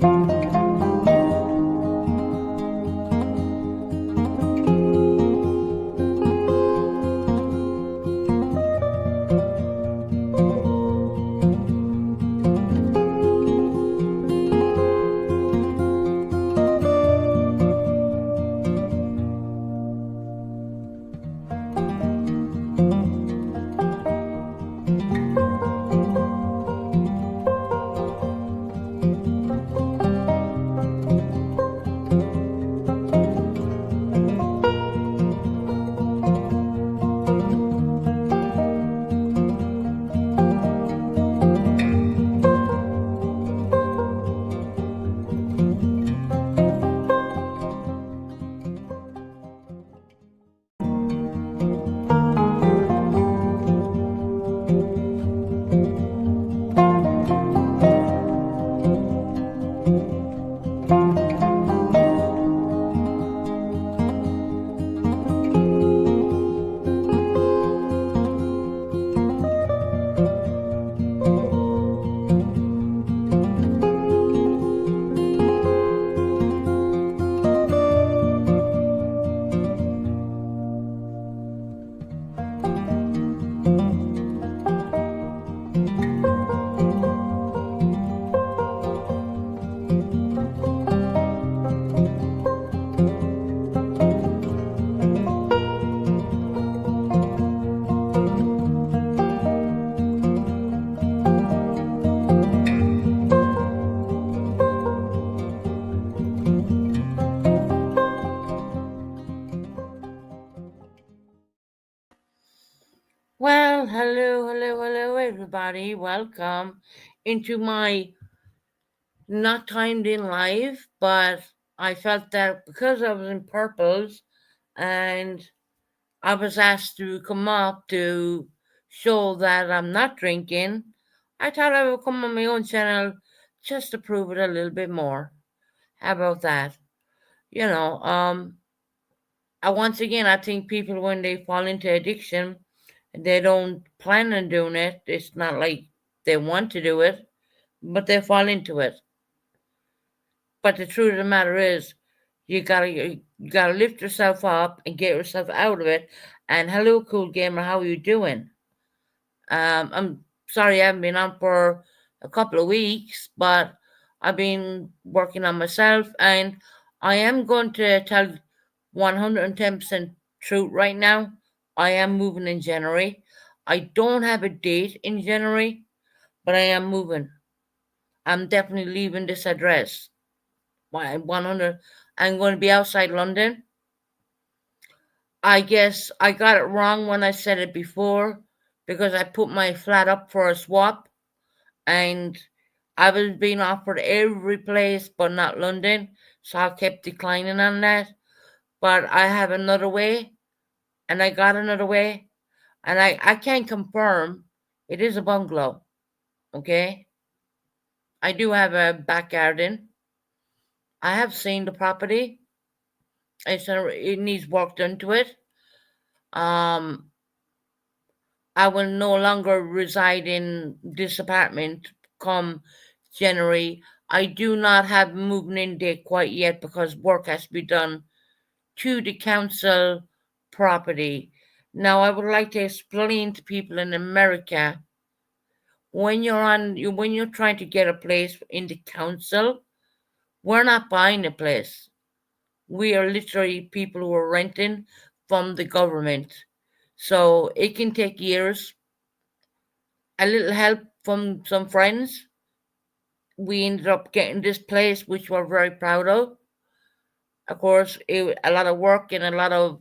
Well, hello, everybody. Welcome into my not timed in live, but I felt that because I was in purples and I was asked to come up to show that I'm not drinking, I thought I would come on my own channel just to prove it a little bit more. How about that? You know, once again, I think people, when they fall into addiction, they don't plan on doing it. It's not like they want to do it, but they fall into it. But the truth of the matter is, you gotta lift yourself up and get yourself out of it. And hello, cool gamer, how are you doing? I'm sorry I haven't been on for a couple of weeks, but I've been working on myself, and I am going to tell 110% truth right now. I am moving in January. I don't have a date in January, but I am moving. I'm definitely leaving this address. 100. I'm going to be outside London. I guess I got it wrong when I said it before because I put my flat up for a swap and I was being offered every place but not London. So I kept declining on that. But I have another way and I got another way. And I can confirm it is a bungalow. Okay. I do have a back garden. I have seen the property. It needs work done to it. Um, I will no longer reside in this apartment come January. I do not have moving in date quite yet because work has to be done to the council property. Now, I would like to explain to people in America when you're trying to get a place in the council, we're not buying a place. We are literally people who are renting from the government. So it can take years. A little help from some friends. We ended up getting this place, which we're very proud of. Of course, a lot of work and a lot of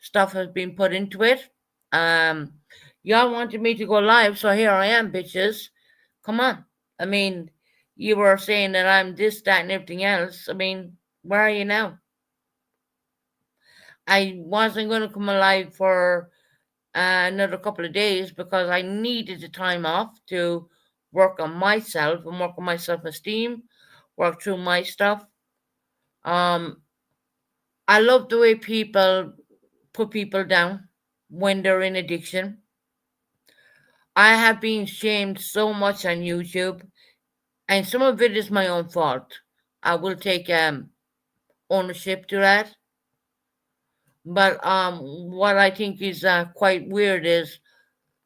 stuff has been put into it. Um, y'all wanted me to go live, so here I am, bitches. Come on. I mean, you were saying that I'm this, that, and everything else. I mean, where are you now? I wasn't going to come alive for another couple of days because I needed the time off to work on myself and work on my self-esteem, work through my stuff. Um, I love the way people put people down when they're in addiction. I have been shamed so much on YouTube, and some of it is my own fault. I will take ownership to that. But what I think is quite weird is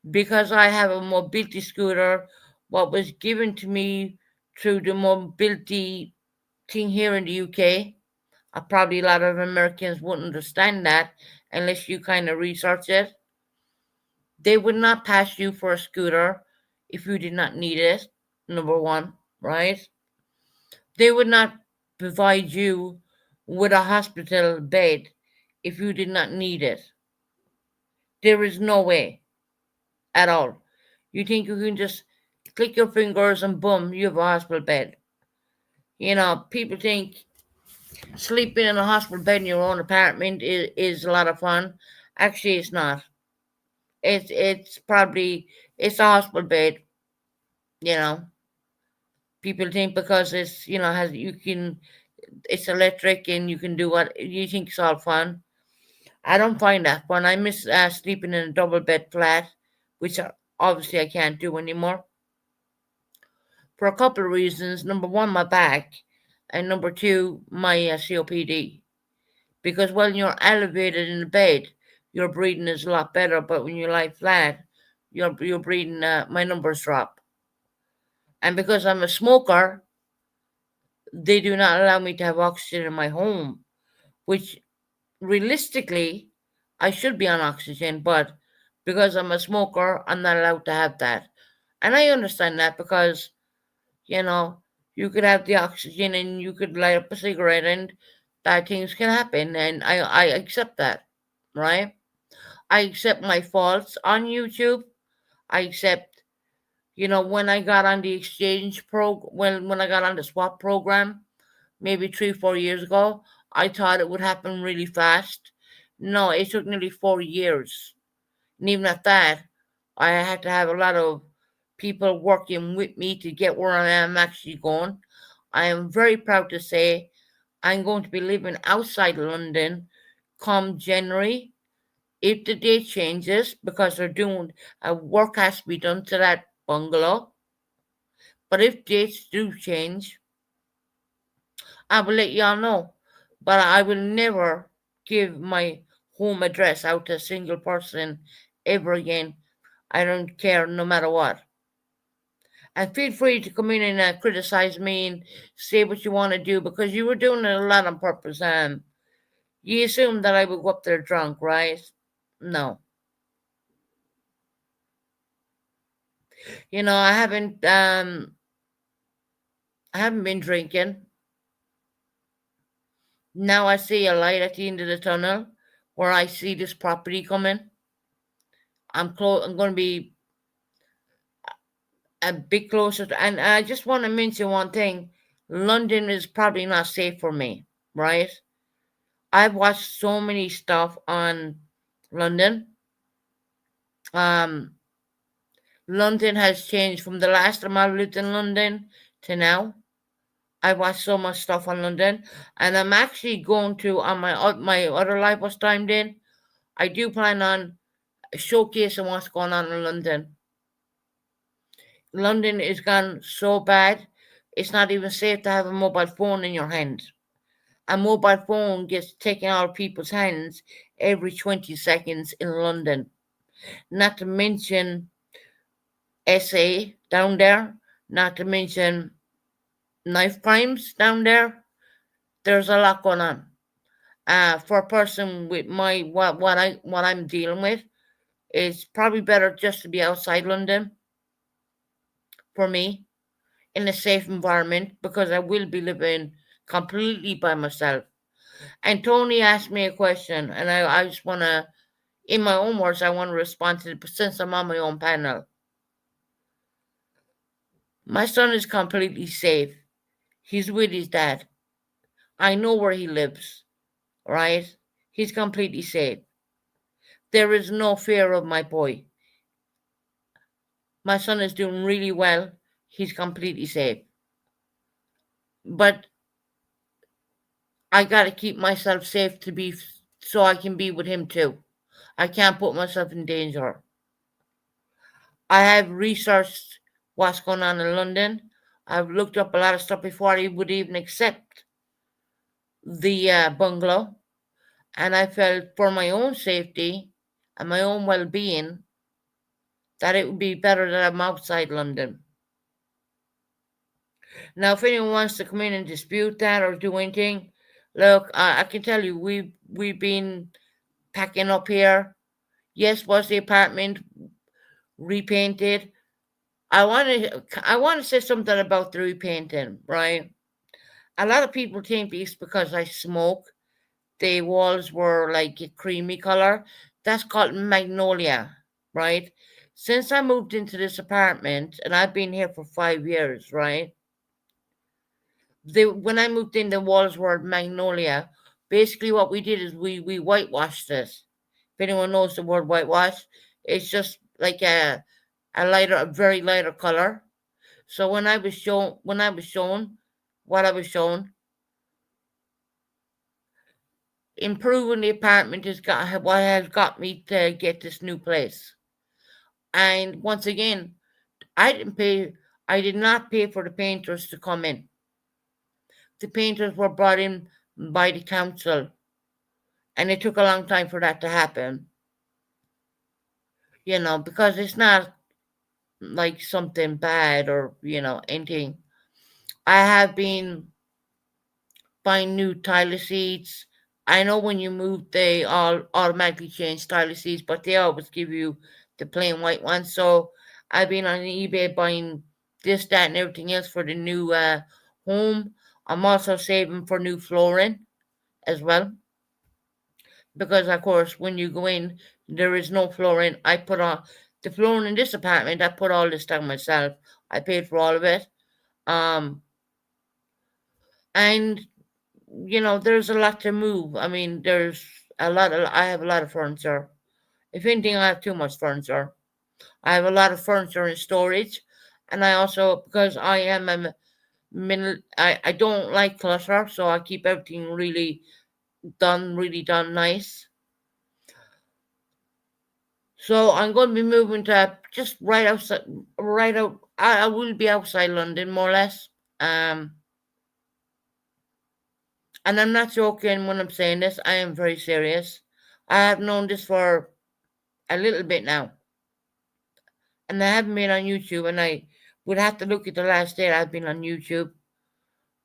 because I have a mobility scooter, what was given to me through the mobility thing here in the UK, probably a lot of Americans wouldn't understand that unless you kind of research it. They would not pass you for a scooter if you did not need it, number one, right? They would not provide you with a hospital bed if you did not need it. There is no way at all. You think you can just click your fingers and boom, you have a hospital bed. People think sleeping in a hospital bed in your own apartment is a lot of fun. Actually, it's not. It's probably it's a hospital bed. You know, people think because it's has you can it's electric and you can do what you think it's all fun. I don't find that fun. I miss sleeping in a double bed flat, which obviously I can't do anymore for a couple of reasons. Number one, my back, and number two, my COPD. Because when you're elevated in the bed, your breathing is a lot better. But when you lie flat, your breathing, my numbers drop. And because I'm a smoker, they do not allow me to have oxygen in my home, which realistically, I should be on oxygen, but because I'm a smoker, I'm not allowed to have that. And I understand that because, you know, you could have the oxygen and you could light up a cigarette and that things can happen. And I accept that, right? I accept my faults on YouTube. I accept, when I got on the when I got on the swap program, maybe 3, 4 years ago, I thought it would happen really fast. No, it took nearly 4 years. And even at that, I had to have a lot of people working with me to get where I am actually going. I am very proud to say I'm going to be living outside London come January. If the date changes, because they're doing work has to be done to that bungalow. But if dates do change, I will let y'all know. But I will never give my home address out to a single person ever again. I don't care no matter what. And feel free to come in and criticize me and say what you want to do because you were doing it a lot on purpose. You assumed that I would go up there drunk, right? No. I haven't been drinking. Now I see a light at the end of the tunnel where I see this property coming. I'm going to be a bit closer and I just want to mention one thing. London is probably not safe for me, right? I've watched so many stuff on London. Um, London has changed from the last time I lived in London to now. I watched so much stuff on London, and I'm actually going to on my other life was timed in. I do plan on showcasing what's going on in London. London is gone so bad, it's not even safe to have a mobile phone in your hand. A mobile phone gets taken out of people's hands every 20 seconds in London. Not to mention SA down there, not to mention knife crimes down there. There's a lot going on. For a person with my what I'm dealing with, it's probably better just to be outside London for me in a safe environment because I will be living completely by myself. And Tony asked me a question, and I just want to, in my own words, I want to respond to it since I'm on my own panel. My son is completely safe. He's with his dad. I know where he lives, right? He's completely safe. There is no fear of my boy. My son is doing really well. He's completely safe. But I got to keep myself safe so I can be with him too. I can't put myself in danger. I have researched what's going on in London. I've looked up a lot of stuff before I would even accept the bungalow. And I felt for my own safety and my own well being that it would be better that I'm outside London. Now, if anyone wants to come in and dispute that or do anything, look, I can tell you, we've been packing up here. Yes, was the apartment repainted? I want to say something about the repainting, right? A lot of people think it's because I smoke. The walls were like a creamy color. That's called magnolia, right? Since I moved into this apartment, and I've been here for 5 years, right? When I moved in, the walls were magnolia. Basically, what we did is we whitewashed this. If anyone knows the word whitewash, it's just like a very lighter color. So what I was shown, improving the apartment has got what has got me to get this new place. And once again, I didn't pay. I did not pay for the painters to come in. The painters were brought in by the council, and it took a long time for that to happen. Because it's not like something bad or anything. I have been buying new toilet seats. I know when you move, they all automatically change toilet seats, but they always give you the plain white ones. So I've been on eBay buying this, that, and everything else for the new home. I'm also saving for new flooring as well, because of course when you go in, there is no flooring. I put on the flooring in this apartment. I put all this down myself. I paid for all of it. Um, and there's a lot to move. I mean, I have a lot of furniture. If anything, I have too much furniture. I have a lot of furniture in storage, and I also, because I am a I don't like clutter, so I keep everything really done nice. So I'm going to be moving to just right outside, right out. I will be outside London, more or less. Um, and I'm not joking when I'm saying this. I am very serious. I have known this for a little bit now, and I haven't been on YouTube. And I would have to look at the last day I've been on YouTube.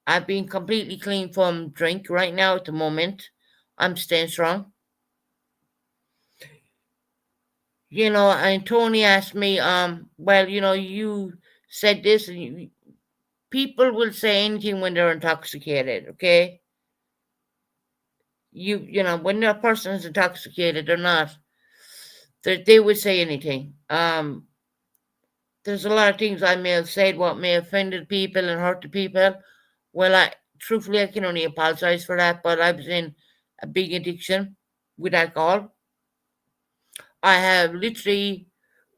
I've been completely clean from drink right now at the moment. I'm staying strong. And Tony asked me, well, you said this, and people will say anything when they're intoxicated, okay? When a person is intoxicated or not, they would say anything. There's a lot of things I may have said what may have offended people and hurt the people. Well, truthfully, I can only apologize for that, but I was in a big addiction with alcohol. I have literally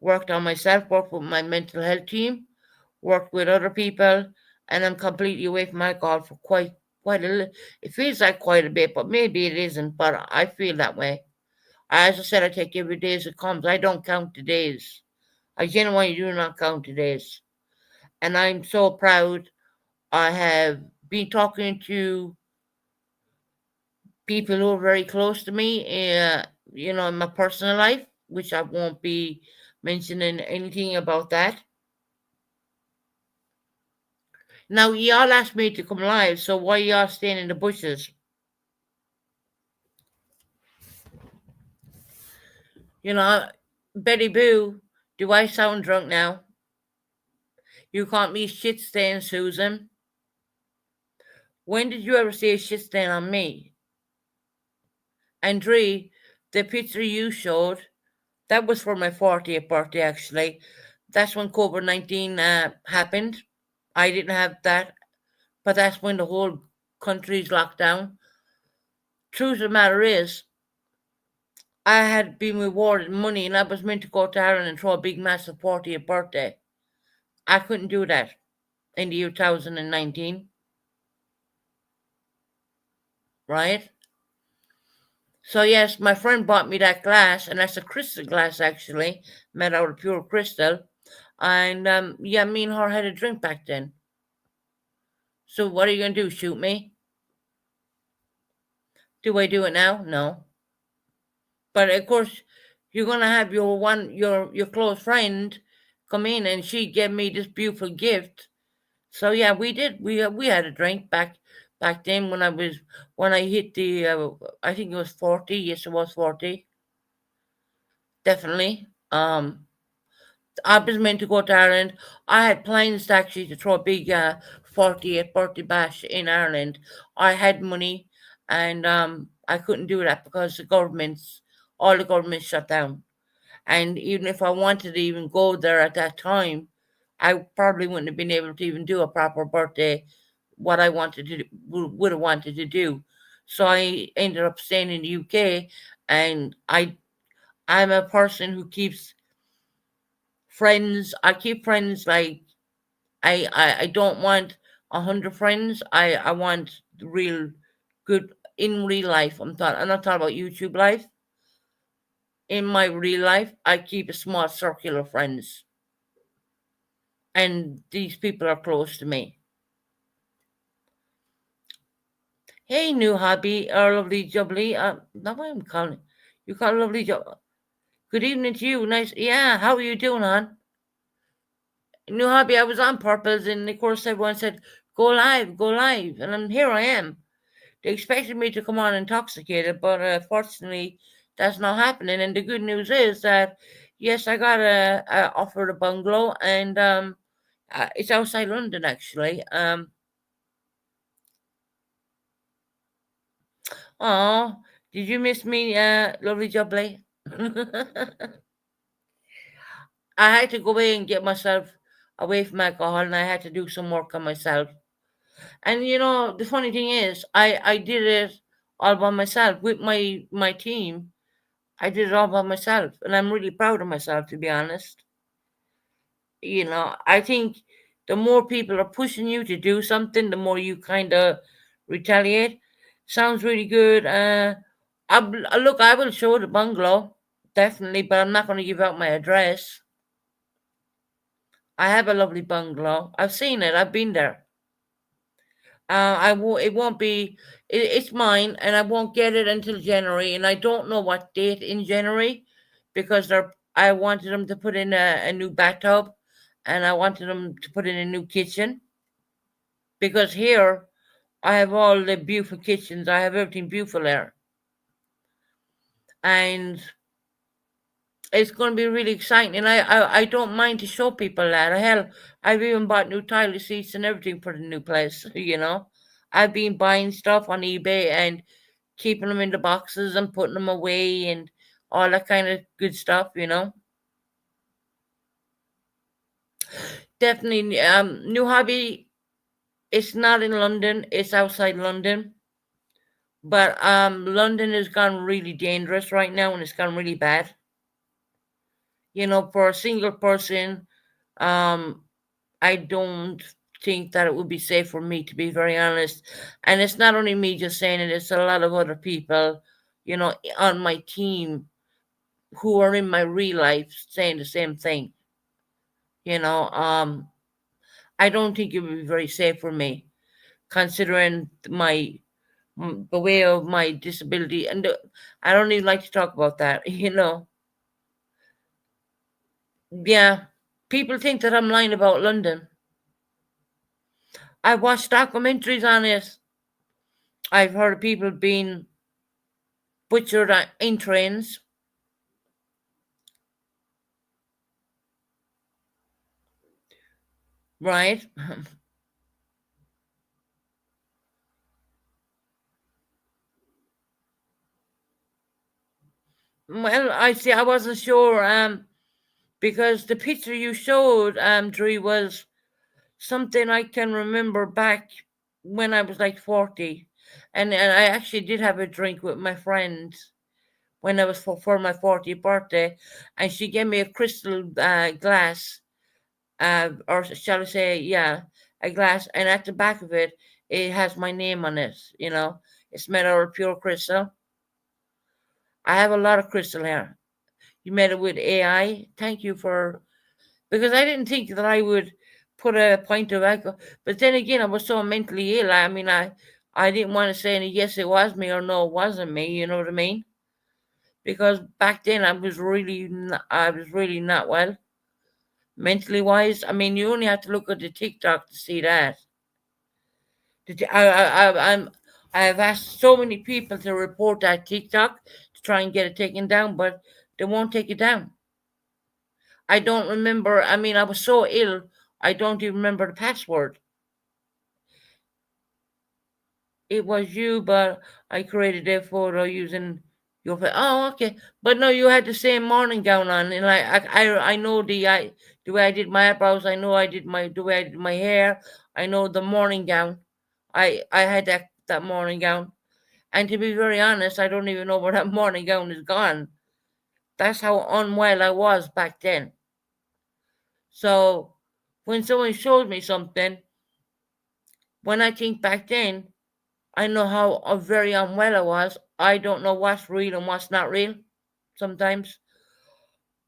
worked on myself, worked with my mental health team, worked with other people, and I'm completely away from alcohol for quite a little. It feels like quite a bit, but maybe it isn't. But I feel that way. As I said, I take every day as it comes. I don't count the days. I genuinely do not count the days, and I'm so proud. I have been talking to people who are very close to me, in my personal life, which I won't be mentioning anything about that. Now, y'all asked me to come live, so why y'all staying in the bushes? You know, Betty Boo, do I sound drunk now? You caught me shit stain, Susan. When did you ever see a shit stain on me? And Dree, the picture you showed, that was for my 40th birthday, actually. That's when COVID 19 happened. I didn't have that, but that's when the whole country's locked down. Truth of the matter is, I had been rewarded money and I was meant to go to Ireland and throw a big, massive 40th birthday. I couldn't do that in the year 2019, right? So, yes, my friend bought me that glass, and that's a crystal glass actually, made out of pure crystal. And yeah, me and her had a drink back then. So what are you going to do? Shoot me? Do I do it now? No. But of course, you're going to have your close friend come in, and she gave me this beautiful gift. So yeah, we did. We had a drink back then when I hit the I think it was 40. Yes, it was 40. Definitely. I was meant to go to Ireland. I had plans actually to throw a big 40th birthday bash in Ireland. I had money, and I couldn't do that because all the governments shut down. And even if I wanted to even go there at that time, I probably wouldn't have been able to even do a proper birthday, what I wanted to would have wanted to do. So I ended up staying in the UK, and I'm a person who keeps friends. I keep friends like I don't want 100 friends. I want real good in real life. I'm not talking about YouTube life. In my real life, I keep a small circle of friends, and these people are close to me. Hey, new hobby, or lovely jubbly. Not what I'm calling you. Call lovely job. Good evening to you. Nice. Yeah, how are you doing, hon? New hobby. I was on purpose, and of course everyone said go live, and here I am. They expected me to come on intoxicated, but fortunately, that's not happening. And the good news is that yes, I got a offered a bungalow, and it's outside London actually. Oh, did you miss me, lovely jubbly? I had to go away and get myself away from alcohol, and I had to do some work on myself. And the funny thing is, I did it all by myself with my team. I did it all by myself, and I'm really proud of myself, to be honest. I think the more people are pushing you to do something, the more you kind of retaliate. Sounds really good. Look, I will show the bungalow, definitely, but I'm not going to give out my address. I have a lovely bungalow. I've seen it. I've been there. I won't. It won't be. It's mine, and I won't get it until January. And I don't know what date in January, because I wanted them to put in a new bathtub, and I wanted them to put in a new kitchen. Because here I have all the beautiful kitchens. I have everything beautiful there, and it's going to be really exciting. And I don't mind to show people that. Hell, I've even bought new toilet seats and everything for the new place. I've been buying stuff on eBay and keeping them in the boxes and putting them away and all that kind of good stuff. Definitely, new hobby. It's not in London. It's outside London. But London has gone really dangerous right now, and it's gone really bad. For a single person, um, I don't think that it would be safe for me, to be very honest. And it's not only me just saying it; it's a lot of other people, on my team who are in my real life saying the same thing. You know, um, I don't think it would be very safe for me, considering the way of my disability, and I don't even like to talk about that. Yeah, people think that I'm lying about London. I've watched documentaries on it. I've heard of people being butchered in trains. Right. Well, I see. I wasn't sure. Because the picture you showed, Drew, was something I can remember back when I was like 40. And I actually did have a drink with my friend when I was for my 40th birthday. And she gave me a crystal glass, or shall I say, yeah, a glass. And at the back of it, it has my name on it. It's made out of pure crystal. I have a lot of crystal here. You made it with AI. Thank you for, because I didn't think that I would put a pint of alcohol. But then again, I was so mentally ill. I mean, I didn't want to say any yes, it was me or no, it wasn't me. You know what I mean? Because back then I was really not well mentally wise. I mean, you only have to look at the TikTok to see that. I have asked so many people to report that TikTok to try and get it taken down, but they won't take it down. I don't remember. I mean, I was so ill, I don't even remember the password. It was you, but I created a photo using your face. Oh, okay. But no, you had the same morning gown on, and I know the way I did my eyebrows. I know I did my the way I did my hair. I know the morning gown. I had that morning gown, and to be very honest, I don't even know where that morning gown is gone. That's how unwell I was back then. So when someone shows me something, when I think back then, I know how very unwell I was. I don't know what's real and what's not real sometimes.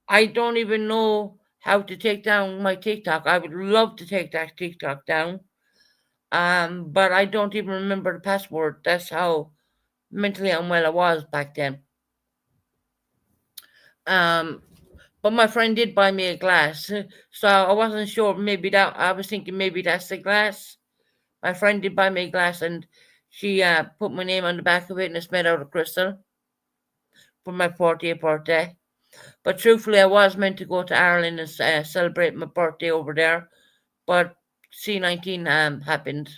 I don't even know how to take down my TikTok. I would love to take that TikTok down. But I don't even remember the password. That's how mentally unwell I was back then. Um, but my friend did buy me a glass. So I wasn't sure. Maybe that I was thinking maybe that's the glass. My friend did buy me a glass and she put my name on the back of it and it's made out of crystal for my 40th birthday. But truthfully, I was meant to go to Ireland and celebrate my birthday over there, but C-19 happened.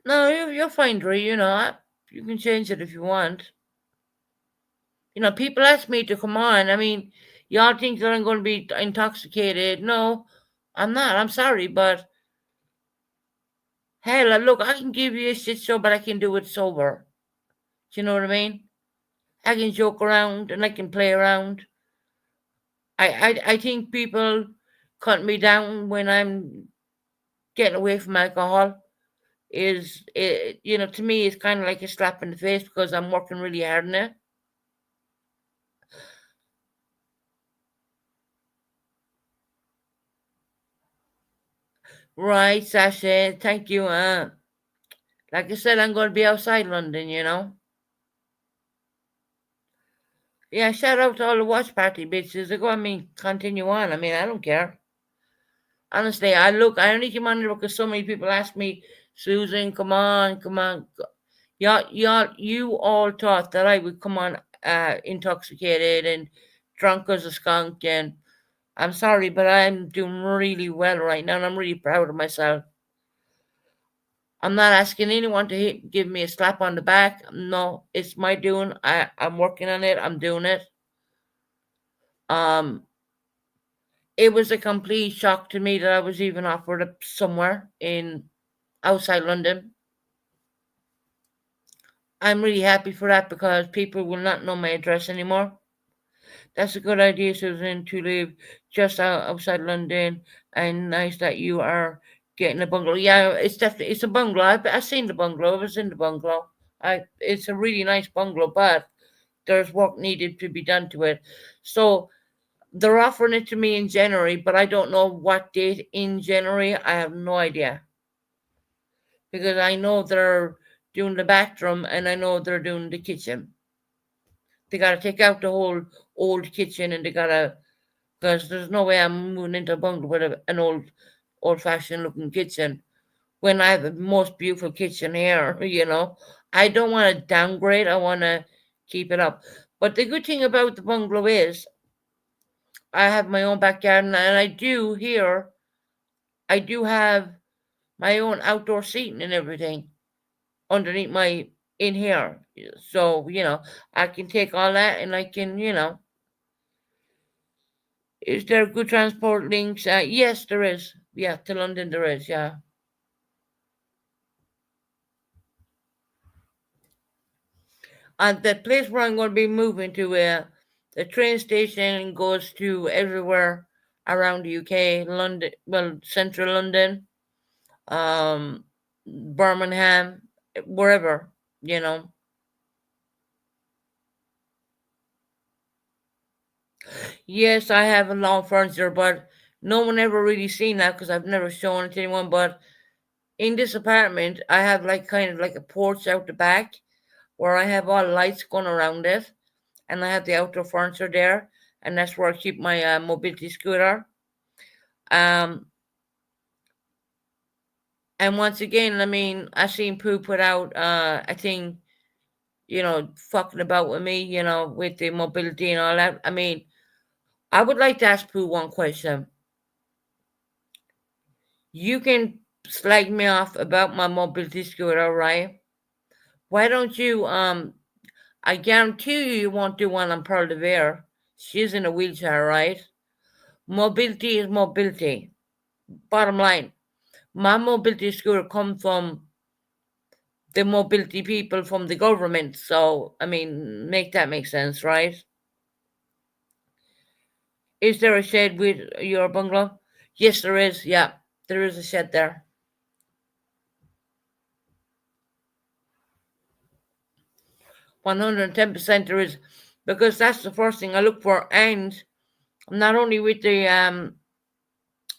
No, you're fine, Dre. You can change it if you want. People ask me to come on. I mean, y'all think that I'm going to be intoxicated. No, I'm not. I'm sorry, but hell, look, I can give you a shit show, but I can do it sober. Do you know what I mean? I can joke around and I can play around. I think people cut me down when I'm getting away from alcohol. To me, it's kind of like a slap in the face because I'm working really hard on it. Right, Sasha. Thank you. Like I said, I'm going to be outside London. Yeah, shout out to all the watch party bitches. They go, I mean, continue on. I mean, I don't care. Honestly, I only came on here because so many people ask me, Susan, come on, come on. You all thought that I would come on intoxicated and drunk as a skunk. And I'm sorry, but I'm doing really well right now and I'm really proud of myself. I'm not asking anyone to give me a slap on the back. No, it's my doing. I'm working on it. I'm doing it. Um, it was a complete shock to me that I was even offered up somewhere in outside London. I'm really happy for that because people will not know my address anymore. That's a good idea, Susan, to live just outside London. And nice that you are getting a bungalow. Yeah, it's a bungalow. I've seen the bungalow. I was in the bungalow. It's a really nice bungalow, but there's work needed to be done to it. So they're offering it to me in January, but I don't know what date in January. I have no idea because I know they're doing the bathroom and I know they're doing the kitchen. They got to take out the whole old kitchen and they got to, because there's no way I'm moving into a bungalow with an old fashioned looking kitchen when I have the most beautiful kitchen here. I don't want to downgrade, I want to keep it up. But the good thing about the bungalow is I have my own backyard and I do have my own outdoor seating and everything underneath my in here. So, I can take all that and I can. Is there good transport links? Yes, there is. Yeah, to London there is, yeah. And the place where I'm going to be moving to, the train station goes to everywhere around the UK, London, well, central London, um, Birmingham, wherever, you know. Yes, I have a lawn furniture, but no one ever really seen that because I've never shown it to anyone. But in this apartment, I have like kind of like a porch out the back where I have all lights going around it, and I have the outdoor furniture there, and that's where I keep my mobility scooter. Um, and once again, I mean, I seen Pooh put out a thing, fucking about with me, with the mobility and all that. I mean, I would like to ask Pooh one question. You can slag me off about my mobility scooter, right? Why don't you, I guarantee you won't do one on Pearl de Vere. She's in a wheelchair, right? Mobility is mobility. Bottom line, my mobility scooter comes from the mobility people from the government. So, I mean, make that make sense, right? Is there a shed with your bungalow? Yes, there is. Yeah, there is a shed there. 110% there is, because that's the first thing I look for. And not only with the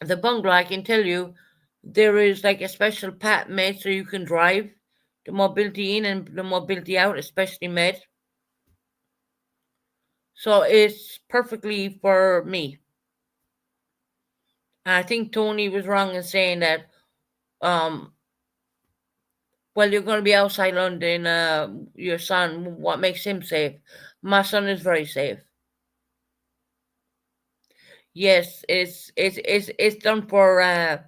bungalow, I can tell you there is like a special path made so you can drive the mobility in and the mobility out, especially made. So it's perfectly for me. And I think Tony was wrong in saying that, um, well, you're going to be outside London, your son, what makes him safe? My son is very safe. Yes, it's done for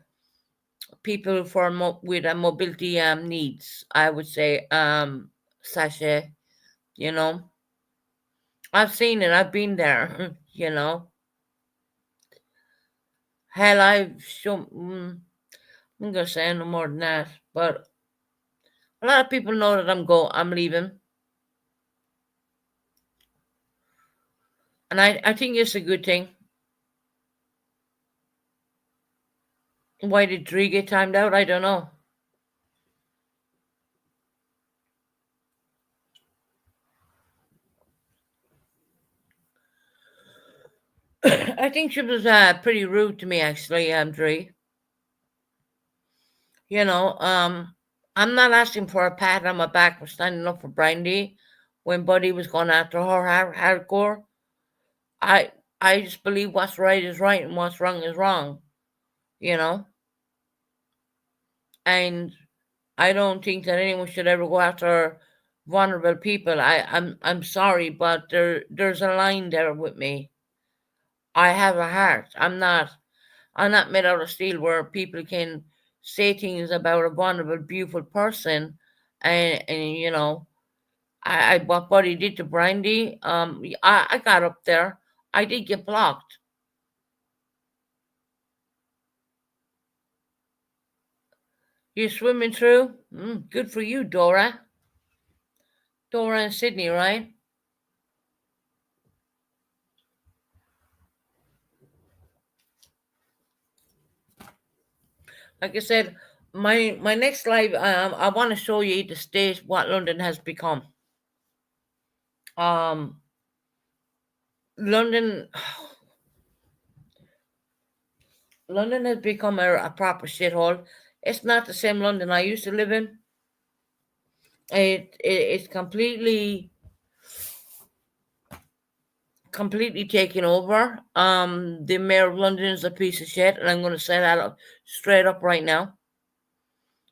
people for with mobility needs. I would say, Sasha. You know, I've seen it. I've been there. Hell, I've shown. I'm gonna say no more than that, but a lot of people know that I'm leaving, and I think it's a good thing. Why did Dree get timed out? I don't know. I think she was pretty rude to me, actually, Dree. You know, I'm not asking for a pat on my back for standing up for Brandy when Buddy was going after her hardcore. I I just believe what's right is right and what's wrong is wrong. You know, and I don't think that anyone should ever go after vulnerable people. I'm sorry, but there's a line there with me. I have a heart. I'm not made out of steel where people can say things about a vulnerable, beautiful person, and I what Buddy did to Brandy. I got up there. I did get blocked. You're swimming through. Good for you, Dora. Dora and Sydney, right? Like I said, my next live, I want to show you the state what London has become. Um, London, London has become a proper shithole. It's not the same London I used to live in. It's completely taken over. The mayor of London is a piece of shit, and I'm going to say that straight up right now.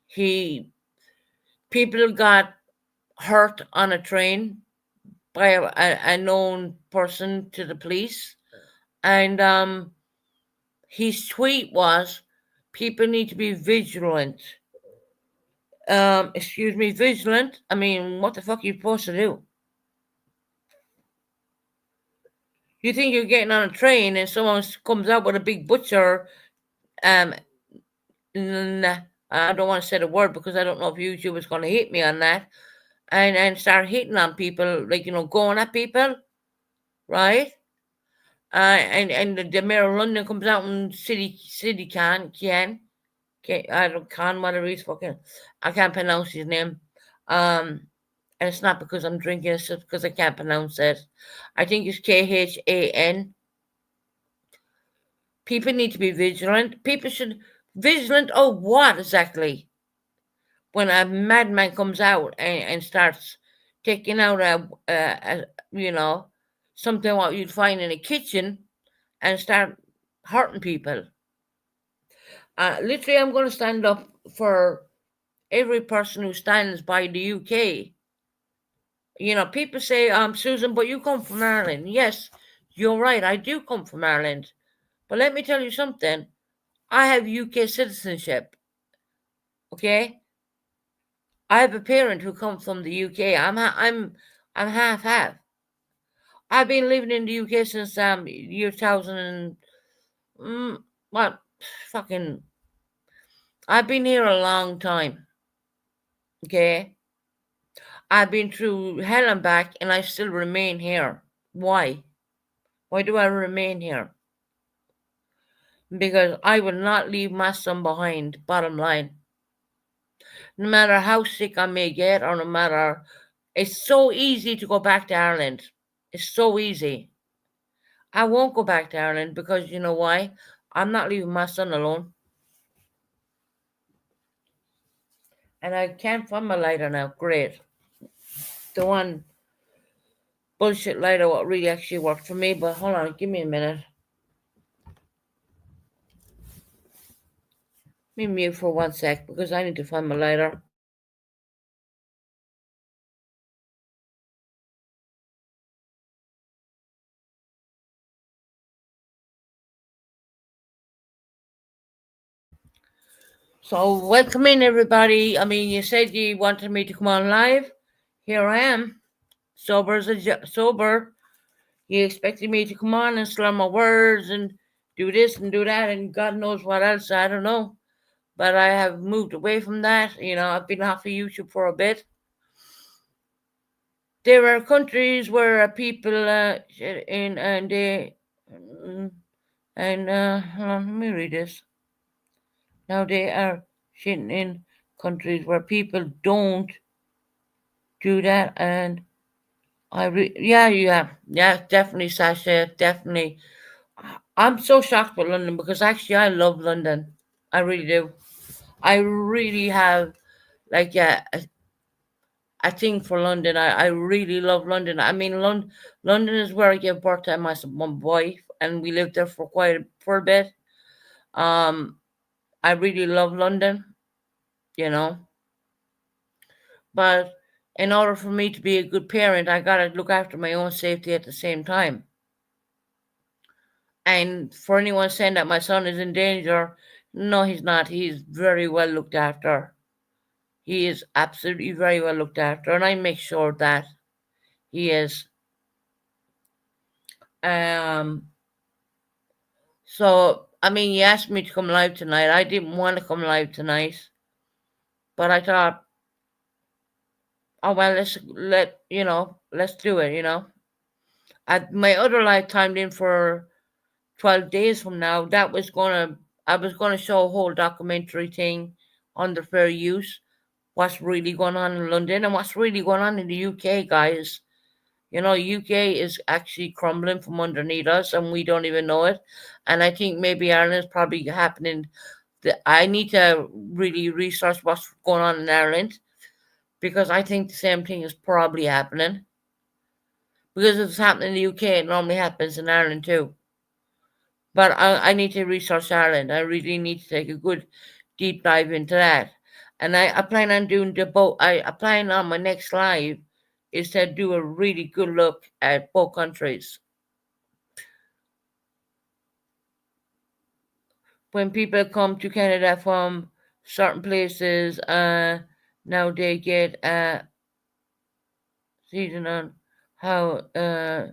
He People got hurt on a train by a known person to the police, and his tweet was, "People need to be vigilant." Excuse me, vigilant. I mean, what the fuck are you supposed to do? You think you're getting on a train and someone comes out with a big butcher? Um, nah, I don't want to say the word because I don't know if YouTube is going to hit me on that, and start hitting on people, like going at people, right? And the mayor of London comes out and city I don't can whatever he's fucking, I can't pronounce his name. And it's not because I'm drinking, it's just because I can't pronounce it. I think it's Khan. People need to be vigilant. People should vigilant of what exactly? When a madman comes out and starts taking out you know, something what you'd find in a kitchen and start hurting people. Literally, I'm going to stand up for every person who stands by the UK. You know, people say, Susan, but you come from Ireland. Yes, you're right. I do come from Ireland. But let me tell you something. I have UK citizenship. Okay? I have a parent who comes from the UK. I'm half half. I've been living in the UK since year 2000 and what fucking I've been here a long time. Okay? I've been through hell and back and I still remain here. Why? Why do I remain here? Because I will not leave my son behind, bottom line. No matter how sick I may get, or no matter, it's so easy to go back to Ireland. It's so easy. I won't go back to Ireland because you know why? I'm not leaving my son alone. And I can't find my lighter now. Great. The one bullshit lighter what really actually worked for me, but hold on, give me a minute. Let me mute for 1 sec because I need to find my lighter. So welcome in everybody. I mean, you said you wanted me to come on live. Here I am, sober as sober. You expected me to come on and slur my words and do this and do that and God knows what else. I don't know, but I have moved away from that. You know, I've been off of YouTube for a bit. There are countries where people in and they and hold on, let me read this. Now they are shitting in countries where people don't do that, and yeah, definitely, Sasha, definitely. I'm so shocked with London because actually I love London. I really do. I really have like a thing for London. I really love London. I mean, London is where I gave birth to my wife, and we lived there for a bit. Um, I really love London, you know. But in order for me to be a good parent, I gotta look after my own safety at the same time. And for anyone saying that my son is in danger, no, he's not. He's very well looked after. He is absolutely very well looked after, and I make sure that he is. Um. So I mean, you asked me to come live tonight. I didn't want to come live tonight, but I thought, oh well, let's do it. You know, at my other live timed in for 12 days from now. I was gonna show a whole documentary thing on the fair use, what's really going on in London and what's really going on in the UK, guys. You know, UK is actually crumbling from underneath us and we don't even know it. And I think maybe Ireland's probably happening. I need to really research what's going on in Ireland because I think the same thing is probably happening. Because if it's happening in the UK, it normally happens in Ireland too. But I need to research Ireland. I really need to take a good deep dive into that. And I plan on doing both. I plan on my next live is to do a really good look at both countries. When people come to Canada from certain places, now they get season on how to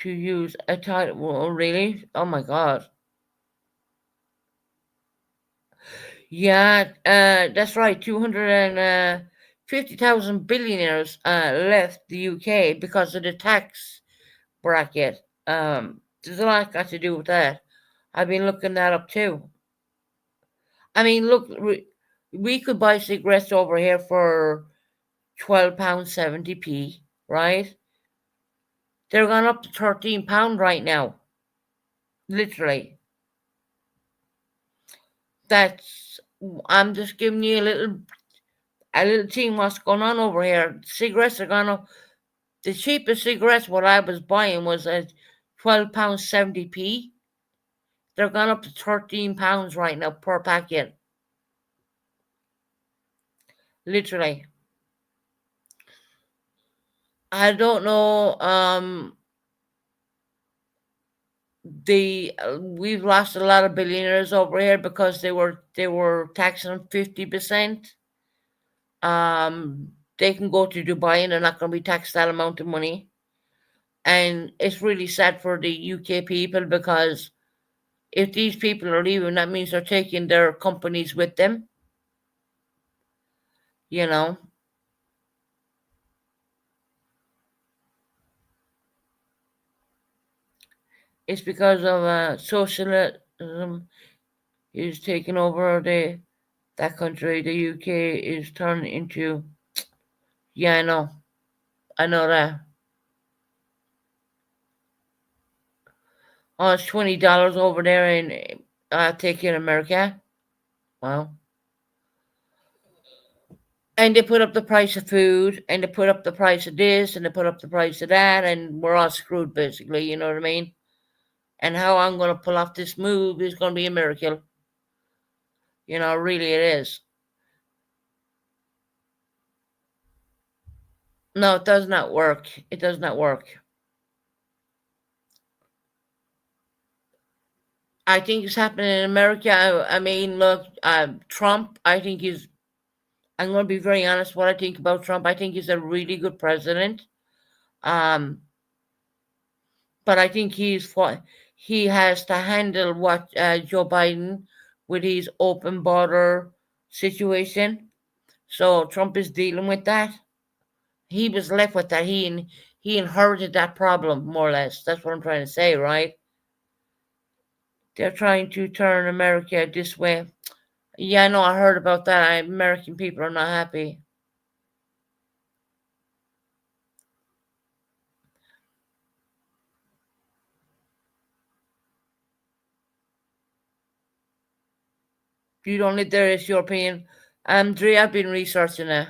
use a title. Well, really? Oh my God. Yeah, that's right. 250,000 billionaires left the UK because of the tax bracket. There's a lot got to do with that. I've been looking that up too. I mean, look, we could buy cigarettes over here for £12.70p, right? They're gone up to £13 right now, literally. That's I'm just giving you a little thing what's going on over here. Cigarettes are gonna the cheapest cigarettes what I was buying was at £12 70p. They're gone up to £13 right now per packet. Literally. I don't know. We've lost a lot of billionaires over here because they were taxing them 50%. They can go to Dubai and they're not going to be taxed that amount of money. And it's really sad for the UK people because if these people are leaving, that means they're taking their companies with them. You know, it's because of socialism is taking over that country. The UK is turning into. Yeah, I know that. Oh, it's $20 over there in take in America. Wow. And they put up the price of food, and they put up the price of this, and they put up the price of that, and we're all screwed basically. You know what I mean? And how I'm going to pull off this move is going to be a miracle. Really it is. No, it does not work. It does not work. I think it's happening in America. I mean, look, Trump. I think he's. I'm going to be very honest. What I think about Trump, I think he's a really good president. Um, but I think he has to handle what Joe Biden with his open border situation. So Trump is dealing with that. He was left with that. He inherited that problem more or less. That's what I'm trying to say, right? They're trying to turn America this way. Yeah, I know. I heard about that. American people are not happy. You don't live there. It's your opinion. Dre, I've been researching it.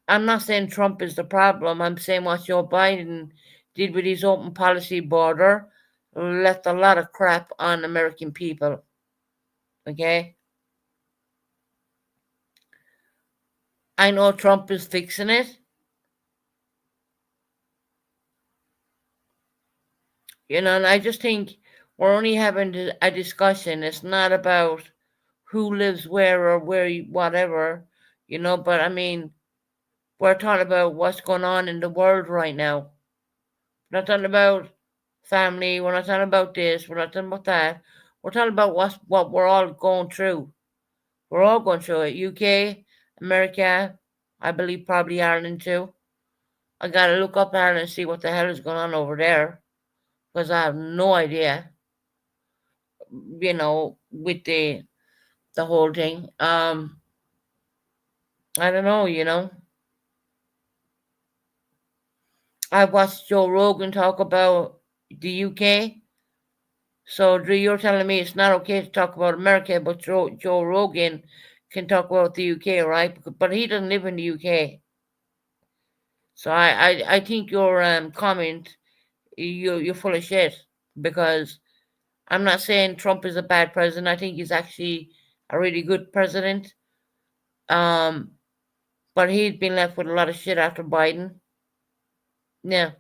I'm not saying Trump is the problem. I'm saying what Joe Biden did with his open policy border left a lot of crap on American people. Okay? I know Trump is fixing it. And I just think we're only having a discussion. It's not about who lives where or whatever, but I mean, we're talking about what's going on in the world right now. We're not talking about family. We're not talking about this. We're not talking about that. We're talking about what we're all going through. We're all going through it. UK, America, I believe probably Ireland too. I gotta look up Ireland and see what the hell is going on over there because I have no idea. With the whole thing. I don't know. I watched Joe Rogan talk about the UK. So Drew, you're telling me it's not okay to talk about America, but Joe Rogan can talk about the UK, right? But he doesn't live in the UK. So I think your comment you're full of shit because I'm not saying Trump is a bad president. I think he's actually a really good president. Um, but he's been left with a lot of shit after Biden. Yeah.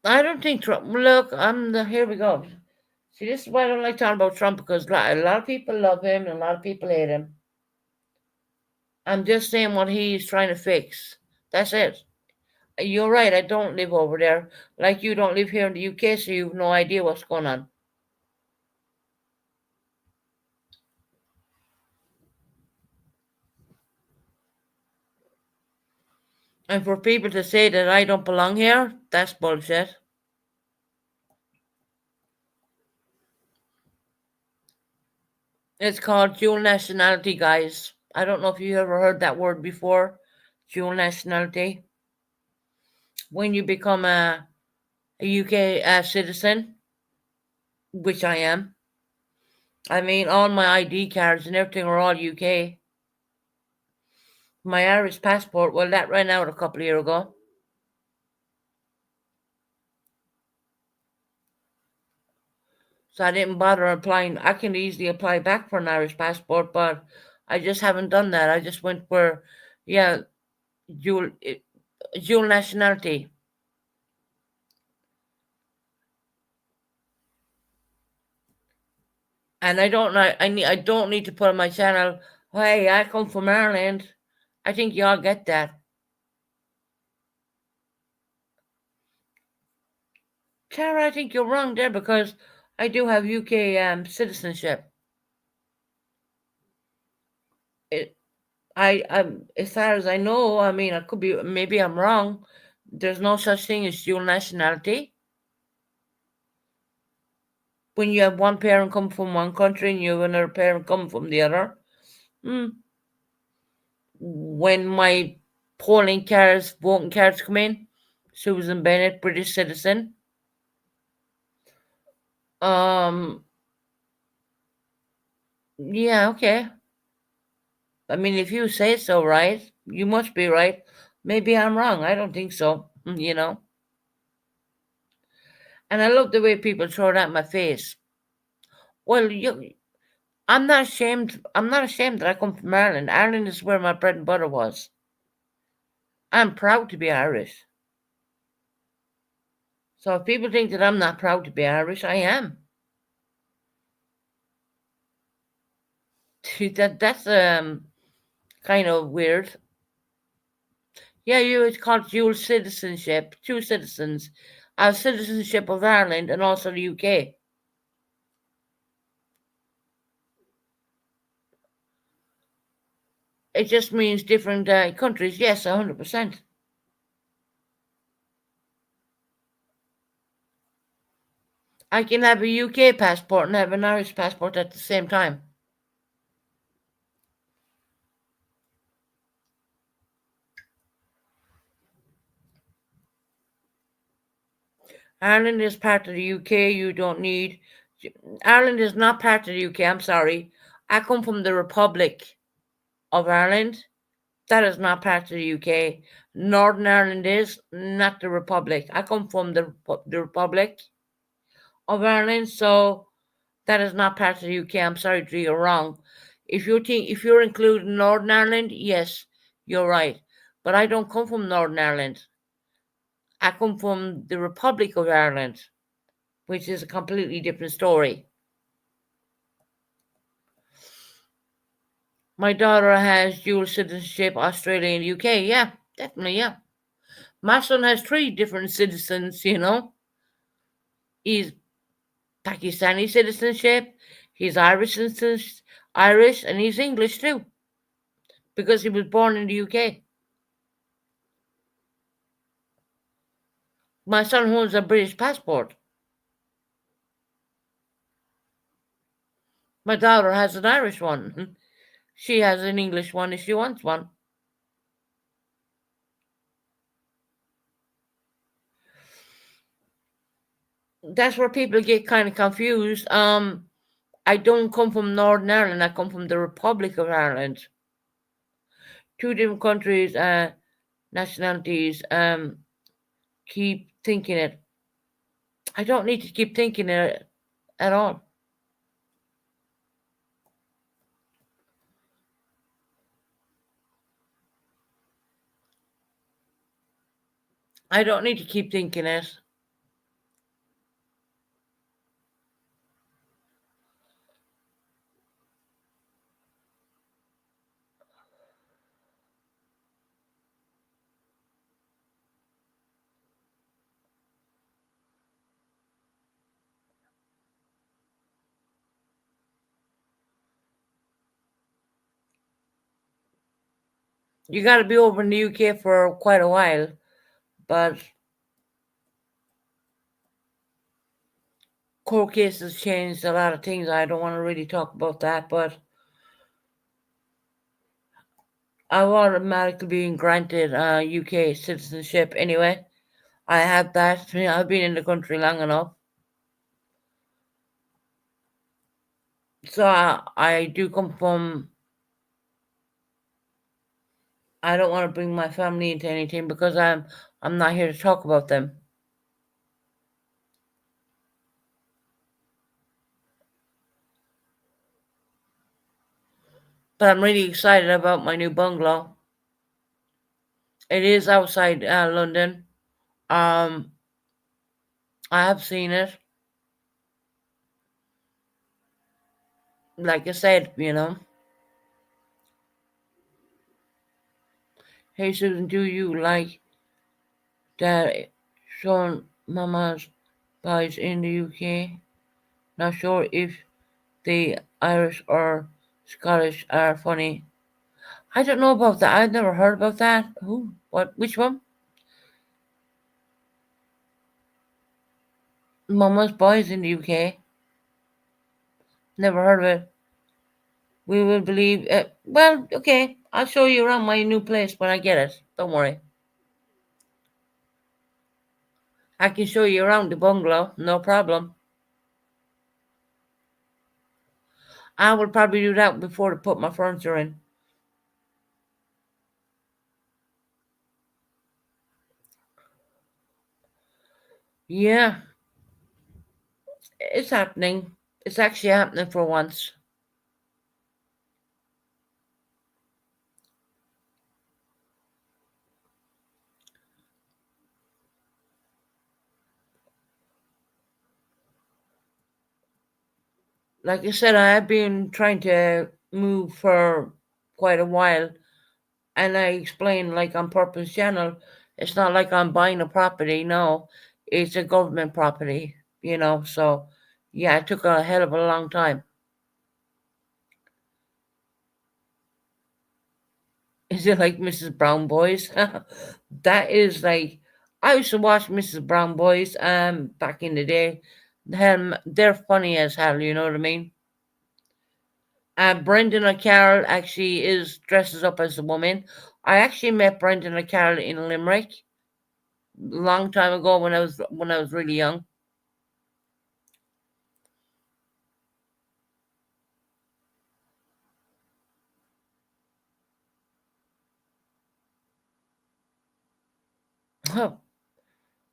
I don't think Trump. Look, here we go. See, this is why I don't like talking about Trump because a lot of people love him and a lot of people hate him. I'm just saying what he's trying to fix. That's it. You're right. I don't live over there. Like you don't live here in the UK, so you have no idea what's going on. And for people to say that I don't belong here, that's bullshit. It's called dual nationality, guys. I don't know if you ever heard that word before. dual nationality. When you become a UK citizen, which I am, I mean, all my ID cards and everything are all UK. My Irish passport, well, that ran out a couple of years ago. So I didn't bother applying. I can easily apply back for an Irish passport, but I just haven't done that. I just went for, yeah, dual dual nationality. And I don't need to put on my channel, hey, I come from Ireland. I think y'all get that. Tara, I think you're wrong there because I do have UK citizenship. It, as far as I know, I mean, I could be, maybe I'm wrong. There's no such thing as dual nationality. When you have one parent come from one country and you have another parent come from the other. When my polling cards, voting cards come in, Susan Bennett, British citizen. Yeah, okay. I mean, if you say so, right? You must be right. Maybe I'm wrong. I don't think so, you know. And I love the way people throw it at my face. Well, I'm not ashamed. I'm not ashamed that I come from Ireland. Ireland is where my bread and butter was. I'm proud to be Irish. So if people think that I'm not proud to be Irish, I am. That's kind of weird. Yeah, it's called dual citizenship. Two citizens. I have citizenship of Ireland and also the UK. It just means different countries. Yes, 100%. I can have a UK passport and have an Irish passport at the same time. Ireland is part of the UK. You don't need. Ireland is not part of the UK. I'm sorry. I come from the Republic of Ireland. That is not part of the UK. Northern Ireland is not the Republic. I come from the Republic of Ireland, so that is not part of the UK. I'm sorry, Drew, you're wrong. If you're including Northern Ireland, yes, you're right. But I don't come from Northern Ireland. I come from the Republic of Ireland, which is a completely different story. My daughter has dual citizenship, Australia and UK. Yeah, definitely, yeah. My son has 3 different citizens, you know. He's Pakistani citizenship, he's Irish, and he's English too, because he was born in the UK. My son holds a British passport. My daughter has an Irish one. She has an English one if she wants one. That's where people get kind of confused. I don't come from Northern Ireland. I come from the Republic of Ireland. 2 different countries, nationalities. Keep thinking it. I don't need to keep thinking it at all. I don't need to keep thinking it. You got to be over in the UK for quite a while, but court cases changed a lot of things. I don't want to really talk about that, but I've automatically been granted UK citizenship anyway. I have that. I've been in the country long enough. So I do come from. I don't want to bring my family into anything because I'm not here to talk about them. But I'm really excited about my new bungalow. It is outside London. Um, I have seen it. Like I said, Hey Susan, do you like that Sean Mama's guys in the UK? Not sure if the Irish or Scottish are funny. I don't know about that. I've never heard about that. Who? What? Which one? Mama's Boys in the UK. Never heard of it. We will believe. Well, okay. I'll show you around my new place when I get it. Don't worry. I can show you around the bungalow. No problem. I will probably do that before to put my furniture in. Yeah, it's happening. It's actually happening for once. Like I said, I have been trying to move for quite a while, and I explained, like on Purpose Channel, it's not like I'm buying a property. No, it's a government property. So yeah, it took a hell of a long time. Is it like Mrs. Brown Boys? That is like I used to watch Mrs. Brown Boys back in the day. They're funny as hell, you know what I mean? Brendan O'Carroll actually is dresses up as a woman. I actually met Brendan O'Carroll in Limerick long time ago when I was really young.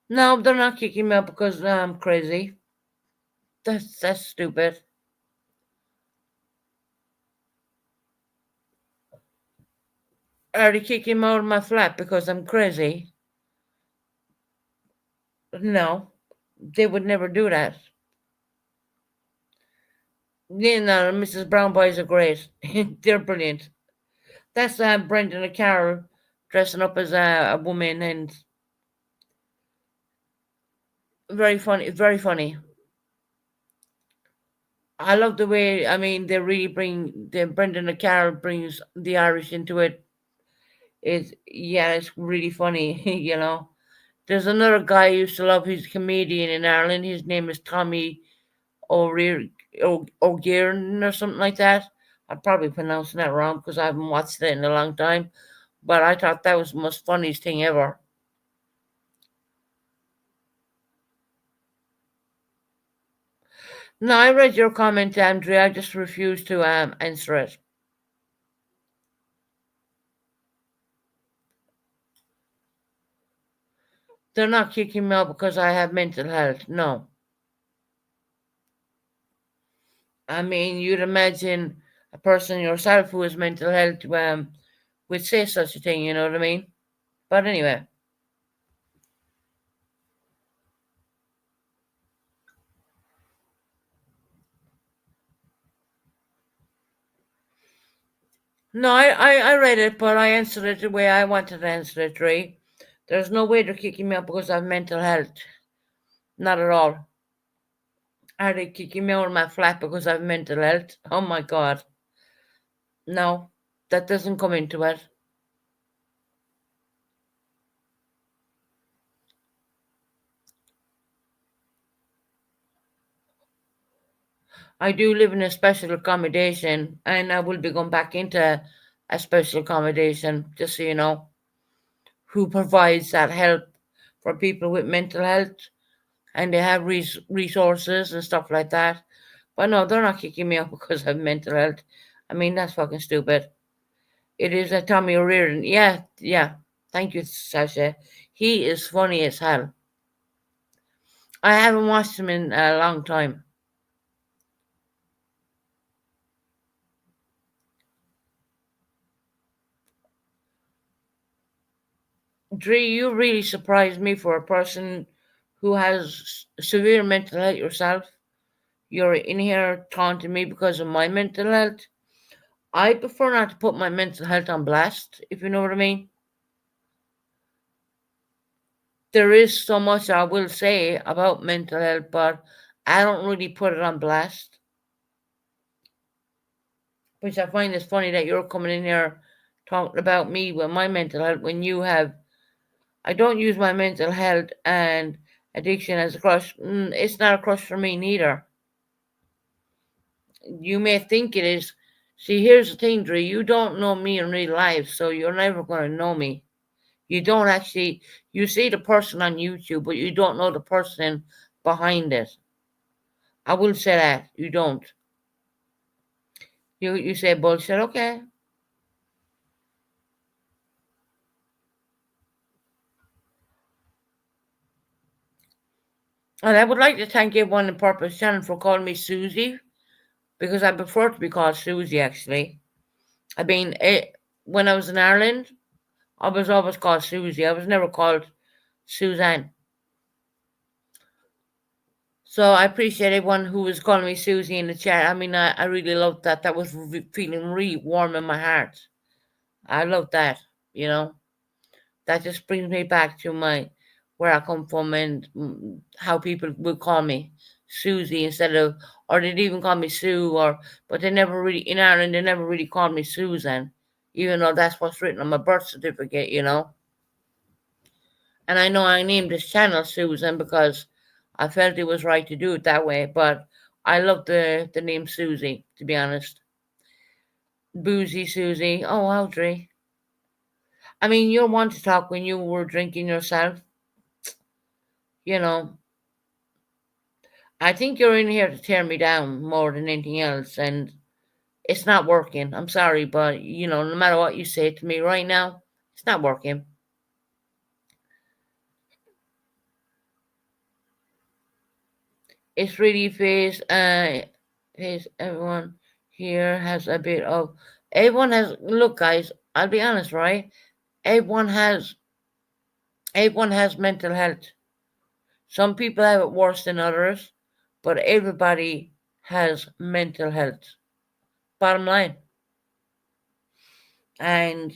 No, they're not kicking me out because I'm crazy. That's stupid. Are they kicking me out of my flat because I'm crazy? No, they would never do that. Mrs. Brown boys are great. They're brilliant. That's Brendan O'Carroll dressing up as a woman and very funny. Very funny. I love the way. I mean, they really bring the Brendan O'Carroll brings the Irish into it. It's really funny. There's another guy I used to love. He's a comedian in Ireland. His name is Tommy O'Rear O'Gearan or something like that. I'm probably pronouncing that wrong because I haven't watched it in a long time. But I thought that was the most funniest thing ever. No, I read your comment, Andrea. I just refused to answer it. They're not kicking me out because I have mental health. No. I mean, you'd imagine a person yourself who has mental health would say such a thing, you know what I mean? But anyway, no, I read it, but I answered it the way I wanted to answer it, Ray. There's no way they're kicking me out because I have mental health. Not at all. Are they kicking me out of my flat because I have mental health? Oh my God. No, that doesn't come into it. I do live in a special accommodation and I will be going back into a special accommodation, just so you know, who provides that help for people with mental health, and they have resources and stuff like that. But no, they're not kicking me out because I have mental health. I mean, that's fucking stupid. It is a Tommy O'Riordan. Yeah, yeah. Thank you, Sasha. He is funny as hell. I haven't watched him in a long time. Dre, you really surprised me for a person who has severe mental health yourself. You're in here taunting me because of my mental health. I prefer not to put my mental health on blast, if you know what I mean. There is so much I will say about mental health, but I don't really put it on blast. Which I find is funny that you're coming in here talking about me with my mental health when you have. I don't use my mental health and addiction as a crush. It's not a crush for me neither. You may think it is. See, here's the thing, Dre. You don't know me in real life, so you're never going to know me. You don't actually. You see the person on YouTube, but you don't know the person behind it. I will say that you don't. You say bullshit, okay? And I would like to thank everyone in Purpose Channel for calling me Susie, because I prefer to be called Susie. Actually, I mean, when I was in Ireland, I was always called Susie. I was never called Suzanne. So I appreciate everyone who was calling me Susie in the chat. I mean, I really loved that. That was feeling really warm in my heart. I love that. You know, that just brings me back to my where I come from and how people would call me Susie instead of, or they'd even call me Sue, or but they never really in Ireland they never really called me Susan, even though that's what's written on my birth certificate. You know, and I know I named this channel Susan because I felt it was right to do it that way. But I love the name Susie, to be honest. Boozy Susie. Oh, Audrey. I mean, you're one to talk when you were drinking yourself. You know, I think you're in here to tear me down more than anything else, and it's not working. I'm sorry, but no matter what you say to me right now, it's not working. It's really face everyone here has a bit of everyone has look guys, I'll be honest, right? Everyone has everyone has mental health. Some people have it worse than others, but everybody has mental health. Bottom line. And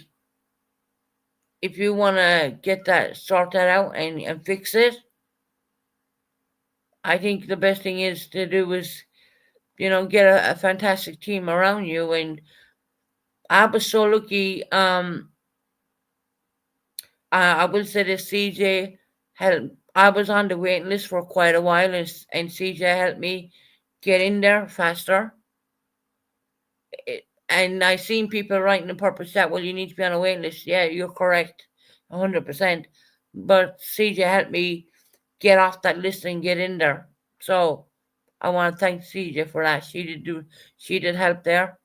if you want to get that, sort that out and fix it, I think the best thing is to do is, get a fantastic team around you. And I was so lucky. I will say this, CJ helped. I was on the waiting list for quite a while, and CJ helped me get in there faster. And I seen people writing in purpose chat, well, you need to be on a waiting list. Yeah, you're correct, 100%. But CJ helped me get off that list and get in there. So I want to thank CJ for that. She did help there.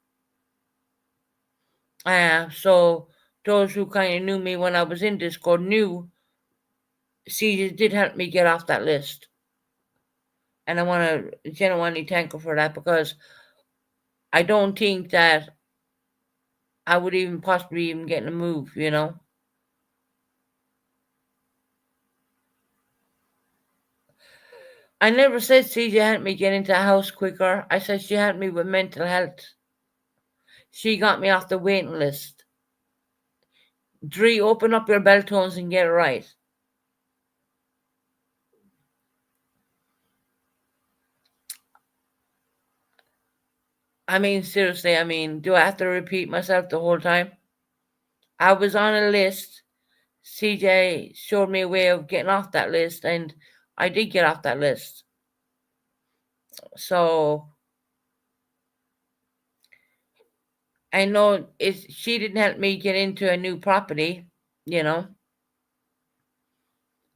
So those who kind of knew me when I was in Discord knew CJ did help me get off that list. And I want to genuinely thank her for that, because I don't think that I would even possibly even get in a move. I never said CJ helped me get into a house quicker. I said she helped me with mental health. She got me off the waiting list. Dree, open up your bell tones and get it right. I mean, seriously, do I have to repeat myself the whole time? I was on a list. CJ showed me a way of getting off that list, and I did get off that list. So, I know she didn't help me get into a new property, you know.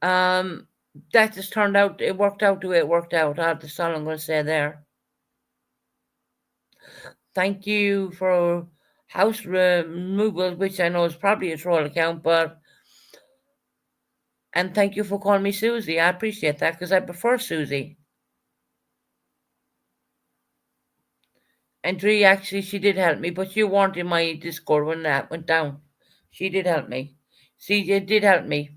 Um, that just turned out, it worked out the way it worked out. That's all I'm going to say there. Thank you for house removal, which I know is probably a troll account, but and thank you for calling me Susie. I appreciate that because I prefer Susie. And Dree, actually, she did help me, but you weren't in my Discord when that went down. She did help me. CJ did help me.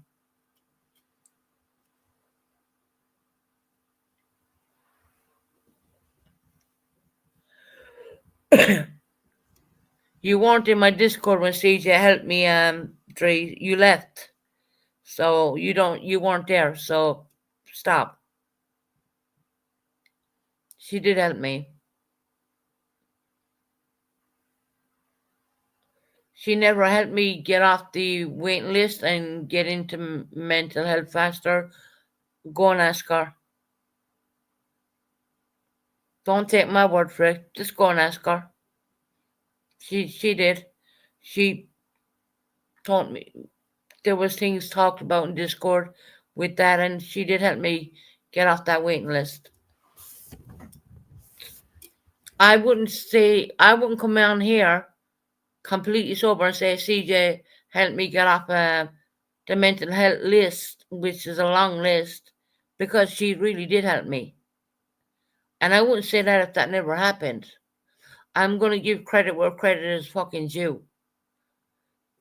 You weren't in my Discord when CJ helped me, Dree. You left. So you weren't there. So stop. She did help me. She never helped me get off the waiting list and get into mental health faster. Go and ask her. Don't take my word for it. Just go and ask her. She did. She told me there was things talked about in Discord with that, and she did help me get off that waiting list. I wouldn't come down here completely sober and say, CJ, help me get off the mental health list, which is a long list, because she really did help me. And I wouldn't say that if that never happened. I'm going to give credit where credit is fucking due.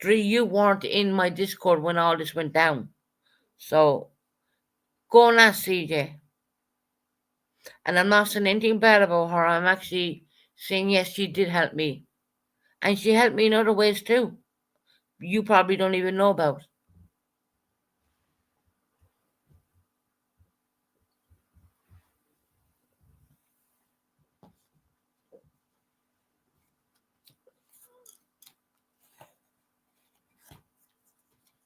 Dree, you weren't in my Discord when all this went down. So go and ask CJ. And I'm not saying anything bad about her. I'm actually saying, yes, she did help me. And she helped me in other ways too. You probably don't even know about.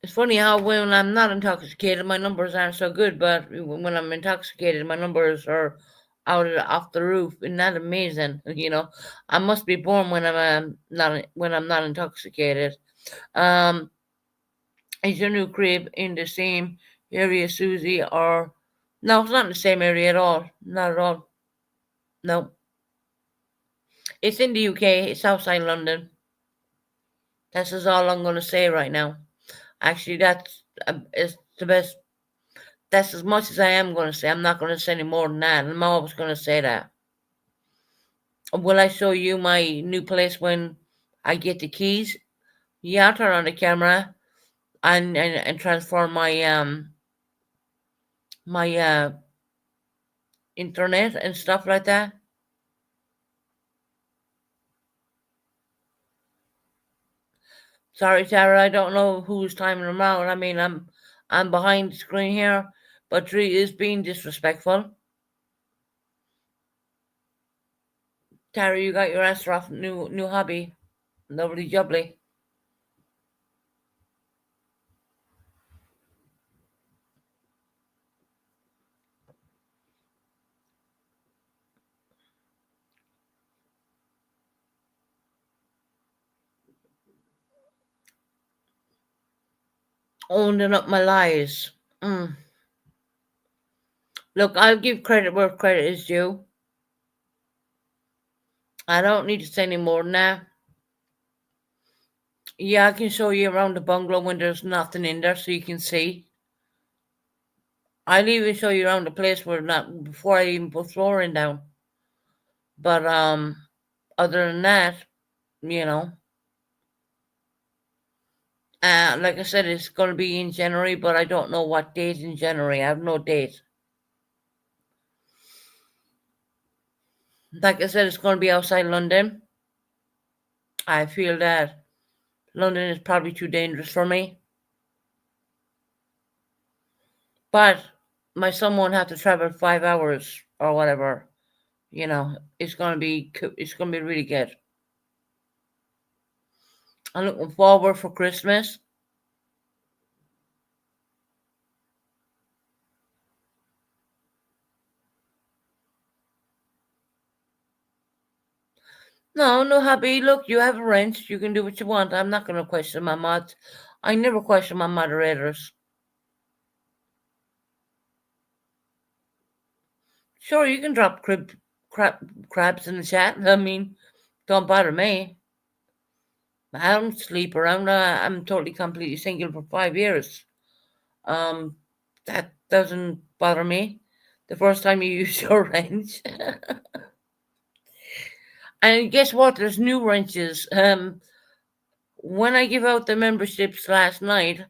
It's funny how when I'm not intoxicated, my numbers aren't so good, but when I'm intoxicated, my numbers are off the roof. Isn't that amazing? You know, I must be born when I'm not intoxicated. Um, is your new crib in the same area, Susie? Or no, it's not in the same area at all. Not at all. No, it's in the UK. It's outside London. This is all I'm going to say right now. Actually, that's it's the best. That's as much as I am going to say. I'm not going to say any more than that. I'm always going to say that. Will I show you my new place when I get the keys? Yeah, I'll turn on the camera and transform my internet and stuff like that. Sorry, Tara, I don't know who's timing them out. I mean, I'm behind the screen here, but Tree is being disrespectful. Tara, you got your answer off new hobby. Lovely jubbly. Owning up my lies. Mm. Look, I'll give credit where credit is due. I don't need to say any more than that. Yeah, I can show you around the bungalow when there's nothing in there so you can see. I'll even show you around the place where not before I even put flooring down. But other than that, you know, like I said, it's going to be in January, but I don't know what date in January. I have no date. Like I said, it's going to be outside London. I feel that London is probably too dangerous for me. But my son won't have to travel 5 hours or whatever. You know, it's going to be really good. I'm looking forward for Christmas. No, no, hubby. Look, you have a wrench. You can do what you want. I'm not going to question my mods. I never question my moderators. Sure, you can drop crabs in the chat. I mean, don't bother me. I don't sleep around. I'm totally, completely single for 5 years. Um, that doesn't bother me. The first time you use your wrench. And guess what? There's new wrenches. When I give out the memberships last night,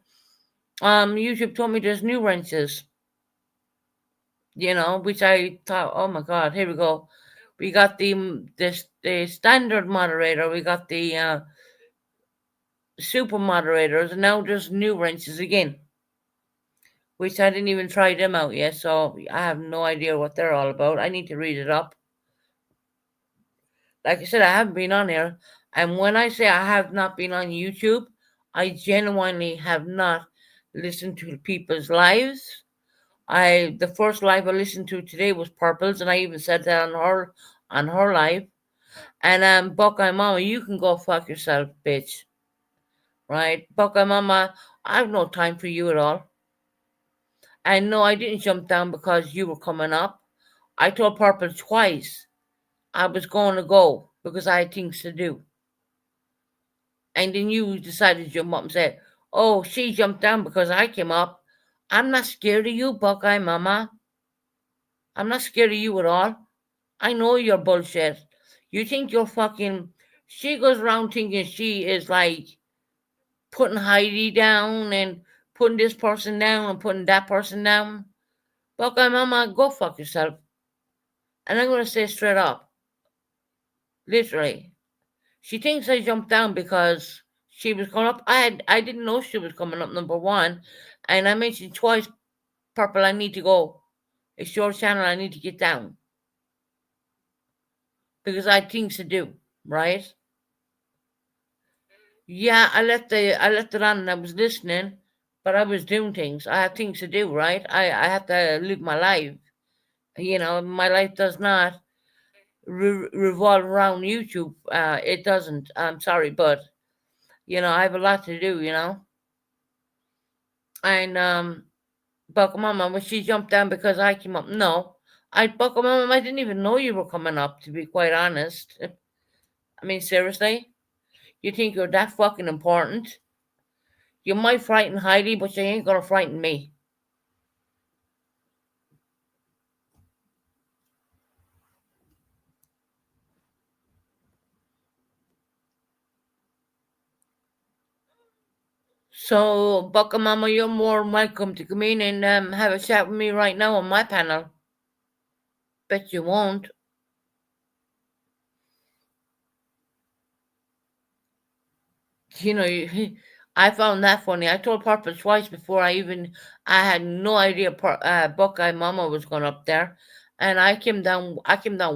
YouTube told me there's new wrenches. Which I thought, oh my god, here we go. We got the standard moderator, we got the super moderators, and now there's new wrenches again, which I didn't even try them out yet, so I have no idea what they're all about. I need to read it up. Like I said, I haven't been on here, and when I say I have not been on YouTube, I genuinely have not listened to people's lives. The first live I listened to today was Purple's, and I even said that on her live. And Buckeye Mama, you can go fuck yourself, bitch. Right? Buckeye Mama, I have no time for you at all. And no, I didn't jump down because you were coming up. I told Purple twice I was going to go because I had things to do. And then you decided to jump up and say, oh, she jumped down because I came up. I'm not scared of you, Buckeye Mama. I'm not scared of you at all. I know you're bullshit. You think you're fucking. She goes around thinking she is like putting Heidi down and putting this person down and putting that person down. Buckeye Mama, go fuck yourself. And I'm going to say straight up, literally, she thinks I jumped down because she was coming up. I didn't know she was coming up, number one. And I mentioned twice, Purple, I need to go. It's your channel, I need to get down. Because I had things to do, right? Yeah, I left it on and I was listening, but I was doing things. I have things to do, right? I have to live my life. My life does not revolve around YouTube. It doesn't. I'm sorry, but I have a lot to do. And Buckle Mama, when she jumped down because I came up, no, Buckle Mama, I didn't even know you were coming up. To be quite honest, I mean seriously, you think you're that fucking important? You might frighten Heidi, but you ain't gonna frighten me. So, Bucka Mama, you're more welcome to come in and have a chat with me right now on my panel. Bet you won't. I found that funny. I told Purple twice before I had no idea Buckeye Mama was going up there. And I came down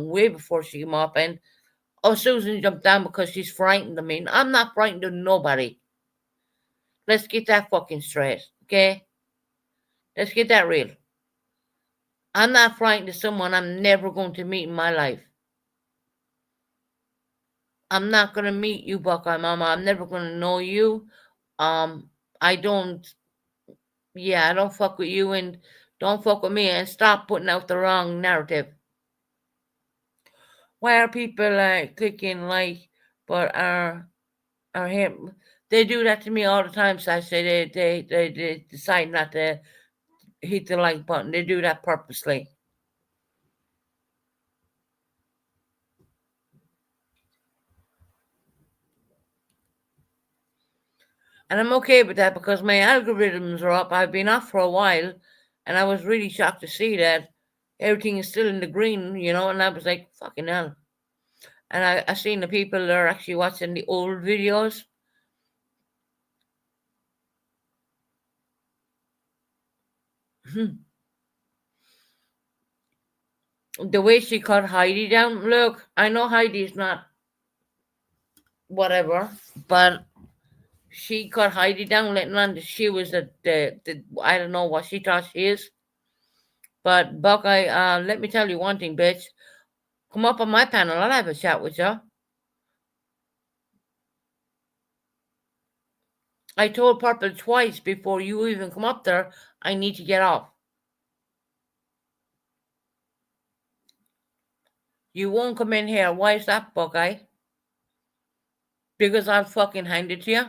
way before she came up. And, Susan jumped down because she's frightened of me. I'm not frightened of nobody. Let's get that fucking straight, okay? Let's get that real. I'm not frightened of someone I'm never going to meet in my life. I'm not gonna meet you, Buckeye Mama. I'm never gonna know you. I don't. Yeah, I don't fuck with you, and don't fuck with me, and stop putting out the wrong narrative. Why are people clicking like, but are him? They do that to me all the time. So I say they decide not to hit the like button. They do that purposely. And I'm okay with that because my algorithms are up. I've been off for a while, and I was really shocked to see that everything is still in the green, and I was like, fucking hell. And I seen the people that are actually watching the old videos. The way she cut Heidi down, look, I know Heidi's not whatever, but she cut Heidi down, letting on that she was the I don't know what she thought she is. But Buckeye, let me tell you one thing, bitch. Come up on my panel, I'll have a chat with you. I told Purple twice before you even come up there, I need to get off. You won't come in here. Why is that, Buckeye? Because I'll fucking hand it to you.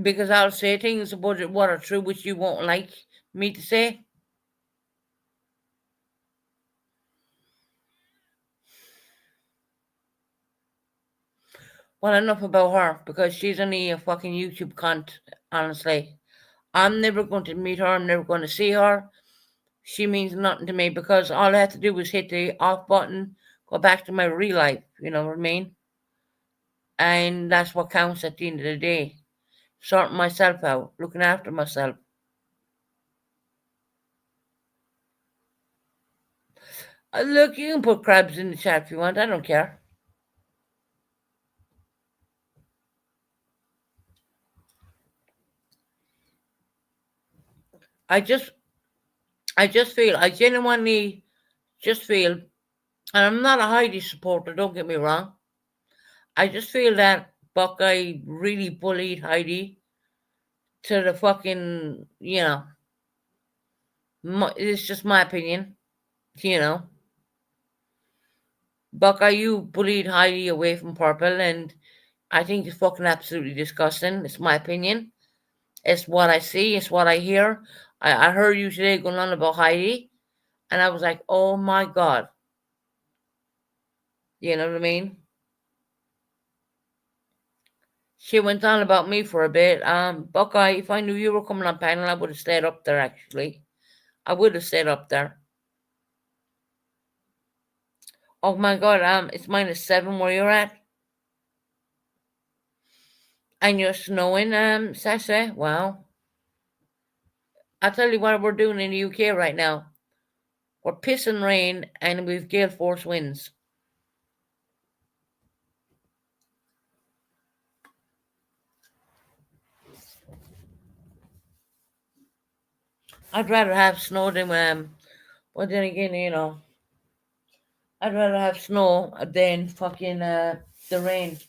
Because I'll say things about it what are true which you won't like me to say. Well, enough about her, because she's only a fucking YouTube cunt, honestly. I'm never going to meet her. I'm never going to see her. She means nothing to me, because all I have to do is hit the off button, go back to my real life, you know what I mean? And that's what counts at the end of the day. Sorting myself out, looking after myself. Look, you can put crabs in the chat if you want. I don't care. I just feel, I genuinely just feel, and I'm not a Heidi supporter, don't get me wrong. I just feel that Buckeye really bullied Heidi to the fucking, it's just my opinion, you know. Buckeye, you bullied Heidi away from Purple, and I think it's fucking absolutely disgusting. It's my opinion. It's what I see. It's what I hear. I heard you today going on about Heidi, and I was like, oh my God. You know what I mean? She went on about me for a bit. Buckeye, if I knew you were coming on panel, I would have stayed up there, actually. I would have stayed up there. Oh my God, it's -7 where you're at. And you're snowing, Sasha? Wow. I'll tell you what we're doing in the UK right now. We're pissing rain and we've gale force winds. I'd rather have snow than but then again, I'd rather have snow than fucking the rain.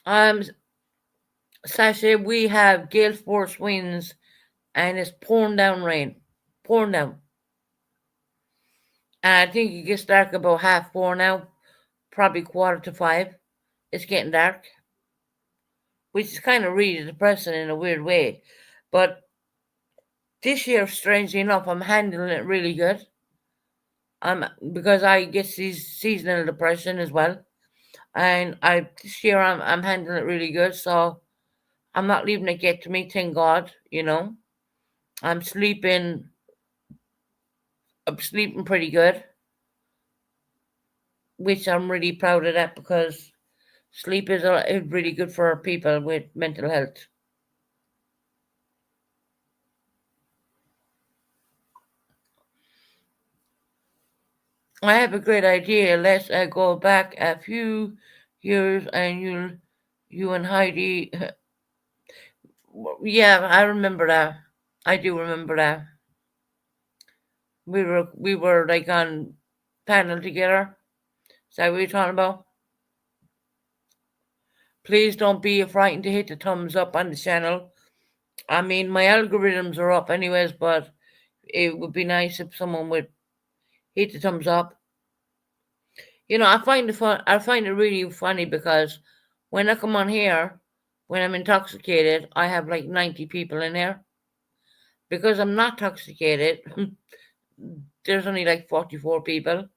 Um, Sasha, we have gale force winds and it's pouring down rain. Pouring down. And I think it gets dark about 4:30 now, probably 4:45. It's getting dark, which is kind of really depressing in a weird way. But this year, strangely enough, I'm handling it really good. Because I get seasonal depression as well, and this year I'm handling it really good. So I'm not leaving it get to me. Thank God, I'm sleeping. I'm sleeping pretty good, which I'm really proud of that, because sleep is really good for people with mental health. I have a great idea. Let's go back a few years, and you and Heidi. Yeah, I remember that. I do remember that. We were like on panel together. Is that what you're talking about? Please don't be frightened to hit the thumbs up on the channel. I mean, my algorithms are up anyways, but it would be nice if someone would hit the thumbs up. I find it fun. I find it really funny, because when I come on here, when I'm intoxicated, I have like 90 people in there. Because I'm not intoxicated, there's only like 44 people.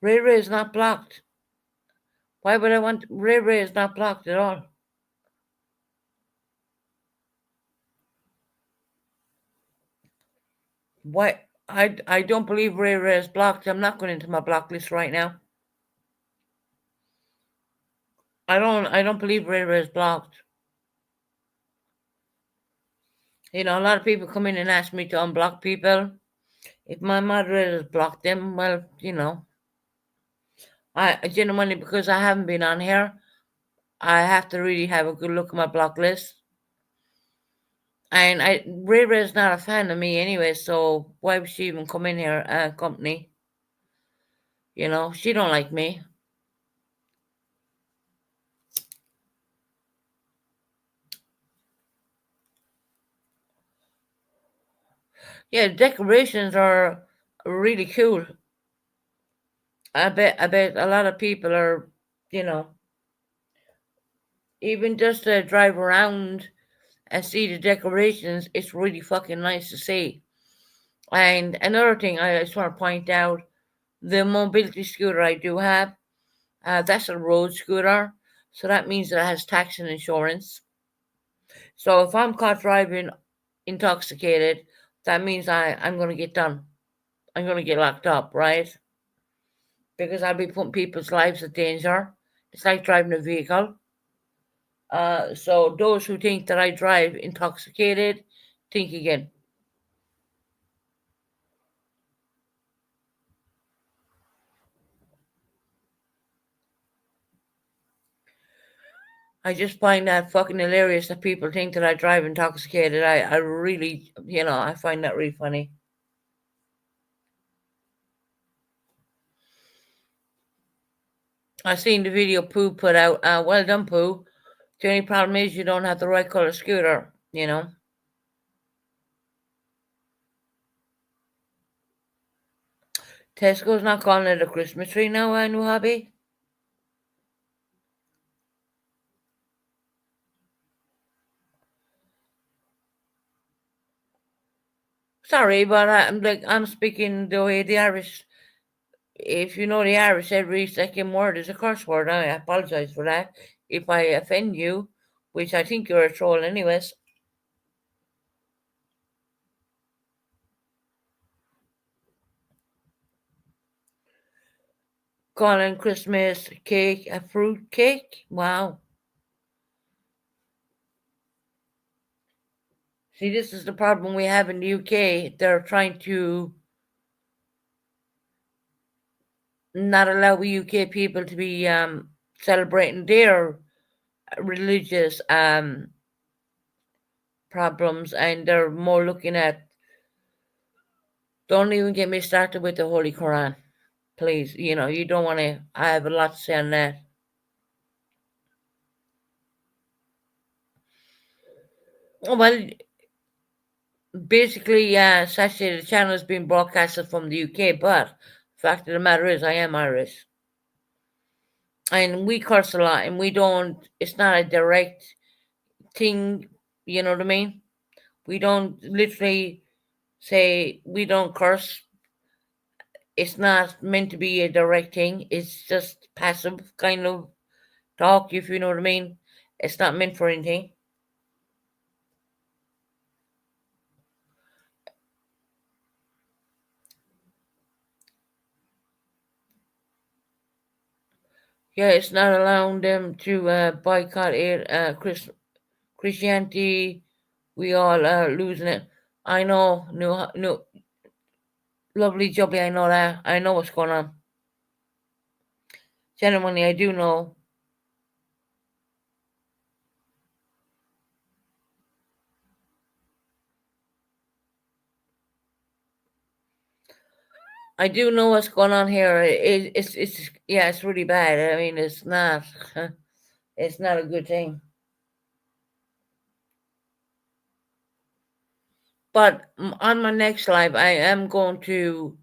Ray Ray is not blocked. Why would I want Ray Ray is not blocked at all? Why? I don't believe Ray Ray is blocked. I'm not going into my block list right now. I don't believe Ray Ray is blocked. You know, a lot of people come in and ask me to unblock people. If my moderators block them, well, you know, I genuinely, because I haven't been on here, I have to really have a good look at my block list. And Ray Ray's not a fan of me anyway, so why would she even come in here, company? You know, she don't like me. Yeah, decorations are really cool. I bet a lot of people are, you know, even just to drive around and see the decorations, it's really fucking nice to see. And another thing I just want to point out, the mobility scooter I do have, that's a road scooter. So that means that it has tax and insurance. So if I'm caught driving intoxicated, that means I'm going to get done. I'm going to get locked up, right? Because I'll be putting people's lives in danger. It's like driving a vehicle. So those who think that I drive intoxicated, think again. I just find that fucking hilarious that people think that I drive intoxicated. I really, you know, I find that really funny. I seen the video Pooh put out. Well done, Pooh. The only problem is you don't have the right color scooter, you know. Tesco's not calling it a Christmas tree now, new hobby. Sorry, but I'm speaking the way the Irish. If you know the Irish, every second word is a curse word. I apologize for that. If I offend you, which I think you're a troll, anyways. Calling Christmas cake a fruit cake? Wow. See, this is the problem we have in the UK. They're trying to not allow UK people to be celebrating their religious problems, and they're more looking at. Don't even get me started with the Holy Quran, please. You know, you don't want to. I have a lot to say on that. Well, basically, Saturday the channel is being broadcasted from the UK, but the fact of the matter is, I am Irish. And we curse a lot, and we don't, it's not a direct thing, you know what I mean? We don't literally say we don't curse. It's not meant to be a direct thing, it's just passive kind of talk, if you know what I mean. It's not meant for anything. Yeah, it's not allowing them to boycott it. Christianity, we all are losing it. I know, no, lovely jubbly, I know that. I know what's going on. Genuinely, I do know. I do know what's going on here. It's yeah, it's really bad. I mean, it's not it's not a good thing. But on my next live, I am going to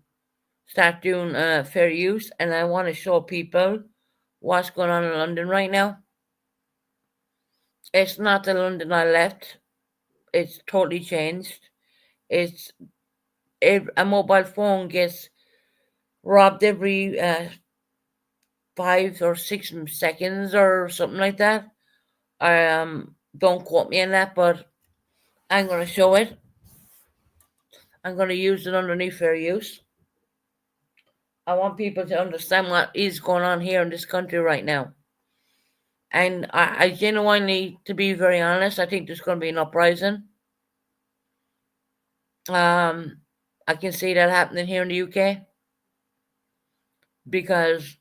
start doing fair use, and I want to show people what's going on in London right now. It's not the London I left. It's totally changed. It's a mobile phone gets robbed every 5 or 6 seconds or something like that. Don't quote me on that, but I'm gonna show it. I'm going to use it underneath fair use. I want people to understand what is going on here in this country right now. And I genuinely, to be very honest, I think there's going to be an uprising. I can see that happening here in the UK because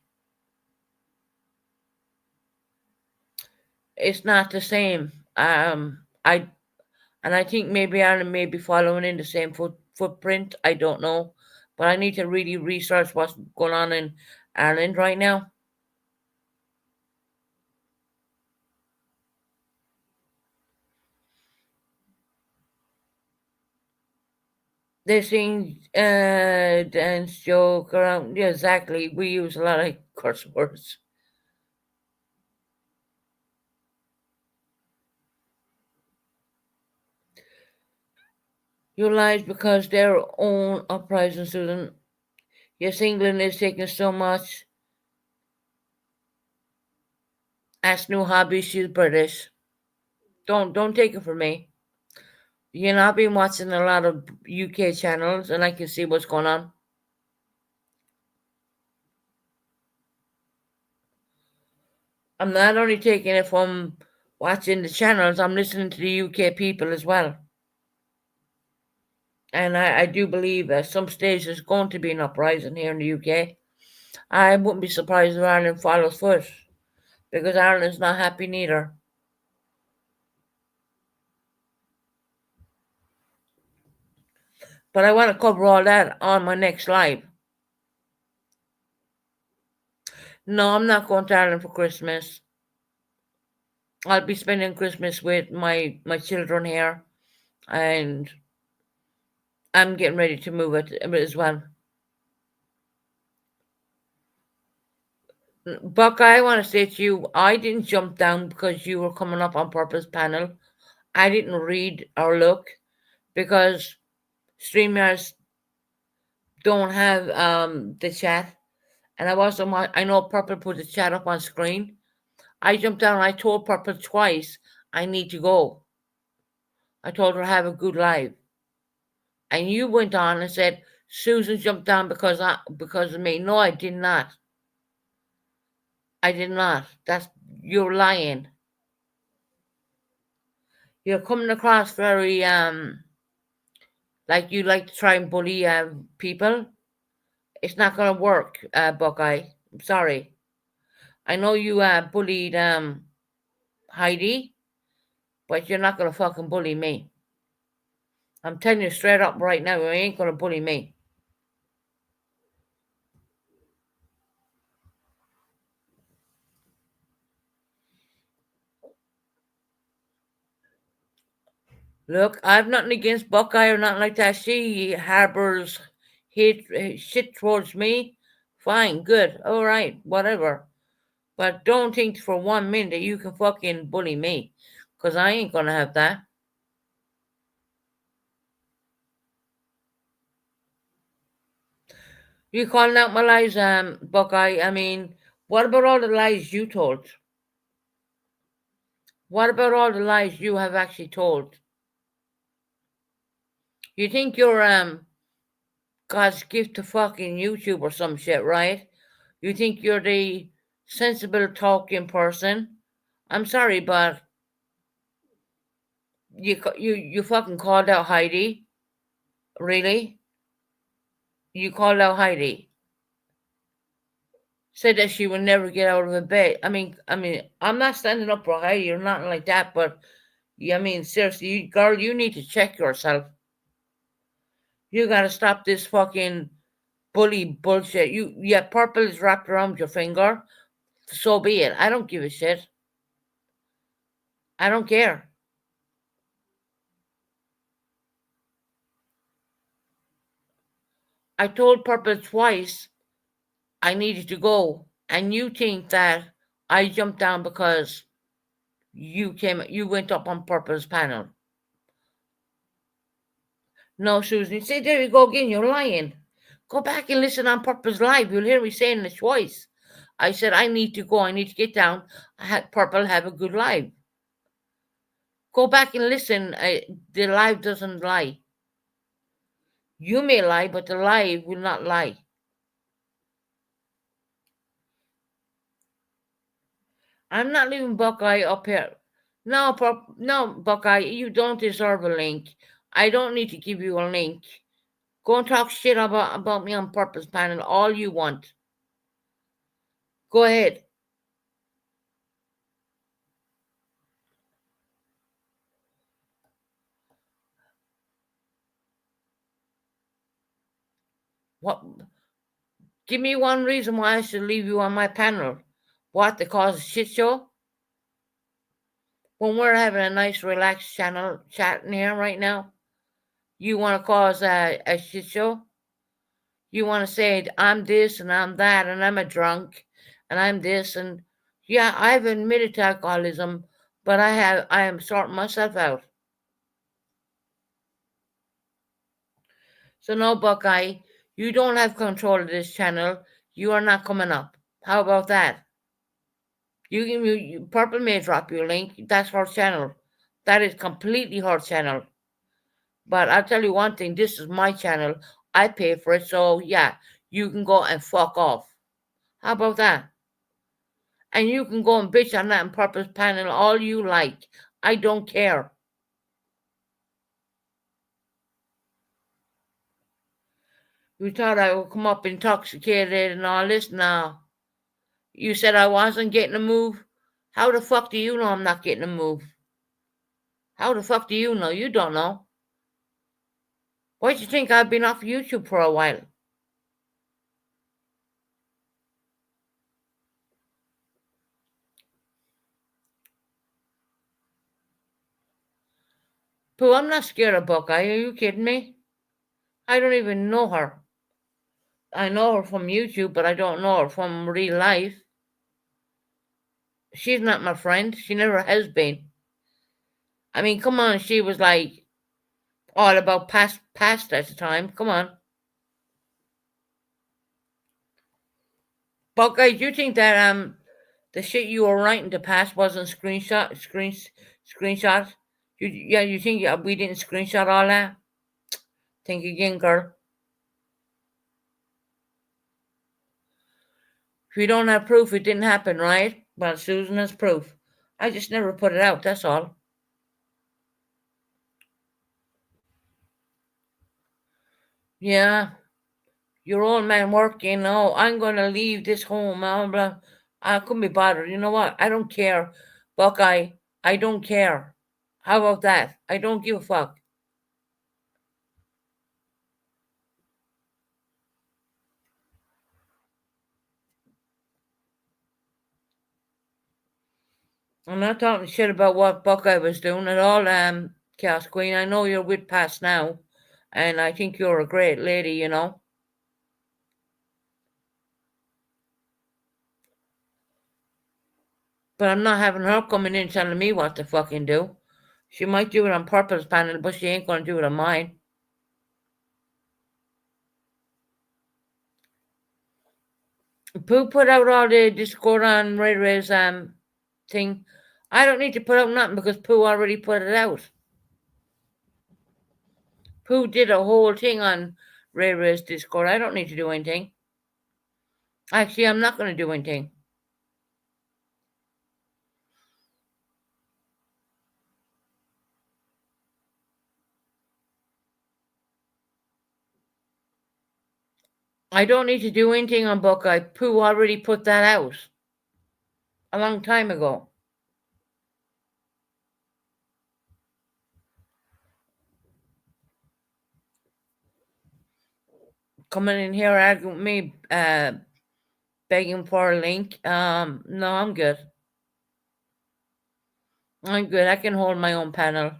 it's not the same. I think maybe Ireland may be following in the same footprint. I don't know, but I need to really research what's going on in Ireland right now. They sing, dance, joke around. Yeah, exactly. We use a lot of curse words. You lies because their own uprising, Susan. Yes, England is taking so much as new hobby. She's British. Don't take it from me. You know, I've been watching a lot of UK channels, and I can see what's going on. I'm not only taking it from watching the channels, I'm listening to the UK people as well. And I do believe at some stage there's going to be an uprising here in the UK. I wouldn't be surprised if Ireland follows suit because Ireland's not happy neither. But I want to cover all that on my next live. No, I'm not going to Ireland for Christmas. I'll be spending Christmas with my children here, and I'm getting ready to move it as well. Buckeye, I want to say to you, I didn't jump down because you were coming up on purpose panel. I didn't read or look because StreamYards don't have the chat. And I know Purple put the chat up on screen. I jumped down and I told Purple twice, I need to go. I told her have a good life. And you went on and said, Susan jumped down because of me. No, I did not. I did not. You're lying. You're coming across very like you like to try and bully people. It's not gonna work, Buckeye. I'm sorry. I know you bullied Heidi, but you're not gonna fucking bully me. I'm telling you straight up right now, you ain't gonna bully me. Look, I've nothing against Buckeye or nothing like that. She harbors hate shit towards me. Fine, good, all right, whatever. But don't think for 1 minute that you can fucking bully me, cause I ain't gonna have that. You calling out my lies, Buckeye? I mean, what about all the lies you told? What about all the lies you have actually told? You think you're God's gift to fucking YouTube or some shit, right? You think you're the sensible talking person? I'm sorry, but you fucking called out Heidi. Really? You called out Heidi. Said that she would never get out of the bed. I mean, I'm not standing up for Heidi or nothing like that, but I mean, seriously, girl, you need to check yourself. You gotta stop this fucking bully bullshit. Yeah, purple is wrapped around your finger. So be it. I don't give a shit. I don't care. I told Purple twice I needed to go, and you think that I jumped down because you went up on Purple's panel. No, Susan. See, there you go again. You're lying. Go back and listen on Purple's live. You'll hear me saying it twice. I said I need to go. I need to get down. I had Purple have a good live. Go back and listen. The live doesn't lie. You may lie, but the lie will not lie. I'm not leaving Buckeye up here. No, no, Buckeye, you don't deserve a link. I don't need to give you a link. Go and talk shit about me on purpose, panel, all you want. Go ahead. What? Give me one reason why I should leave you on my panel. What, to cause a shit show? When we're having a nice, relaxed channel chatting here right now, you want to cause a shit show? You want to say I'm this and I'm that and I'm a drunk and I'm this and yeah, I've admitted to alcoholism, but I am sorting myself out. So no, Buckeye, you don't have control of this channel. You are not coming up. How about that? Purple may drop you a link. That's her channel. That is completely her channel. But I'll tell you one thing. This is my channel. I pay for it. So yeah, you can go and fuck off. How about that? And you can go and bitch on that on purpose panel all you like. I don't care. You thought I would come up intoxicated and all this now. You said I wasn't getting a move. How the fuck do you know I'm not getting a move? How the fuck do you know? You don't know. Why do you think I've been off YouTube for a while? Pooh, I'm not scared of Buckeye. Are you kidding me? I don't even know her. I know her from YouTube, but I don't know her from real life. She's not my friend. She never has been. I mean, come on. She was like all about past at the time. Come on. Buckeye, do you think that the shit you were writing to past wasn't screenshot? You think we didn't screenshot all that? Think again, girl. If you don't have proof, it didn't happen, right? Well, Susan has proof. I just never put it out, that's all. Yeah, your old man working. Oh, I'm going to leave this home. Blah, blah. I couldn't be bothered. You know what? I don't care. Buckeye, I don't care. How about that? I don't give a fuck. I'm not talking shit about what Buckeye was doing at all, Chaos Queen. I know you're with Pass now, and I think you're a great lady, you know. But I'm not having her coming in telling me what to fucking do. She might do it on purpose, panel, but she ain't gonna do it on mine. Pooh put out all the Discord on Ray Ray's thing. I don't need to put out nothing because Pooh already put it out. Pooh did a whole thing on Ray Ray's Discord. I don't need to do anything. Actually, I'm not gonna do anything. I don't need to do anything on Buckeye. Pooh already put that out a long time ago. Coming in here arguing with me, begging for a link. No, I'm good. I'm good. I can hold my own panel.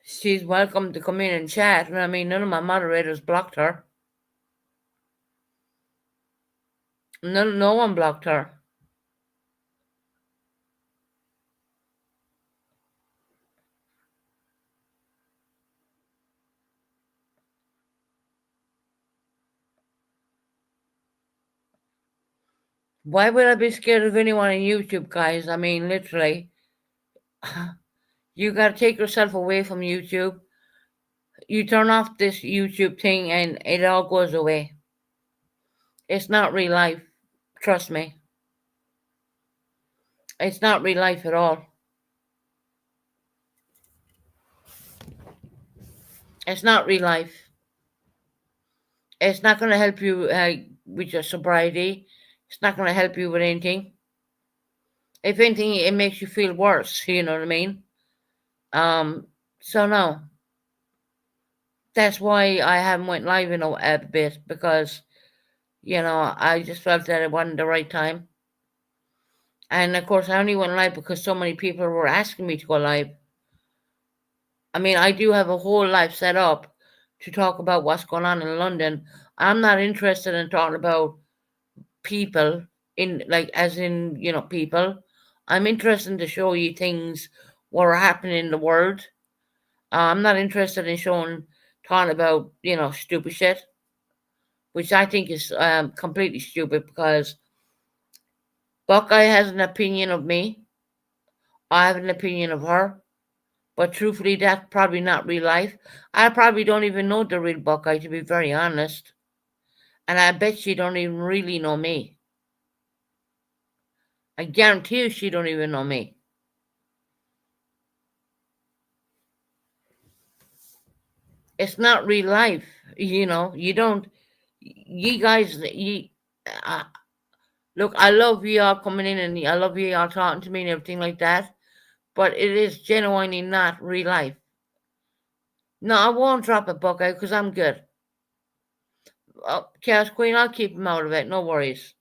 She's welcome to come in and chat. And I mean, none of my moderators blocked her. No one blocked her. Why would I be scared of anyone on YouTube, guys? I mean, literally. You got to take yourself away from YouTube. You turn off this YouTube thing and it all goes away. It's not real life. Trust me. It's not real life at all. It's not real life. It's not going to help you with your sobriety. It's not going to help you with anything. If anything, it makes you feel worse. You know what I mean? So no, that's why I haven't went live in a bit, because I just felt that it wasn't the right time. And of course, I only went live because so many people were asking me to go live. I mean, I do have a whole life set up to talk about what's going on in London. I'm not interested in talking about people in, like, as in, people. I'm interested to show you things what are happening in the world. I'm not interested in talking about, stupid shit, which I think is completely stupid, because Buckeye has an opinion of me. I have an opinion of her. But truthfully, that's probably not real life. I probably don't even know the real Buckeye, to be very honest. And I bet she don't even really know me. I guarantee you she don't even know me. It's not real life. You don't, you guys, uh, look, I love you all coming in, and I love you all talking to me and everything like that. But it is genuinely not real life. No, I won't drop a Buckeye because I'm good. Oh, Chaos Queen, I'll keep him out of it. No worries.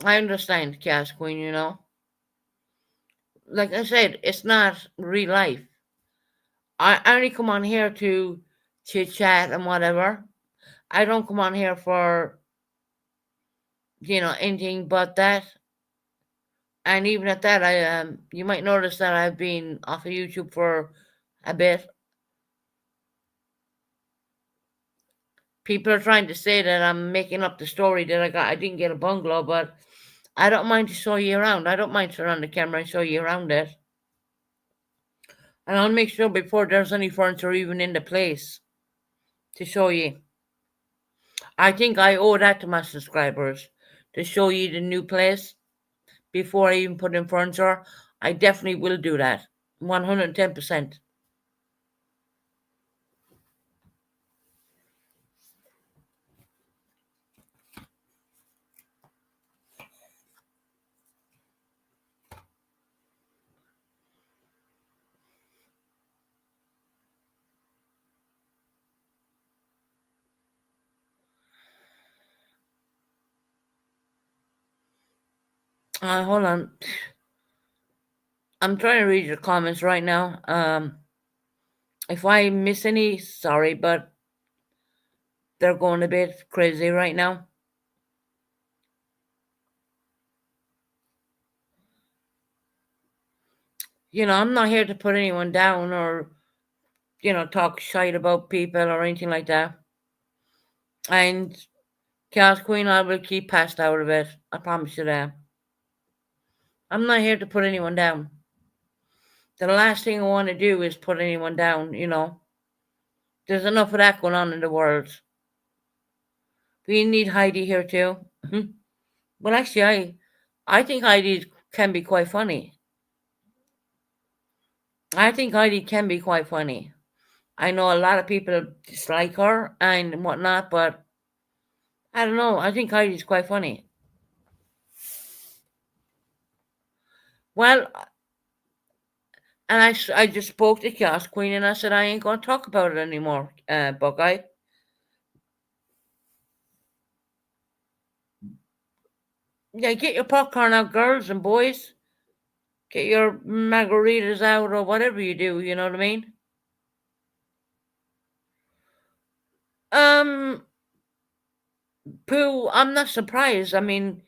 I understand, Chaos Queen. Like I said, it's not real life. I only come on here to chit chat and whatever. I don't come on here for, anything but that. And even at that, you might notice that I've been off of YouTube for a bit. People are trying to say that I'm making up the story that I didn't get a bungalow, but I don't mind to show you around. I don't mind turning on the camera and show you around it. And I'll make sure before there's any furniture even in the place to show you. I think I owe that to my subscribers, to show you the new place before I even put in furniture. I definitely will do that. 110%. Hold on. I'm trying to read your comments right now. If I miss any, sorry, but they're going a bit crazy right now. I'm not here to put anyone down or, talk shite about people or anything like that. And Chaos Queen, I will keep passed out of it. I promise you that. I'm not here to put anyone down. The last thing I want to do is put anyone down. There's enough of that going on in the world. We need Heidi here too. Well, actually, I think Heidi can be quite funny. I think Heidi can be quite funny. I know a lot of people dislike her and whatnot, but I don't know. I think Heidi's quite funny. Well, and I just spoke to Chaos Queen and I said I ain't going to talk about it anymore, Buckeye. Yeah, get your popcorn out, girls and boys. Get your margaritas out or whatever you do, you know what I mean? Um, Pooh, I'm not surprised. I mean,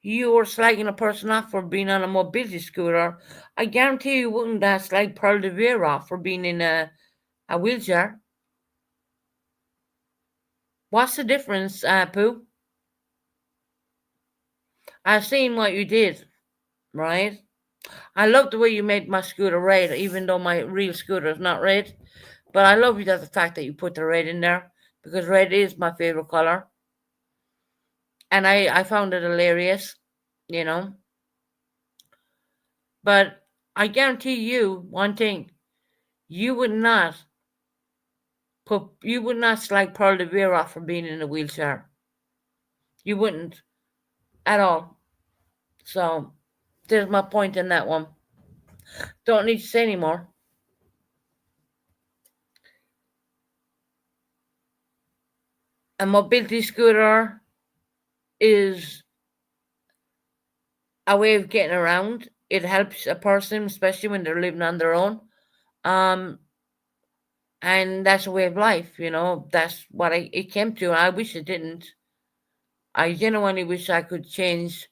you were slagging a person off for being on a mobility scooter. I guarantee you wouldn't slag Pearl de Vera off for being in a wheelchair. What's the difference, Pooh? I've seen what you did, right? I love the way you made my scooter red, even though my real scooter is not red. But I love the fact that you put the red in there because red is my favorite color, and I found it hilarious, you know. But I guarantee you one thing: you would not you would not slag Pearl de Beer off for being in a wheelchair. You wouldn't at all. So there's my point in that one. Don't need to say anymore. A mobility scooter is a way of getting around. It helps a person, especially when they're living on their own. Um, and that's a way of life, you know. That's what it came to. I wish it didn't. I genuinely wish I could change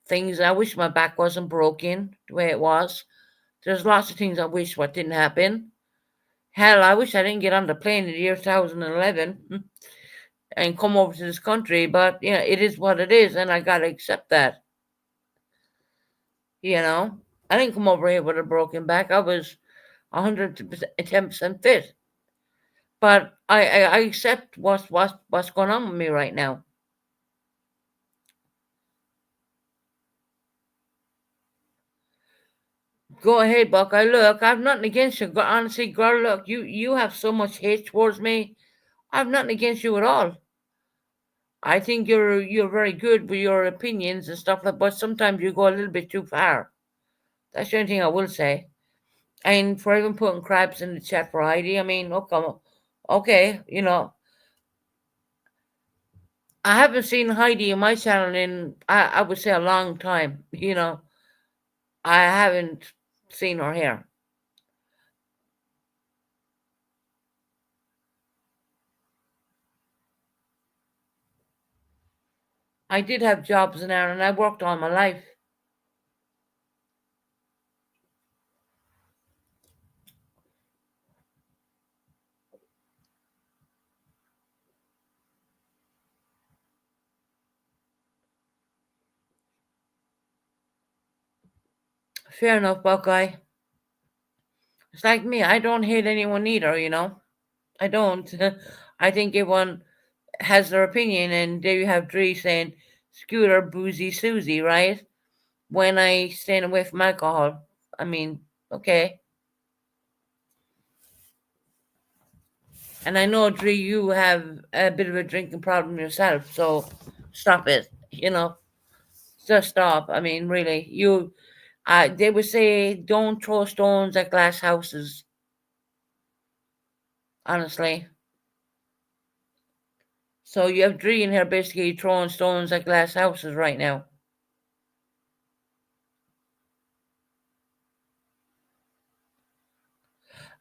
things. I wish my back wasn't broken the way it was. There's lots of things I wish what didn't happen. Hell, I wish I didn't get on the plane in the year 2011 and come over to this country, but yeah, it is what it is, and I gotta accept that. You know, I didn't come over here with a broken back. I was 110% fit, but I accept what's going on with me right now. Go ahead, Buckeye. Look, I've nothing against you. Honestly, girl, look, you have so much hate towards me. I've nothing against you at all. I think you're very good with your opinions and stuff like, but sometimes you go a little bit too far. That's the only thing I will say. And for even putting crabs in the chat for Heidi, I mean, okay, okay, you know, I haven't seen Heidi in my channel in I would say a long time. You know, I haven't seen her here. I did have jobs in there, and I worked all my life. Fair enough, Buckeye. It's like me. I don't hate anyone either. You know, I don't. I think everyone has their opinion, and there you have Dree saying, "Scooter, boozy Susie," right? When I staying away from alcohol. I mean, okay. And I know, Dree, you have a bit of a drinking problem yourself, so stop it. You know, just stop. I mean, really, you. They would say, "Don't throw stones at glass houses." Honestly, so you have Dree in here basically throwing stones at glass houses right now.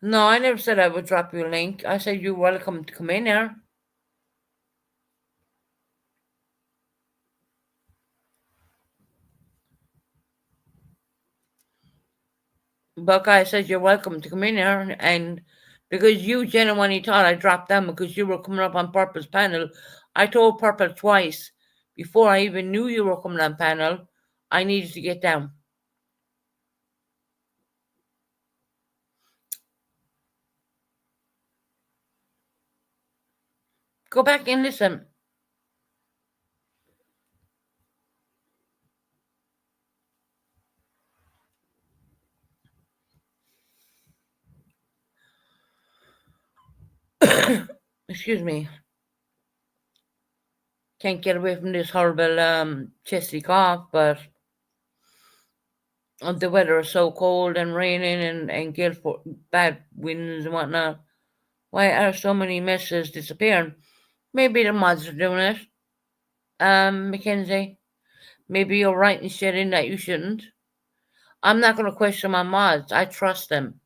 No, I never said I would drop you a link. I said you're welcome to come in here. Buckeye says you're welcome to come in here, and because you genuinely thought I dropped them because you were coming up on Purple's panel, I told Purple twice before I even knew you were coming on panel, I needed to get down. Go back and listen. Excuse me. Can't get away from this horrible chesty cough, but the weather is so cold and raining and bad winds and whatnot. Why are so many messages disappearing? Maybe the mods are doing it. Mackenzie. Maybe you're writing shit in that you shouldn't. I'm not going to question my mods. I trust them.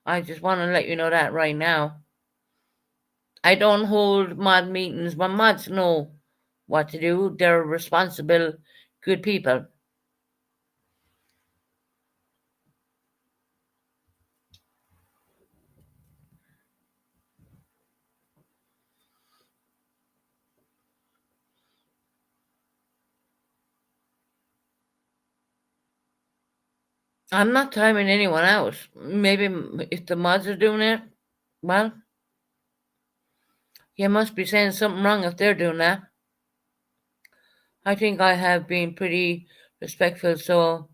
I just want to let you know that right now. I don't hold mod meetings. My mods know what to do. They're responsible, good people. I'm not timing anyone out. Maybe if the mods are doing it, well, you must be saying something wrong if they're doing that. I think I have been pretty respectful, so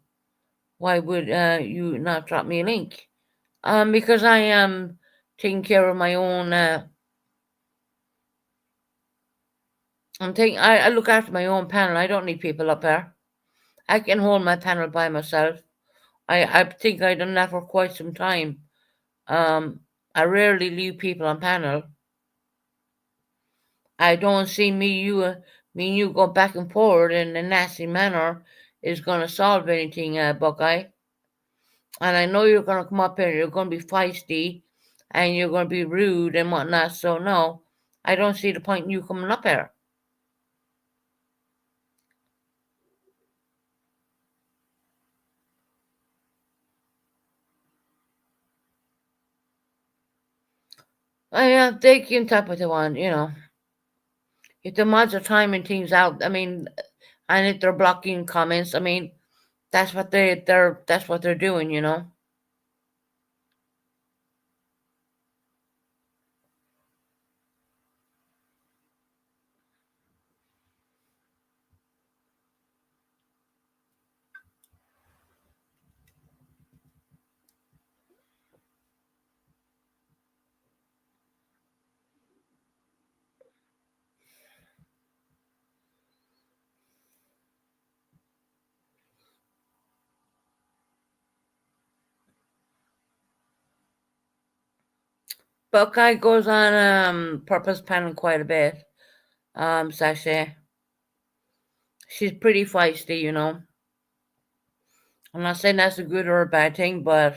why would you not drop me a link? Because I am taking care of my own. I look after my own panel. I don't need people up there. I can hold my panel by myself. I think I've done that for quite some time. I rarely leave people on panel. I don't see me and you go back and forward in a nasty manner is gonna solve anything, Buckeye. And I know you're gonna come up here and you're gonna be feisty and you're gonna be rude and whatnot. So no, I don't see the point in you coming up here. They can type what they want, you know. If the mods are timing things out, I mean, and if they're blocking comments, I mean, that's what that's what they're doing, you know. Buckeye goes on purpose panel quite a bit. Sashay. She's pretty feisty, you know. I'm not saying that's a good or a bad thing, but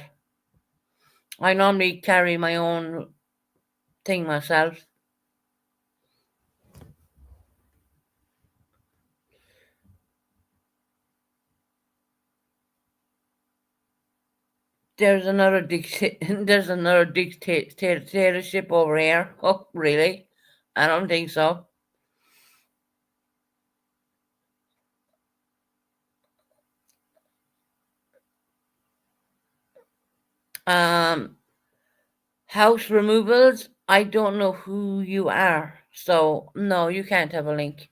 I normally carry my own thing myself. There's another dictatorship over here. Oh, really? I don't think so. Um, house removals. I don't know who you are, so no, you can't have a link.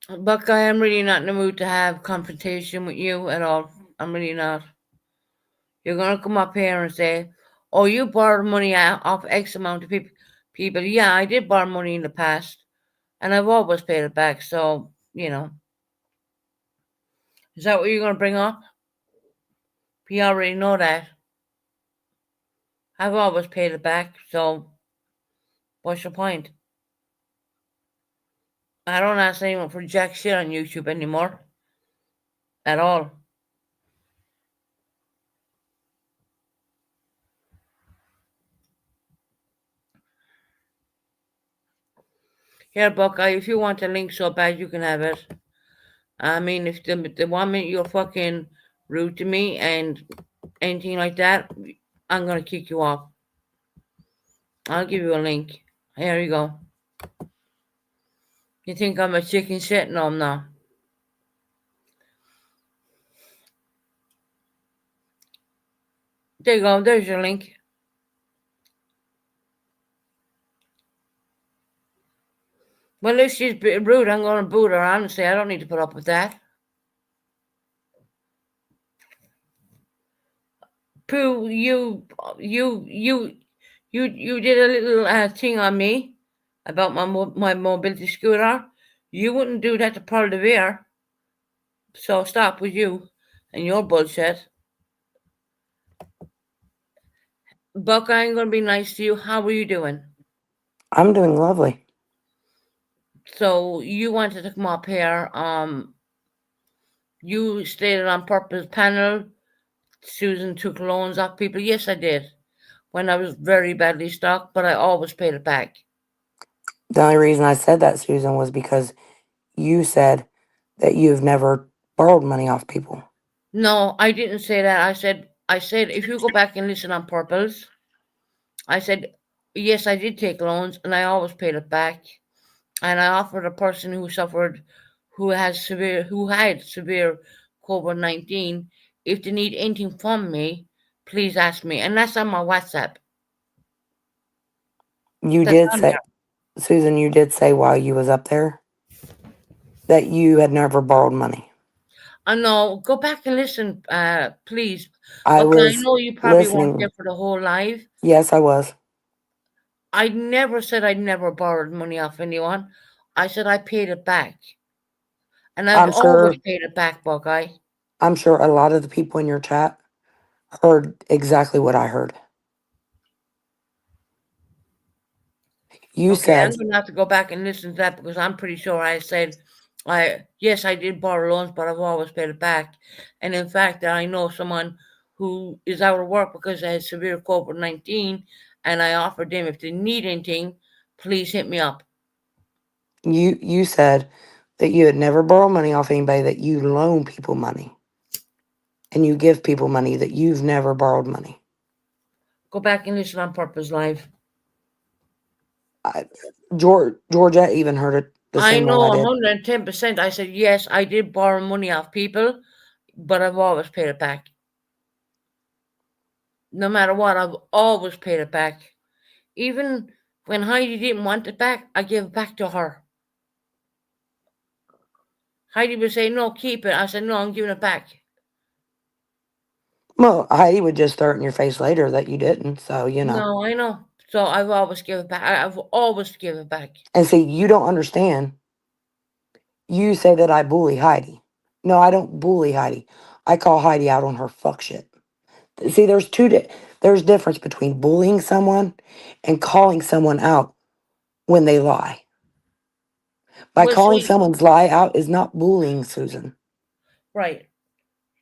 Buckeye, I'm really not in the mood to have confrontation with you at all. I'm really not. You're gonna come up here and say, "Oh, you borrowed money off X amount of people." People, yeah, I did borrow money in the past, and I've always paid it back. So you know, is that what you're gonna bring up? We already know that. I've always paid it back. So what's your point? I don't ask anyone for jack shit on YouTube anymore, at all. Here, Buckeye, if you want a link so bad, you can have it. I mean, if the 1 minute you're fucking rude to me and anything like that, I'm gonna kick you off. I'll give you a link. Here you go. You think I'm a chicken shit? No, I'm not. There you go. There's your link. Well, if she's rude, I'm gonna boot her. Honestly, I don't need to put up with that. Pooh, you did a little thing on me about my mobility scooter. You wouldn't do that to Paul DeVere. So stop with you and your bullshit. Buck, I'm gonna be nice to you. How are you doing? I'm doing lovely. So you wanted to come up here. You stated on purpose panel. Susan took loans off people. Yes, I did. When I was very badly stuck, but I always paid it back. The only reason I said that, Susan, was because you said that you've never borrowed money off people. No, I didn't say that. I said if you go back and listen on purpose, I said yes, I did take loans and I always paid it back. And I offered a person who had severe COVID-19, if they need anything from me, please ask me. And that's on my WhatsApp. You That's did on say, there. Susan, you did say while you was up there that you had never borrowed money. I know. Go back and listen, please. I But I was know you probably weren't there listening. for the whole live. Yes, I was. I never said I'd never borrowed money off anyone. I said I paid it back. And I've I'm always sure paid it back, Buckeye. I'm sure a lot of the people in your chat heard exactly what I heard. You Okay, said, I'm gonna have to go back and listen to that because I'm pretty sure I said I did borrow loans, but I've always paid it back. And in fact, I know someone who is out of work because they had severe COVID-19, and I offered them if they need anything, please hit me up. you said that you had never borrowed money off anybody, that you loan people money and you give people money, that you've never borrowed money. Go back and listen on Purpose Live. I, Georgette even heard it the I same way know I did. 110%. I said yes, I did borrow money off people, but I've always paid it back. No matter what, I've always paid it back. Even when Heidi didn't want it back, I gave it back to her. Heidi would say, "No, keep it." I said, "No, I'm giving it back." Well, Heidi would just throw it in your face later that you didn't. So, No, I know. So I've always given it back. I've always given it back. And see, you don't understand. You say that I bully Heidi. No, I don't bully Heidi. I call Heidi out on her fuck shit. See, there's difference between bullying someone and calling someone out when they lie. By Well, calling see, someone's lie out is not bullying, Susan. right.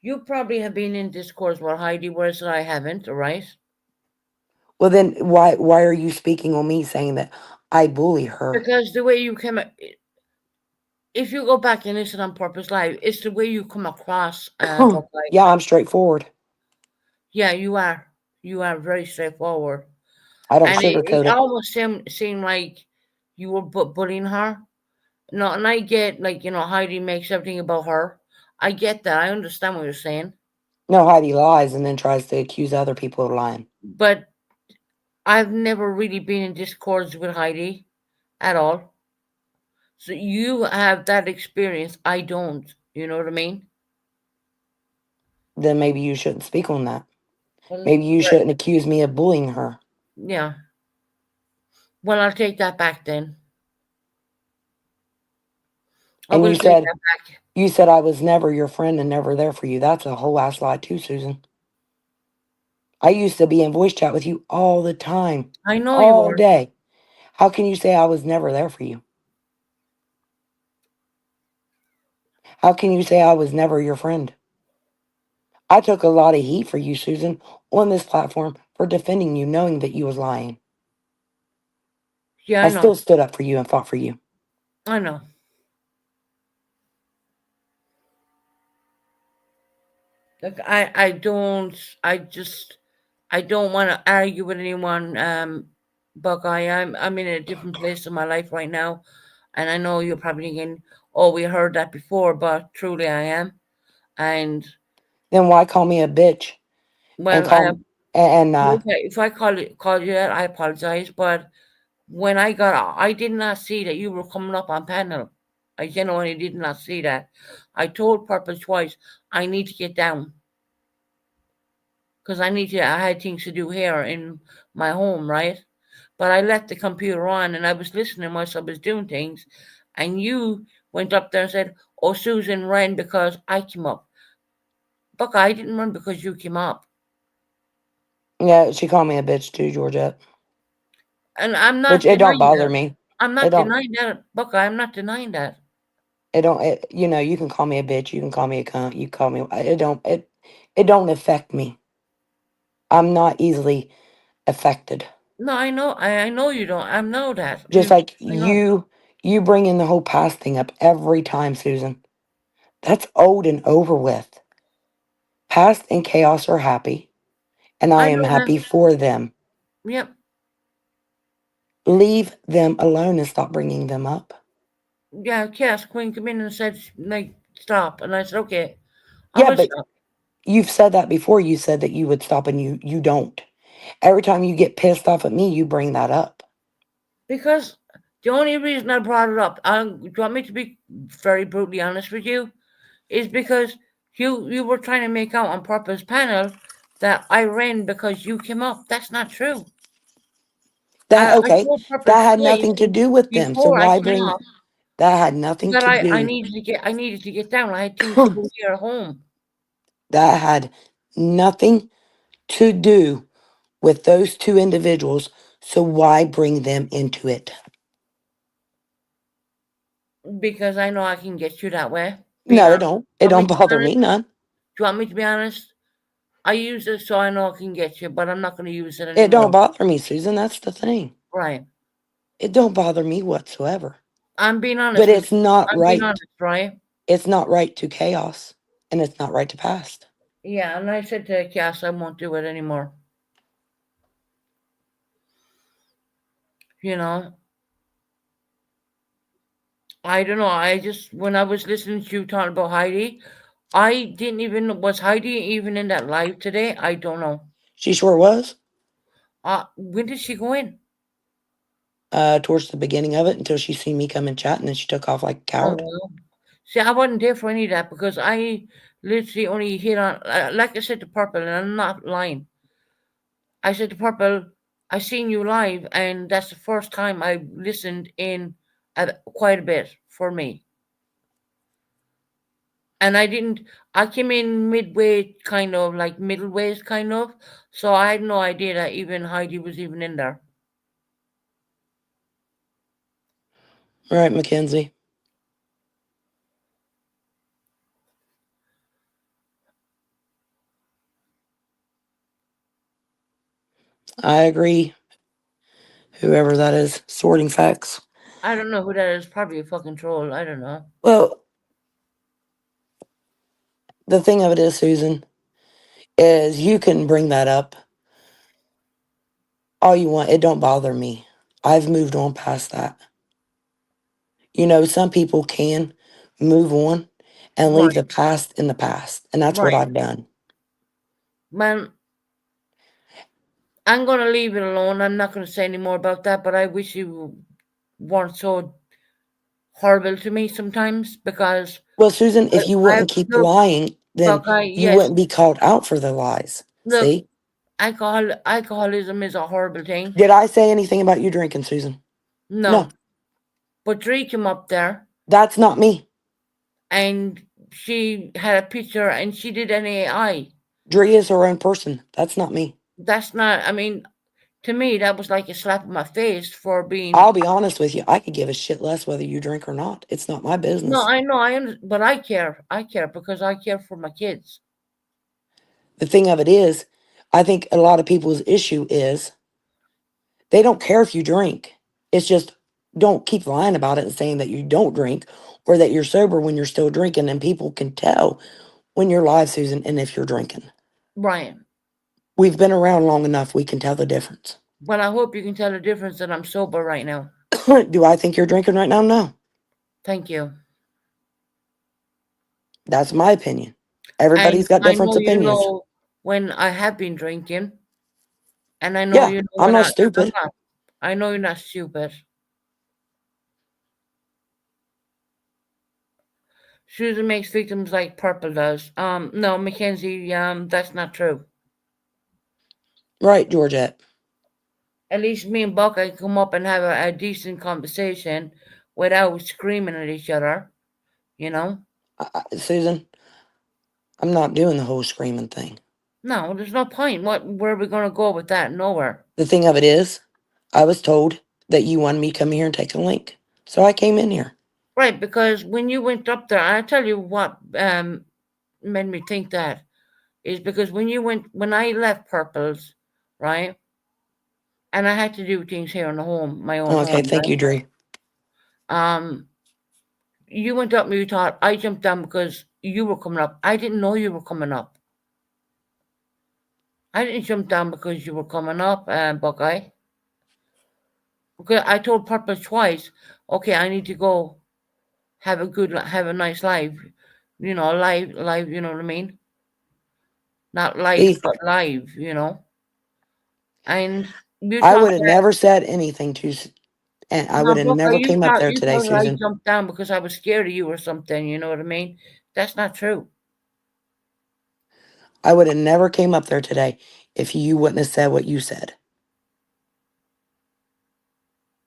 You probably have been in discourse with Heidi, whereas I haven't, right? Well, then why are you speaking on me saying that I bully her? Because the way you come, if you go back and listen on Purpose Live, it's the way you come across, Buckeye. Yeah, I'm straightforward. Yeah, you are. You are very straightforward. I don't And it sugarcoat it. almost seemed like you were bullying her. No, and I get, like, Heidi makes everything about her. I get that. I understand what you're saying. No, Heidi lies and then tries to accuse other people of lying. But I've never really been in discords with Heidi at all. So you have that experience. I don't. You know what I mean? Then maybe you shouldn't speak on that. Well, Maybe you right. shouldn't accuse me of bullying her. Yeah. Well, I'll take that back then. I And will you take said that back. you said I was never your friend and never there for you. That's a whole ass lie too, Susan. I used to be in voice chat with you all the time, I know you all were. day. How can you say I was never there for you? How can you say I was never your friend? I took a lot of heat for you, Susan, on this platform for defending you, knowing that you was lying. Yeah, I I know. still stood up for you and fought for you. I know. Like I don't want to argue with anyone, Buckeye. I'm in a different place in my life right now, and I know you're probably thinking, "Oh, we heard that before," but truly, I am. And Then why call me a bitch and well, call and if I call you that, I apologize. But when I got, I did not see that you were coming up on panel. I genuinely did not see that. I told Purple twice, I need to get down because I had things to do here in my home, right? But I left the computer on and I was listening whilst I was doing things. And you went up there and said, "Oh, Susan ran because I came up." Buck, I didn't run because you came up. yeah, she called me a bitch too, Georgette. And I'm Which not it don't denying bother that. me. I'm It not don't. denying that, Buckeye. I'm not denying that. It don't. You know, you can call me a bitch. You can call me a cunt. You call me. It don't. It don't affect me. I'm not easily affected. No, I know. I know you don't. I know that. Just like I know. you bring in the whole past thing up every time, Susan. That's old and over with. Past and chaos are happy, and I I am know that. happy for them. Yep. Leave them alone and stop bringing them up. Yeah, Chaos Queen came in and said, like, stop. And I said, okay, I'm Yeah, going to but stop. you've said that before. You said that you would stop, and you don't. Every time you get pissed off at me, you bring that up. Because the only reason I brought it up, do you want me to be very brutally honest with you? Is because you were trying to make out on Purpose panel that I ran because you came up. That's not true. That I okay? told Purpose That had twice nothing to do with them. So before I why came bring? up That had nothing that to I do. needed to get down. I had things to do here at home. That had nothing to do with those two individuals. So why bring them into it? Because I know I can get you that way. Being No, it honest. don't. Do It you want me don't to be bother me honest? none. Do you want me to be honest? I use it so I know I can get you, but I'm not going to use it It don't anymore. bother me, Susan. That's the thing. Right. It don't bother me whatsoever. I'm being honest But with it's you. not I'm being right. honest, right? It's not right to chaos, and it's not right to past. Yeah, and I said to Cass, I won't do it anymore. You know, I don't know. I just, when I was listening to you talking about Heidi, I didn't even, was Heidi even in that live today? I don't know. She sure was. When did she go in? Towards the beginning of it, until she seen me come and chat, and then she took off like a Oh, coward. well. See, I wasn't there for any of that because I literally only hit on, like I said to Purple, and I'm not lying. I said to Purple, I seen you live, and that's the first time I listened in quite a bit for me. And I came in midway, kind of like middle ways, kind of. So I had no idea that even Heidi was even in there. Right, Mackenzie. I agree. Whoever that is, sorting facts. I don't know who that is. Probably a fucking troll. I don't know. Well, the thing of it is, Susan, is you can bring that up all you want. It don't bother me. I've moved on past that. You know, some people can move on and leave Right, the past in the past, and that's what right. I've done. Man, I'm going to leave it alone. I'm not going to say any more about that, but I wish you weren't so horrible to me sometimes because Well, Susan, if you I wouldn't keep look, lying, then Buckeye, you yes, wouldn't be called out for the lies. look, See? alcoholism is a horrible thing. Did I say anything about you drinking, Susan? No, No, but Dree came up there that's not me. and she had a picture and she did an AI. Dre is her own person. That's not me. That's not, I mean, to me, that was like a slap in my face for being. I'll be honest with you. I could give a shit less whether you drink or not. It's not my No, business. I know, but I care. I care because I care for my kids. The thing of it is, I think a lot of people's issue is they don't care if you drink. It's just don't keep lying about it and saying that you don't drink or that you're sober when you're still drinking, and people can tell when you're live, Susan, and if you're drinking. Ryan, We've been around long enough, we can tell the difference. but I hope you can tell the difference that I'm sober right now. Do I think you're drinking right now? No. Thank you. That's my opinion. And Everybody's got I different know you opinions. know when I have been drinking, and I know Yeah, you know I'm when not I'm stupid. not. I know you're not stupid. Susan makes victims like Purple does. No, Mackenzie, that's not true. Right, Georgette. At least me and Buck can come up and have a decent conversation without screaming at each other, you know? Susan, I'm not doing the whole screaming thing. No, there's no point. Where are we gonna go with that? Nowhere. The thing of it is, I was told that you wanted me to come here and take a link. So I came in here. Right, because when you went up there, I tell you what made me think that is because when I left Purples, right, and I had to do things here in the home, my own Okay, home, thank you, Dre. right? You went up and you thought I jumped down because you were coming up. I didn't know you were coming up. I didn't jump down because you were coming up, Buckeye. Okay, I told Purpose twice. Okay, I need to go have a nice life. Live. You know what I mean? Not life, See, but live. And you I thought would have that. never said anything to, and I Now, would have Buckeye, never came up there you today, thought I Susan. jumped down because I was scared of you or something. You know what I mean? That's not true. I would have never came up there today if you wouldn't have said what you said.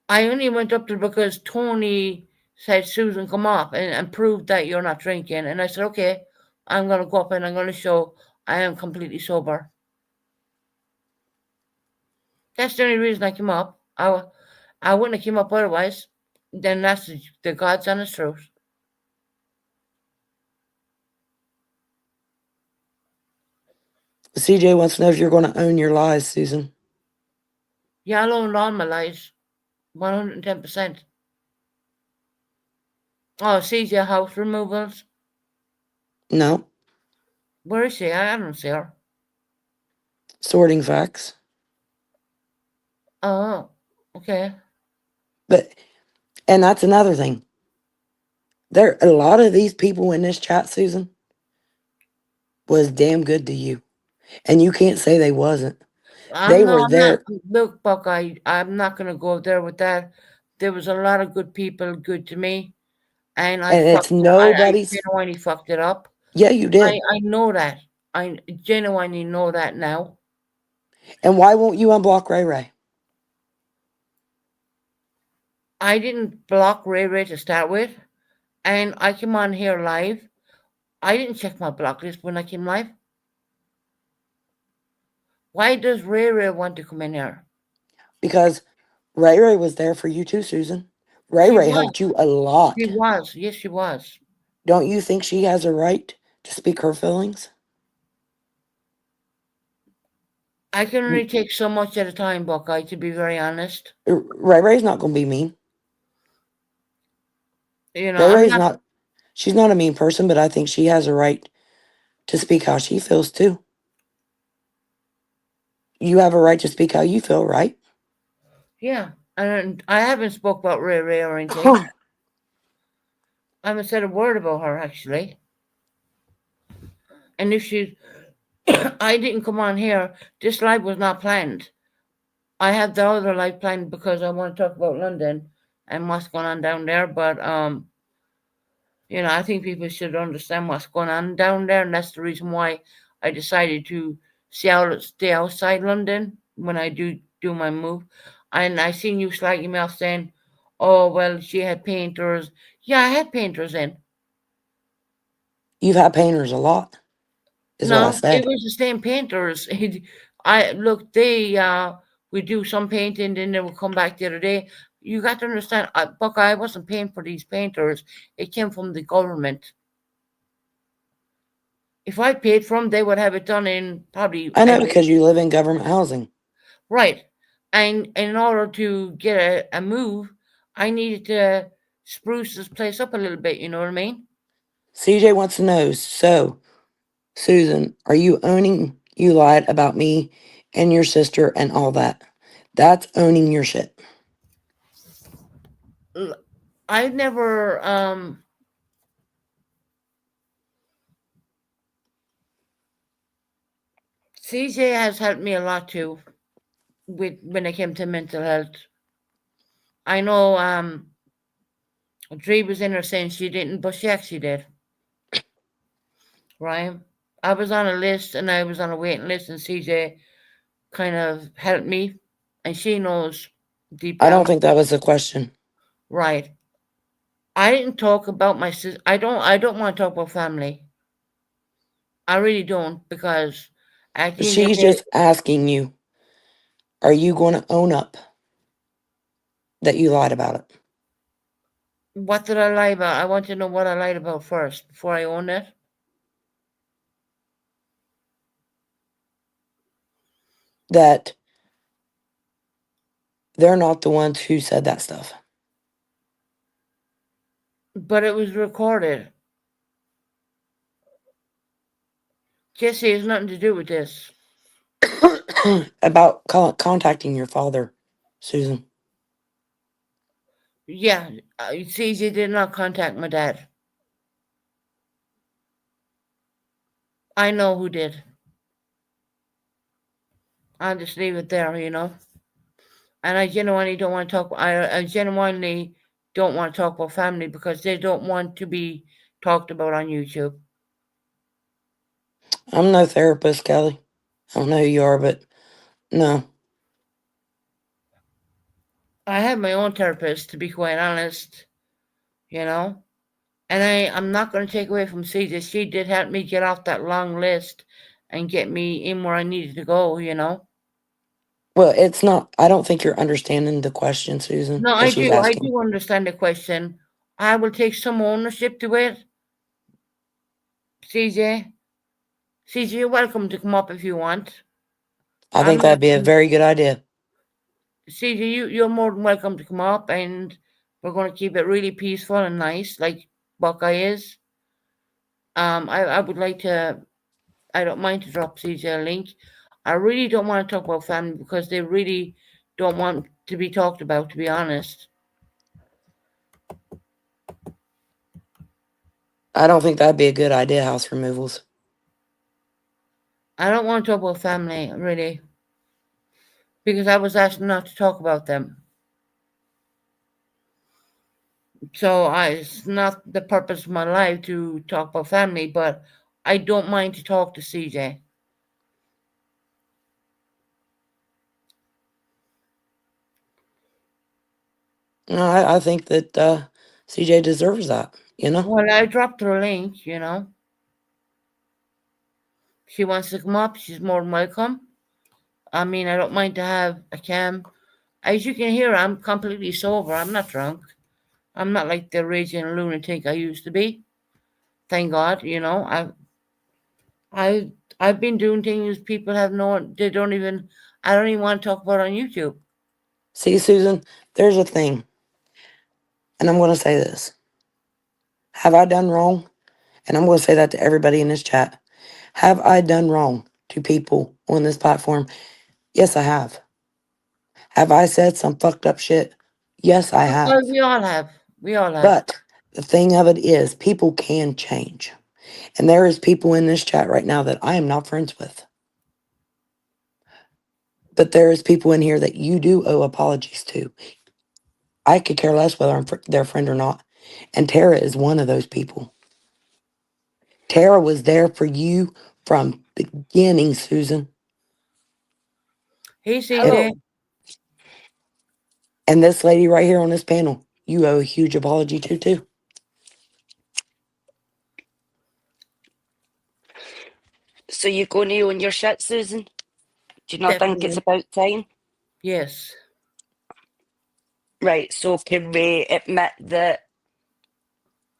I only went up there because Tony said, Susan, come up and prove that you're not drinking. And I said, okay, I'm going to go up and I'm going to show I am completely sober. That's the only reason I came up. I wouldn't have came up otherwise. Then that's the God's honest truth. CJ wants to know if you're going to own your lies, Susan. Yeah, I'll own all my lies. 110%. Oh, CJ house removals. No. Where is she? I don't see her. Sorting facts. Oh, okay. And that's another thing. There, a lot of these people in this chat, Susan, was damn good to you. And you can't say they wasn't. They were I'm not. there. Look, Buckeye, I'm not going to go there with that. There was a lot of good people good to me. And And it's I nobody's. genuinely fucked it up. Yeah, you did. I know that. I genuinely know that now. And why won't you unblock Ray Ray? I didn't block Ray Ray to start with. And I came on here live. I didn't check my block list when I came live. Why does Ray Ray want to come in here? Because Ray Ray was there for you too, Susan. Ray She Ray was. helped you a lot. She was. Yes, she was. Don't you think she has a right to speak her feelings? I can only take so much at a time, Buckeye, to be very honest. Ray Ray's not going to be mean. Ray I'm Ray's not. not. She's not a mean person, but I think she has a right to speak how she feels too. You have a right to speak how you feel, right? Yeah. And I haven't spoke about Ray Ray or anything. I haven't said a word about her, actually. And if she, I didn't come on here. This live was not planned. I had the other live planned because I want to talk about London and what's going on down there. But I think people should understand what's going on down there, and that's the reason why I decided to stay outside London when I do my move. And I seen you slagging me off saying, "Oh well, she had painters." Yeah, I had painters in. You've had painters a lot, is what I No, it said. was the same painters. I look, they we do some painting, then they will come back the other day. You got to understand, Buckeye, I wasn't paying for these painters. It came from the government. If I paid for them, they would have it done in probably I a know year. because you live in government housing. Right. And in order to get a move, I needed to spruce this place up a little bit. You know what I mean? CJ wants to know, so, Susan, are you owning you lied about me and your sister and all that? That's owning your shit. I never CJ has helped me a lot too with when it came to mental health. I know Dre was in her saying she didn't, but she actually did. Right? I was on a list and I was on a waiting list, and CJ kind of helped me, and she knows deep I don't down. think that was the question. Right. I didn't talk about my sister. I don't want to talk about family. I really don't, because at the end of She's the day, just asking you, are you going to own up? that you lied about it. What did I lie about? I want to know what I lied about first before I own it. That they're not the ones who said that stuff. But it was recorded. Jesse has nothing to do with this. About contacting your father, Susan. Yeah, CJ did not contact my dad. I know who did. I'll just leave it there, you know. And I genuinely don't want to talk. I genuinely don't want to talk about family because they don't want to be talked about on YouTube. I'm no therapist, Kelly. I don't know who you are, but no. I have my own therapist, to be quite honest, you know. And I'm not going to take away from CJ. She did help me get off that long list and get me in where I needed to go, you know. Well, it's not. I don't think you're understanding the question, Susan, No, that I she's do. I asking. do understand the question. I will take some ownership to it. CJ, you're welcome to come up if you want. I I'm think not. that'd be a very good idea. CJ, you're more than welcome to come up, and we're going to keep it really peaceful and nice, like Buckeye is. I would like to. I don't mind to drop CJ a link. I really don't want to talk about family because they really don't want to be talked about, to be honest. I don't think that'd be a good idea, house removals. I don't want to talk about family, really, because I was asked not to talk about them. So it's not the purpose of my life to talk about family, but I don't mind to talk to CJ. No, I think that CJ deserves that, you know? Well, I dropped her link, you know. She wants to come up, she's more than welcome. I mean, I don't mind to have a cam. As you can hear, I'm completely sober. I'm not drunk. I'm not like the raging lunatic I used to be. Thank God, you know. I've been doing things people have no. They don't even. I don't even want to talk about on YouTube. See, Susan, there's a thing, and I'm going to say this. Have I done wrong? And I'm going to say that to everybody in this chat. Have I done wrong to people on this platform? Yes, I have. Have I said some fucked up shit? Yes, I have. Well, we all have. We all have. But the thing of it is, people can change. And there is people in this chat right now that I am not friends with. But there is people in here that you do owe apologies to. I could care less whether I'm their friend or not. And Tara is one of those people. Tara was there for you from the beginning, Susan. Hey, CJ. And this lady right here on this panel, you owe a huge apology to, too. So you going to own your shit, Susan? Do you not think it's Definitely. about time? Yes. Right, so can we admit that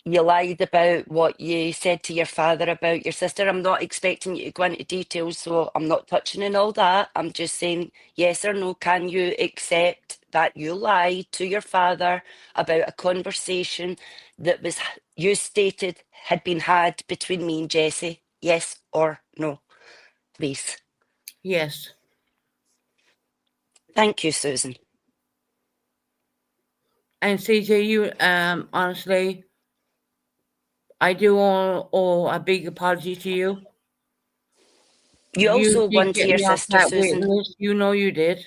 you lied about what you said to your father about your sister? I'm not expecting you to go into details, so I'm not touching on all that. I'm just saying, yes or no, can you accept that you lied to your father about a conversation that was, you stated, had been had between me and Jessie? Yes or no, please? Yes. Thank you, Susan. And CJ, you honestly, I do owe a big apology to you. You also did one to get your me off sister, that waiting Susan. list. You know you did.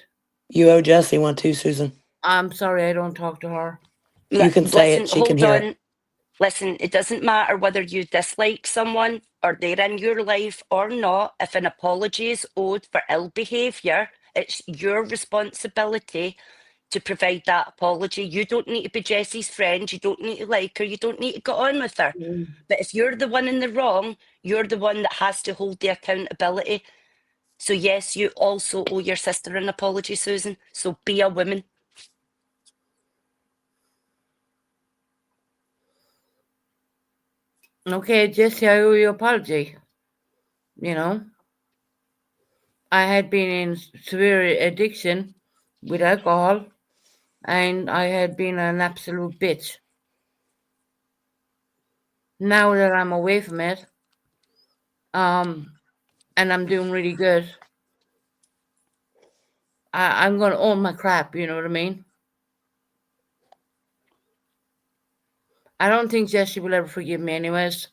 You owe Jessie one, too, Susan. I'm sorry I don't talk to her. You can say it. She can hear it. Listen, it doesn't matter whether you dislike someone or they're in your life or not. If an apology is owed for ill behaviour, it's your responsibility to provide that apology. You don't need to be Jessie's friend. You don't need to like her. You don't need to get on with her. But if you're the one in the wrong, you're the one that has to hold the accountability. So yes, you also owe your sister an apology, Susan. So be a woman. Okay, Jesse, I owe you an apology. You know, I had been in severe addiction with alcohol, and I had been an absolute bitch. Now that I'm away from it, and I'm doing really good, I'm gonna own my crap. You know what I mean? I don't think Jesse will ever forgive me, anyways.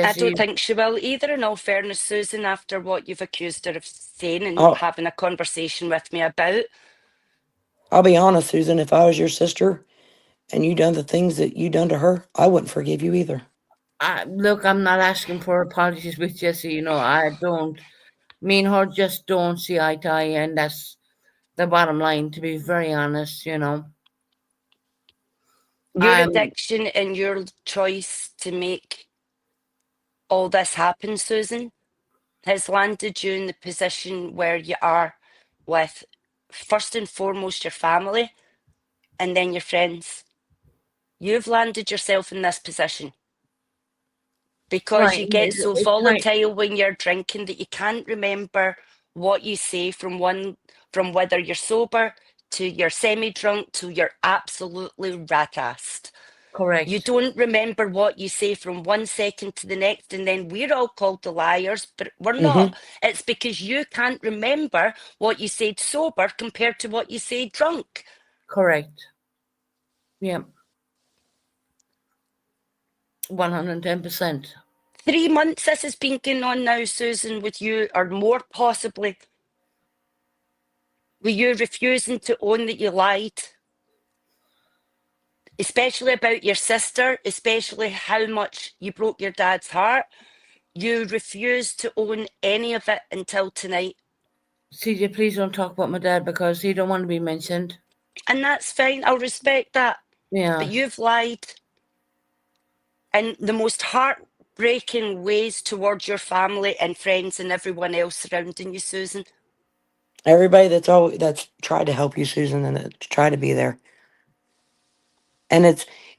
I don't Jesse, think she will either, in all fairness, Susan, after what you've accused her of saying and I'll, having a conversation with me about. I'll be honest, Susan, if I was your sister and you done the things that you done to her, I wouldn't forgive you either. look, I'm not asking for apologies with Jesse. You know, I don't. Me and her just don't see eye to eye, and that's the bottom line. To be very honest, you know, Your addiction and your choice to make all this happen, Susan, has landed you in the position where you are with, first and foremost, your family and then your friends. You've landed yourself in this position because right. you get so It's kind, volatile when you're drinking that you can't remember what you say from whether you're sober to you're semi-drunk to you're absolutely rat-assed. You correct, don't remember what you say from one second to the next, and then we're all called the liars, but we're Mm-hmm. not. It's because you can't remember what you said sober compared to what you say drunk. correct. Yeah, 110%. 3 months this has been going on now, Susan, with you, or more possibly, with you refusing to own that you lied, especially about your sister, especially how much you broke your dad's heart. You refused to own any of it until tonight. CJ, please don't talk about my dad because he don't want to be mentioned. And that's fine. I'll respect that. But Yeah, you've lied in the most heartbreaking ways towards your family and friends and everyone else surrounding you, Susan. Everybody that's tried to help you, Susan, and that's tried to be there. And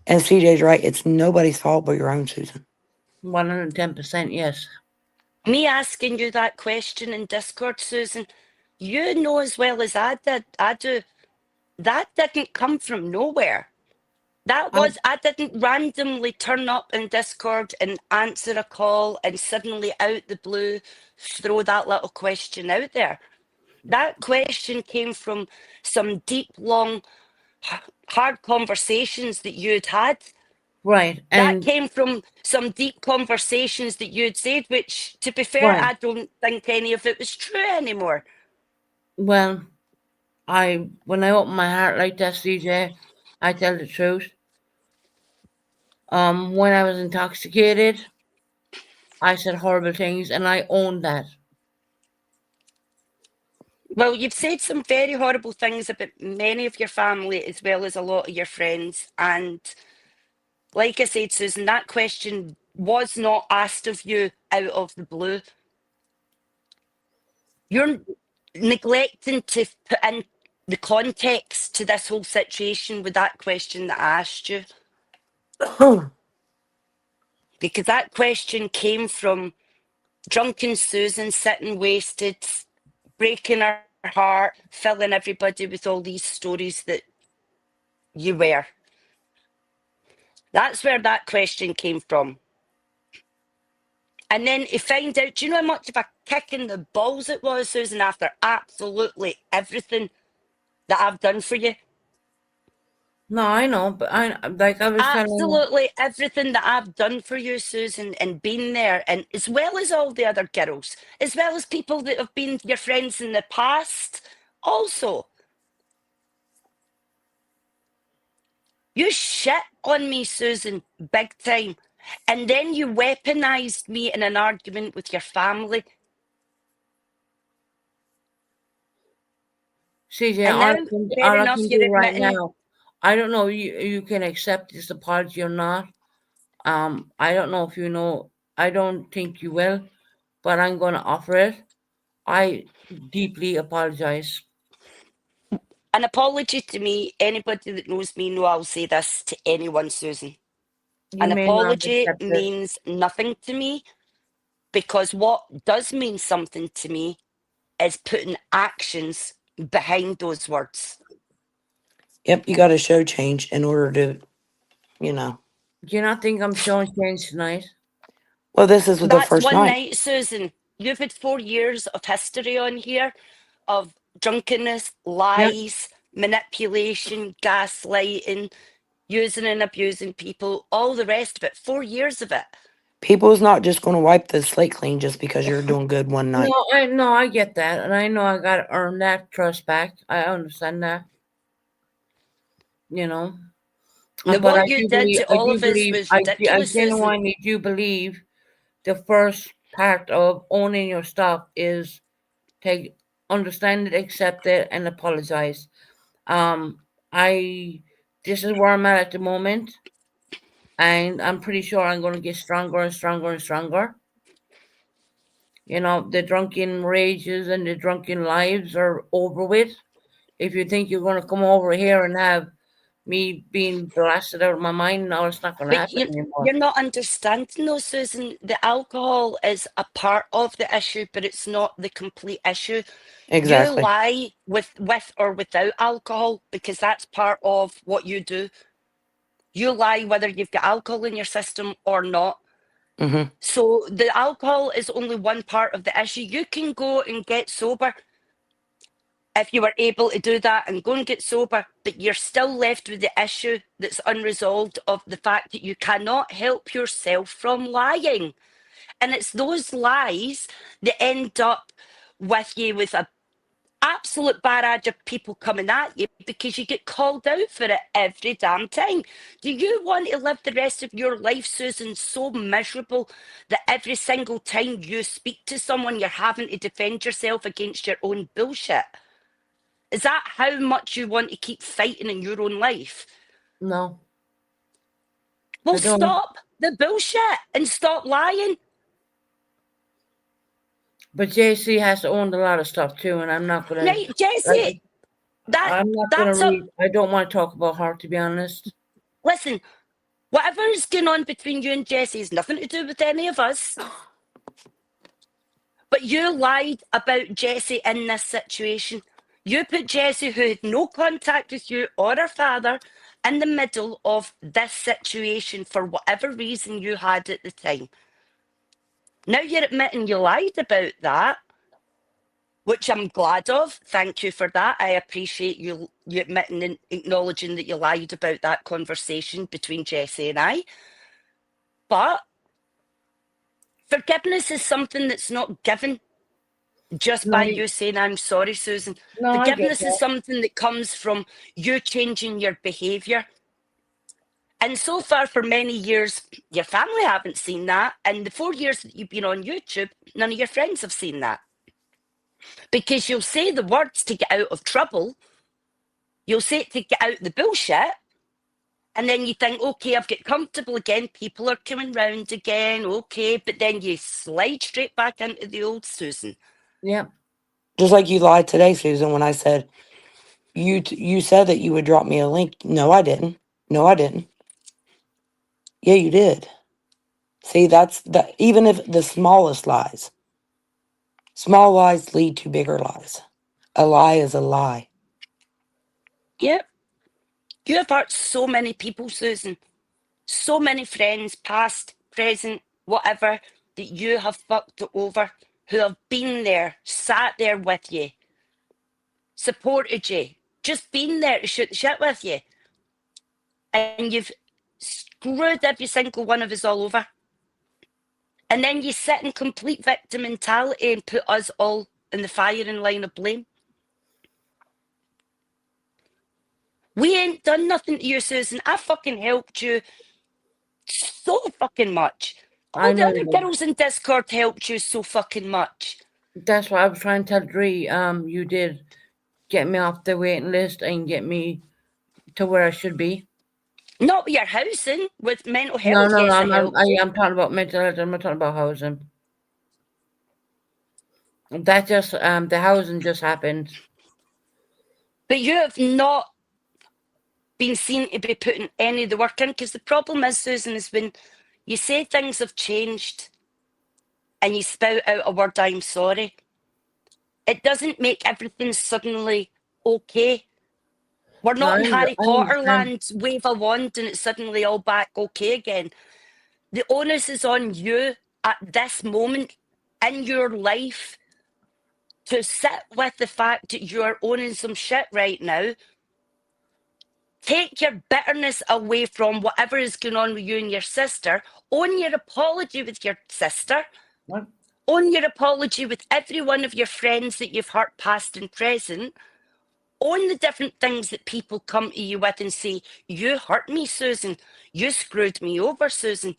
CJ's right, it's nobody's fault but your own, Susan. 110%. Yes, Me asking you that question in Discord, Susan, you know as well as I do, that didn't come from nowhere. I, I didn't randomly turn up in Discord and answer a call and suddenly out the blue throw that little question out there. That question came from some deep, long, hard conversations that you'd had. right, That and came from some deep conversations that you'd said, which, to be fair, right. I don't think any of it was true anymore. Well, when I open my heart like that, CJ, I tell the truth. When I was intoxicated, I said horrible things, and I own that. Well, you've said some very horrible things about many of your family as well as a lot of your friends. And like I said, Susan, that question was not asked of you out of the blue. You're neglecting to put in the context to this whole situation with that question that I asked you. Because that question came from drunken Susan sitting wasted, breaking her heart, filling everybody with all these stories that you were. That's where that question came from. And then to find out, do you know how much of a kick in the balls it was, Susan, after absolutely everything that I've done for you? No, I know, but I was telling. Absolutely everything that I've done for you, Susan, and been there, and as well as all the other girls, as well as people that have been your friends in the past, also. You shit on me, Susan, big time. And then you weaponized me in an argument with your family. CJ, And now, fair all I enough, can you're do right admitting. now, I don't know you can accept this apology or not. I don't know if you know. I don't think you will, but I'm going to offer it. I deeply apologize. An apology to me, anybody that knows me know I'll say this to anyone, Susan. You An may not apology accept it. means nothing to me, because what does mean something to me is putting actions behind those words. Yep, you got to show change in order to, you know. Do you not think I'm showing change tonight? Well, this is the That's first one night. night, Susan. You've had 4 years of history on here of drunkenness, lies, manipulation, gaslighting, using and abusing people, all the rest of it. 4 years of it. People's not just going to wipe the slate clean just because you're doing good one night. No, I get that, and I know I got to earn that trust back. I understand that. You know, Now, but what you did to all of us was I ridiculous, Susan. genuinely do believe the first part of owning your stuff is understand it, accept it, and apologize. This is where I'm at the moment, and I'm pretty sure I'm going to get stronger and stronger and stronger. You know, the drunken rages and the drunken lives are over with. If you think you're going to come over here and have me being blasted out of my mind, no, it's not going to But happen anymore. you're not understanding though, Susan. The alcohol is a part of the issue, but it's not the complete issue. Exactly. You lie with or without alcohol because that's part of what you do. You lie whether you've got alcohol in your system or not. Hmm. So the alcohol is only one part of the issue. You can go and get sober if you were able to do that and go and get sober, but you're still left with the issue that's unresolved of the fact that you cannot help yourself from lying. And it's those lies that end up with you with a absolute barrage of people coming at you because you get called out for it every damn time. Do you want to live the rest of your life, Susan, so miserable that every single time you speak to someone, you're having to defend yourself against your own bullshit? Is that how much you want to keep fighting in your own life? No. Well, I don't. stop the bullshit and stop lying. But JC has to own a lot of stuff too, and I'm not going to. Right, Jesse, I'm not going that's to a... read. I don't want to talk about her, to be honest. Listen, whatever is going on between you and Jesse has nothing to do with any of us. But you lied about Jesse in this situation. You put Jesse, who had no contact with you or her father, in the middle of this situation for whatever reason you had at the time. Now you're admitting you lied about that, which I'm glad of. Thank you for that. I appreciate you admitting and acknowledging that you lied about that conversation between Jesse and I. But forgiveness is something that's not given just by you saying, I'm sorry, Susan. No, I get Forgiveness is that. something that comes from you changing your behaviour. And so far, for many years, your family haven't seen that. And the 4 years that you've been on YouTube, none of your friends have seen that. Because you'll say the words to get out of trouble. You'll say it to get out the bullshit. And then you think, okay, I've got comfortable again. People are coming round again. Okay. But then you slide straight back into the old Susan. Yeah. Just like you lied today, Susan, when I said you said that you would drop me a link. No, I didn't. No, I didn't. Yeah, you did. See, that's that. Even if the smallest lies, small lies lead to bigger lies. A lie is a lie. Yep. You have hurt so many people, Susan. So many friends, past, present, whatever, that you have fucked over, who have been there, sat there with you, supported you, just been there to shoot the shit with you. And you've screwed every single one of us all over. And then you sit in complete victim mentality and put us all in the firing line of blame. We ain't done nothing to you, Susan. I fucking helped you so fucking much. All the other girls in Discord helped you so fucking much. That's why I was trying to tell Dree, you did get me off the waiting list and get me to where I should be. Not with your housing, with mental health. No, yes, I'm talking about mental health. I'm not talking about housing. That just the housing just happened. But you have not been seen to be putting any of the work in. Because the problem is, Susan, is when you say things have changed and you spout out a word, I'm sorry, it doesn't make everything suddenly okay. We're No, not in Harry I Potter understand. land, wave a wand and it's suddenly all back okay again. The onus is on you at this moment in your life to sit with the fact that you're owning some shit right now. Take your bitterness away from whatever is going on with you and your sister. Own your apology with your sister. What? Own your apology with every one of your friends that you've hurt, past and present. Own the different things that people come to you with and say, you hurt me, Susan. You screwed me over, Susan.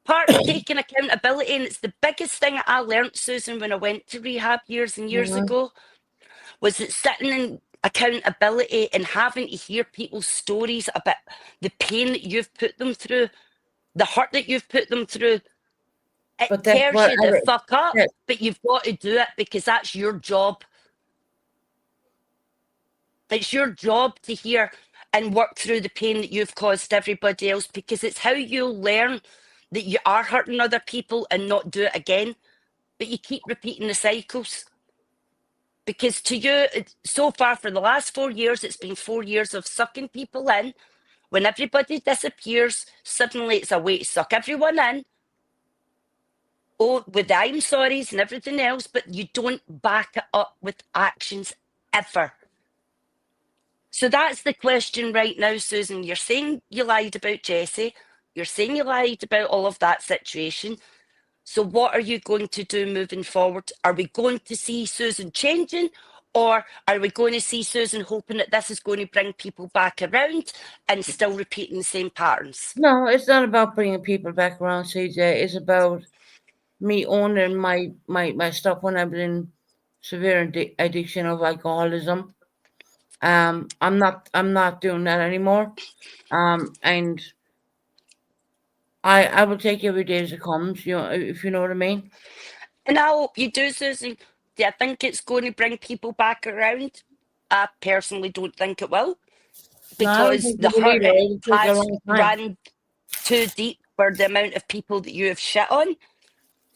Part of taking accountability, and it's the biggest thing I learnt, Susan, when I went to rehab years and years Mhm. ago, was that sitting in accountability and having to hear people's stories about the pain that you've put them through, the hurt that you've put them through. It But that's tears what you the fuck up, that, but you've got to do it because that's your job. It's your job to hear and work through the pain that you've caused everybody else, because it's how you'll learn that you are hurting other people and not do it again. But you keep repeating the cycles. Because to you, so far for the last 4 years, it's been 4 years of sucking people in. When everybody disappears, suddenly it's a way to suck everyone in. Oh, with the I'm sorries and everything else, but you don't back it up with actions ever. So that's the question right now, Susan. You're saying you lied about Jessie. You're saying you lied about all of that situation. So what are you going to do moving forward? Are we going to see Susan changing, or are we going to see Susan hoping that this is going to bring people back around and still repeating the same patterns? no, it's not about bringing people back around, CJ. It's about me owning my stuff when I was in severe addiction of alcoholism. I'm not doing that anymore. And I will take every day as it comes. You know, if you know what I mean. And I hope you do, Susan. Do I think it's going to bring people back around? I personally don't think it will, No, I don't because think the it will hurt either. It'll take a has long time. run too deep for the amount of people that you have shit on.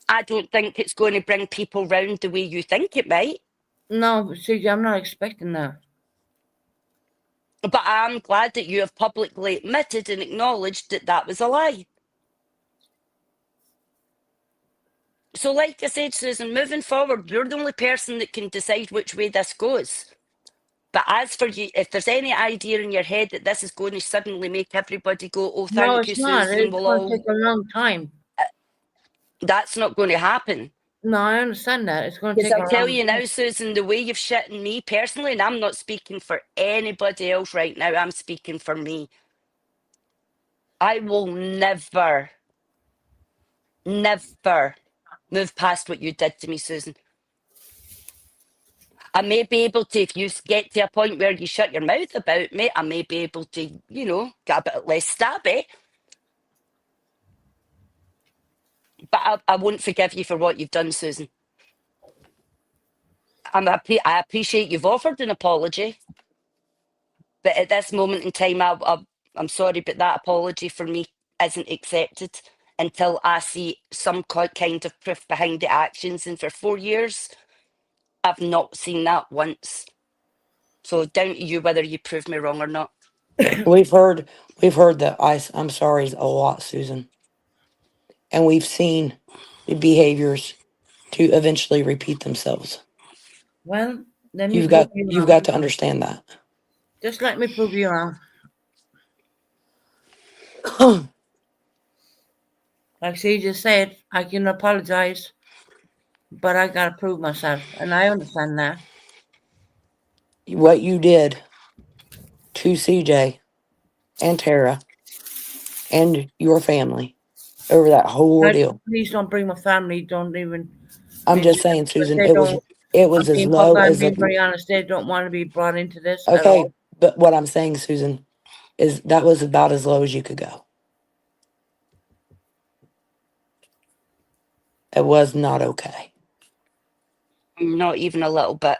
I don't think it's going to bring people round the way you think it might. No, CJ, I'm not expecting that. But I'm glad that you have publicly admitted and acknowledged that that was a lie. So, like I said, Susan, moving forward, you're the only person that can decide which way this goes. But as for you, if there's any idea in your head that this is going to suddenly make everybody go, oh, No, thank you, it's not. Susan, It's we'll going to all, take a long time. that's not going to happen. No, I understand that. It's going to Because take a I'll tell long you time. now, Susan, the way you've shit in me personally, and I'm not speaking for anybody else right now, I'm speaking for me. I will never, never move past what you did to me, Susan. I may be able to, if you get to a point where you shut your mouth about me, I may be able to, you know, get a bit less stabby. But I won't forgive you for what you've done, Susan. I appreciate you've offered an apology, but at this moment in time, I'm sorry, but that apology for me isn't accepted until I see some kind of proof behind the actions. And for 4 years, I've not seen that once. So down to you whether you prove me wrong or not. We've heard that I'm sorry a lot, Susan. And we've seen the behaviors to eventually repeat themselves. Well, let me prove you You've wrong. got to understand that. Just let me prove you wrong. Like she just said, I can apologize, but I gotta prove myself, and I understand that. What you did to CJ and Tara and your family over that whole ordeal. Please don't bring my family. Don't even. I'm mention just saying, it, because Susan, they don't. it was as low I'm as being very honest. They don't want to be brought into this at okay, all. but what I'm saying, Susan, is that was about as low as you could go. It was not okay. Not even a little bit.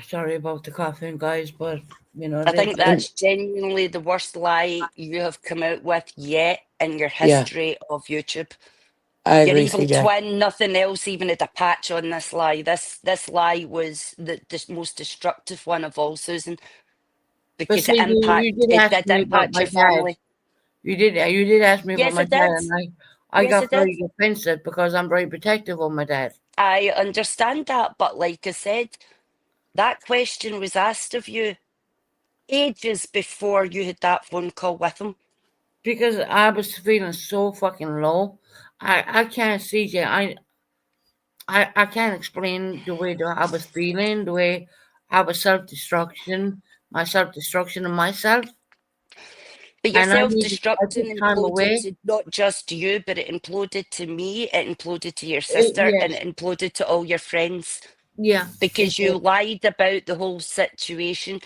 Sorry about the coughing, guys, but you know, I think it, that's genuinely the worst lie you have come out with yet in your Yeah, history of YouTube. I Your agree, evil CJ. twin, nothing else even had a patch on this lie. This lie was the most destructive one of all, Susan, but because see, you did it ask did me about impact my your dad. family. You did ask me about Yes, my it dad, did. and I Yes, got it did. very defensive because I'm very protective of my dad. I understand that, but like I said, that question was asked of you ages before you had that phone call with him. Because I was feeling so fucking low. I can't, CJ. I can't explain the way that I was feeling, the way I was my self destruction of myself, But your and I self-destruction took time imploded away. to not just you, but it imploded to me, it imploded to your sister, and Yes, it imploded to all your friends yeah, it because you did. lied about the whole situation.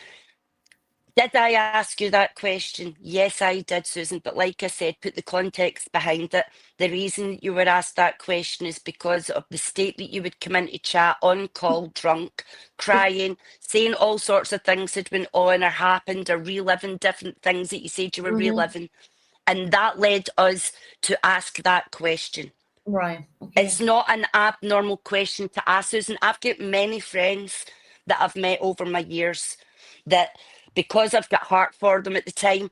Did I ask you that question? Yes, I did, Susan. But like I said, put the context behind it. The reason you were asked that question is because of the state that you would come into chat on call, drunk, crying, saying all sorts of things had been on or happened, or reliving different things that you said you were Mm-hmm. reliving. And that led us to ask that question. Right. Okay. It's not an abnormal question to ask, Susan. I've got many friends that I've met over my years that, because I've got heart for them at the time,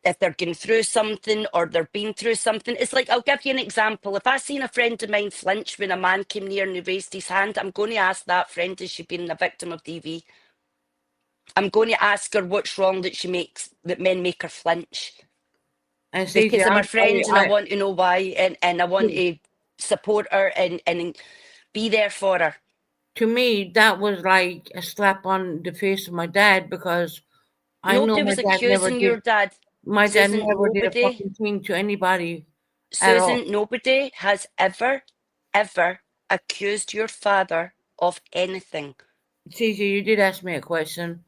if they're going through something or they're been through something, it's like, I'll give you an example. If I seen a friend of mine flinch when a man came near and he raised his hand, I'm going to ask that friend, has she been a victim of DV? I'm going to ask her what's wrong that men make her flinch. And CJ, Because I'm I'm her sorry. friend and I want to know why, and I want to support her and be there for her. To me, that was like a slap on the face of my dad because I know Nobody was accusing your dad. my dad Susan, never did a nobody, fucking thing to anybody at all. Susan, nobody has ever accused your father of anything. CJ, you did ask me a question.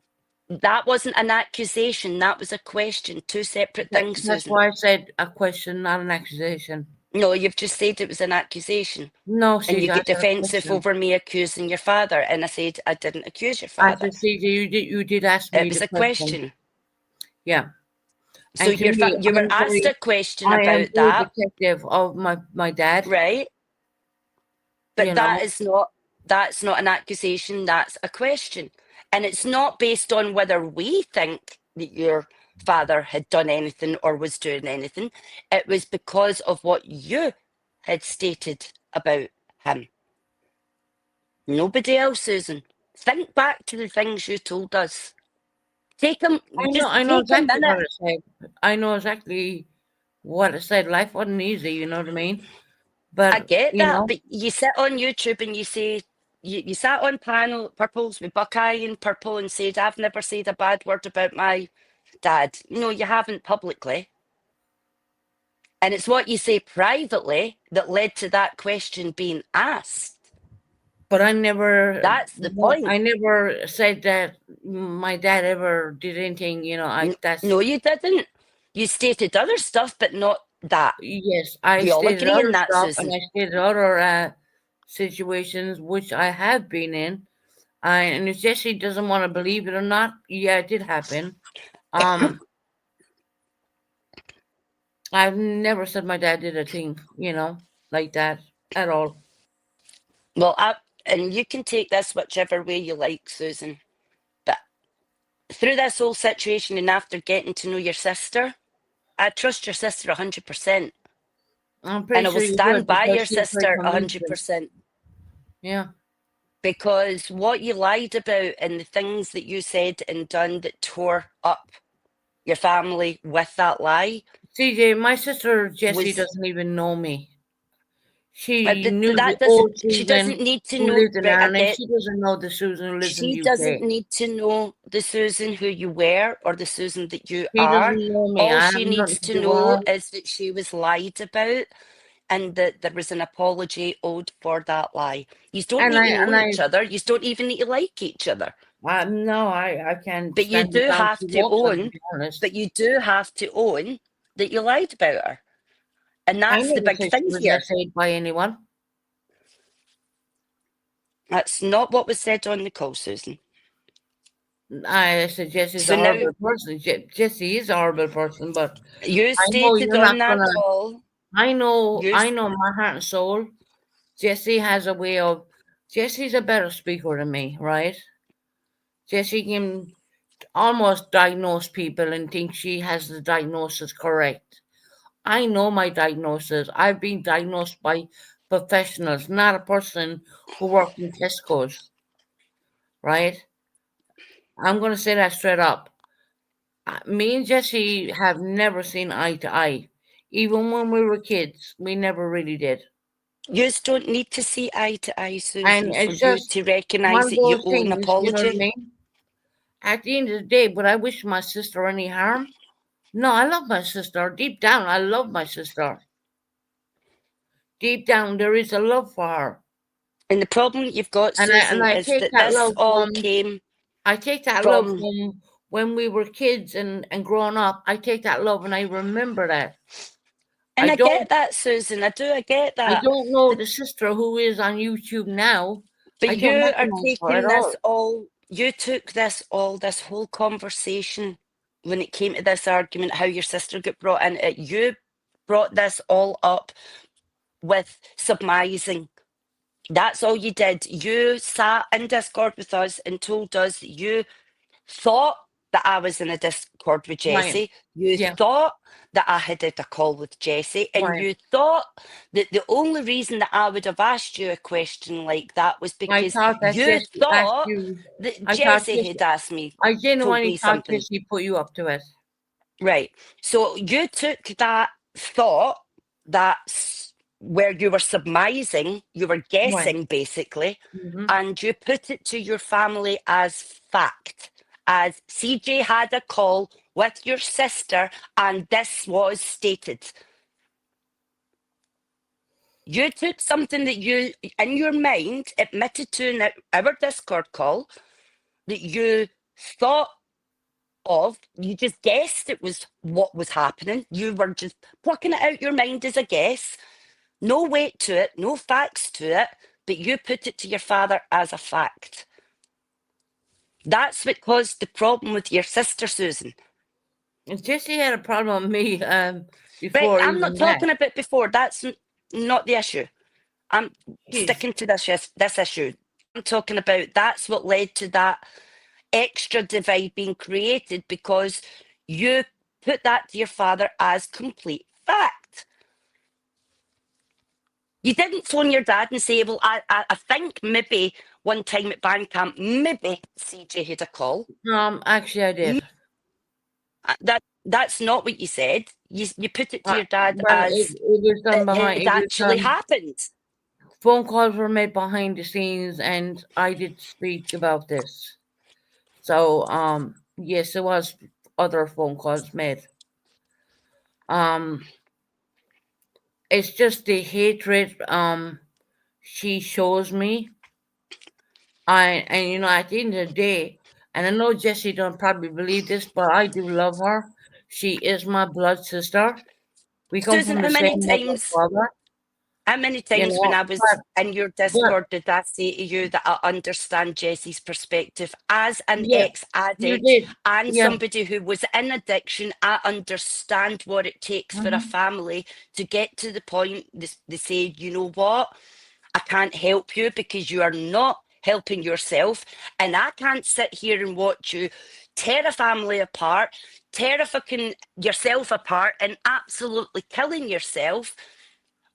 That wasn't an accusation. That was a question. Two separate things, That's Susan. why I said a question, not an accusation. No, you've just said it was an accusation. No, And you CJ, I get said a defensive question. over me accusing your father. And I said, I didn't accuse your I father. said, CJ, you did ask It me was the a question. question. Yeah. So And to me, you were asked a question I am about very that, protective of my dad, right? you But know. that's not an accusation, that's a question. And it's not based on whether we think that your father had done anything or was doing anything. It was because of what you had stated about him. Nobody else, Susan. Think back to the things you told us. Take them, just I know take a exactly minute. what I said. I know exactly what I said. Life wasn't easy, you know what I mean? I But, get you that, know, but you sit on YouTube and you say, you sat on panel Purples with Buckeye and Purple and said, I've never said a bad word about my dad. No, you haven't publicly. And it's what you say privately that led to that question being asked. but That's the point. I never said that my dad ever did anything, you know, No, you didn't. You stated other stuff, but not that. yes, I We all stated agree in other that, stuff and Susan. I stated other situations which I have been in. And if Jesse doesn't want to believe it or not, yeah, it did happen. I've never said my dad did a thing, you know, like that at all. Well, and you can take this whichever way you like, Susan. But through this whole situation and after getting to know your sister, I trust your sister 100%. I'm And pretty I will sure you stand would by because your she's very sister convincing. 100%. Yeah. Because what you lied about and the things that you said and done that tore up your family with that lie CJ, my sister Jessie was doesn't even know me. She knew the that doesn't, old she Susan doesn't need to who know, lived in right? I Ireland. get, She doesn't know the Susan who lives in she the doesn't UK. need to know the Susan who you were or the Susan that you She are. doesn't know me. All I have she nothing needs to to do with know her. is that she was lied about and that there was an apology owed for that lie. You don't And need to know I each other. You don't even need to like each other. no, I can't But you stand the do ground have she to walks on, to own, be honest. that you lied about her. And I that's the never big said she thing was here. essayed by anyone. That's not what was said on the call, Susan. I said Jesse's So a now horrible person. Jesse is a horrible person, but you I know stated you're on not that gonna. call, I know. you I know my heart and soul. Jesse has a way of. Jesse's a better speaker than me, right? Jessie can almost diagnose people and think she has the diagnosis correct. I know my diagnosis. I've been diagnosed by professionals, not a person who worked in Tesco's, right? I'm going to say that straight up. Me and Jesse have never seen eye to eye. Even when we were kids, we never really did. yous don't need to see eye to eye, And Susan, for it's you just to one recognise of that you those owe an things, you know what I apology. mean? At the end of the day, would I wish my sister any harm? No, I love my sister. Deep down, I love my sister. Deep down, there is a love for her. And the problem that you've got, And Susan, I is take that that this love all from came I take that love from. from when we were kids and growing up. I take that love and I remember that. And I get that, Susan. I get I that. don't know But, the sister who is on YouTube now. I but don't you are recognize her taking at all. this all, you took this whole conversation when it came to this argument, how your sister got brought in it. You brought this all up with submising. That's all you did. You sat in Discord with us and told us that you thought that I was in a Discord with Right. Jessie. You Yeah. thought that I had a call with Jessie, and Right. you thought that the only reason that I would have asked you a question like that was I because thought that you Jessie asked thought you. that I thought Jessie had asked me, I told genuinely me thought something. Jessie put you up to it. Right. So you took that thought, that's where you were submising, you were guessing basically, Mhm. and you put it to your family as fact. As CJ had a call with your sister and this was stated. You took something that you, in your mind, admitted to in our Discord call that you thought of, you just guessed it was what was happening. You were just plucking it out your mind as a guess. No weight to it, no facts to it, but you put it to your father as a fact. That's what caused the problem with your sister, Susan. And Jessie had a problem with me Right, before I'm not even that. talking about before. That's not the issue. I'm Jeez. sticking to this issue. I'm talking about that's what led to that extra divide being created because you put that to your father as complete fact. You didn't phone your dad and say, well, I think maybe one time at Bandcamp, maybe CJ had a call. Actually, I did. That's not what you said. You put it to your dad Well, as it was done behind. it actually happened. Phone calls were made behind the scenes, and I did speak about this. So, yes, there was other phone calls made. It's just the hatred she shows me. And you know, at the end of the day, and I know Jessie don't probably believe this, but I do love her. She is my blood sister. We come Susan, from how the many same mother and times father. How many You times when know, I was in your but Discord did I say to you that I understand Jessie's perspective as an yeah, you ex-addict did. and Yeah. somebody who was in addiction? I understand what it takes for a family to get to the point they say, you know what, I can't help you because you are not helping yourself, and I can't sit here and watch you tear a family apart, tear a fucking yourself apart, and absolutely killing yourself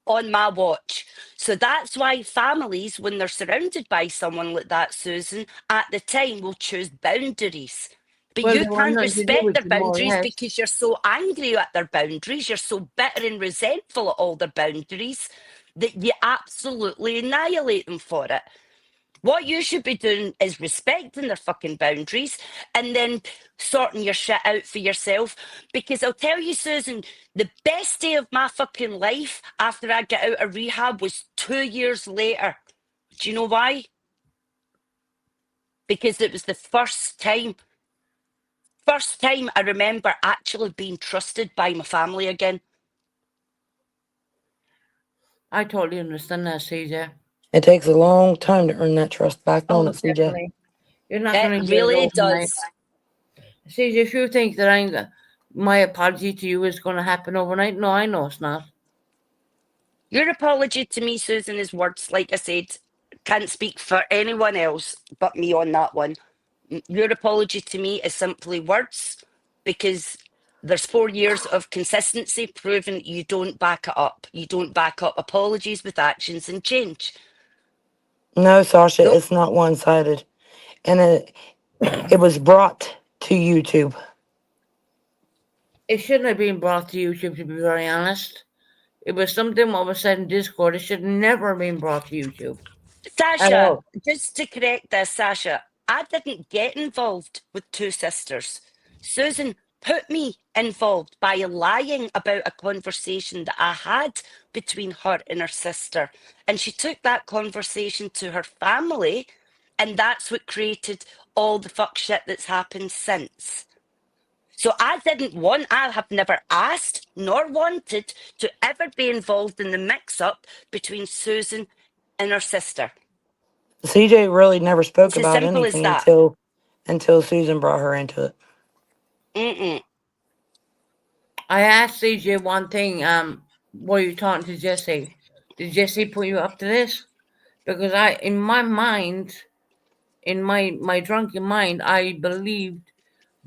on my watch. So that's why families, when they're surrounded by someone like that, Susan, at the time will choose boundaries. But Well, you they want can't nothing to do respect with their you more, boundaries yes. because you're so angry at their boundaries, you're so bitter and resentful at all their boundaries that you absolutely annihilate them for it. What you should be doing is respecting their fucking boundaries and then sorting your shit out for yourself. Because I'll tell you, Susan, the best day of my fucking life after I get out of rehab was 2 years later. Do you know why? Because it was the first time I remember actually being trusted by my family again. I totally understand that, CJ. It takes a long time to earn that trust back, don't Oh, it, CJ? definitely. You're not going It to get it really overnight. does. See, if you think that my apology to you is going to happen overnight, no, I know it's not. Your apology to me, Susan, is words. Like I said, can't speak for anyone else but me on that one. Your apology to me is simply words, because there's 4 years of consistency proving you don't back it up. You don't back up apologies with actions and change. No, Sasha, Nope. it's not one-sided. And it was brought to YouTube. It shouldn't have been brought to YouTube, to be very honest. It was something what was said in Discord. It should never have been brought to YouTube. At Sasha, all. just to correct this, Sasha, I didn't get involved with two sisters. Susan put me involved by lying about a conversation that I had between her and her sister. And she took that conversation to her family, and that's what created all the fuck shit that's happened since. So I have never asked nor wanted to ever be involved in the mix up between Susan and her sister. CJ really never spoke It's as about simple as anything that. until Susan brought her into it. Mm-mm. I asked CJ one thing. Were you talking to Jesse? Did Jesse put you up to this? Because in my mind, in my drunken mind, I believed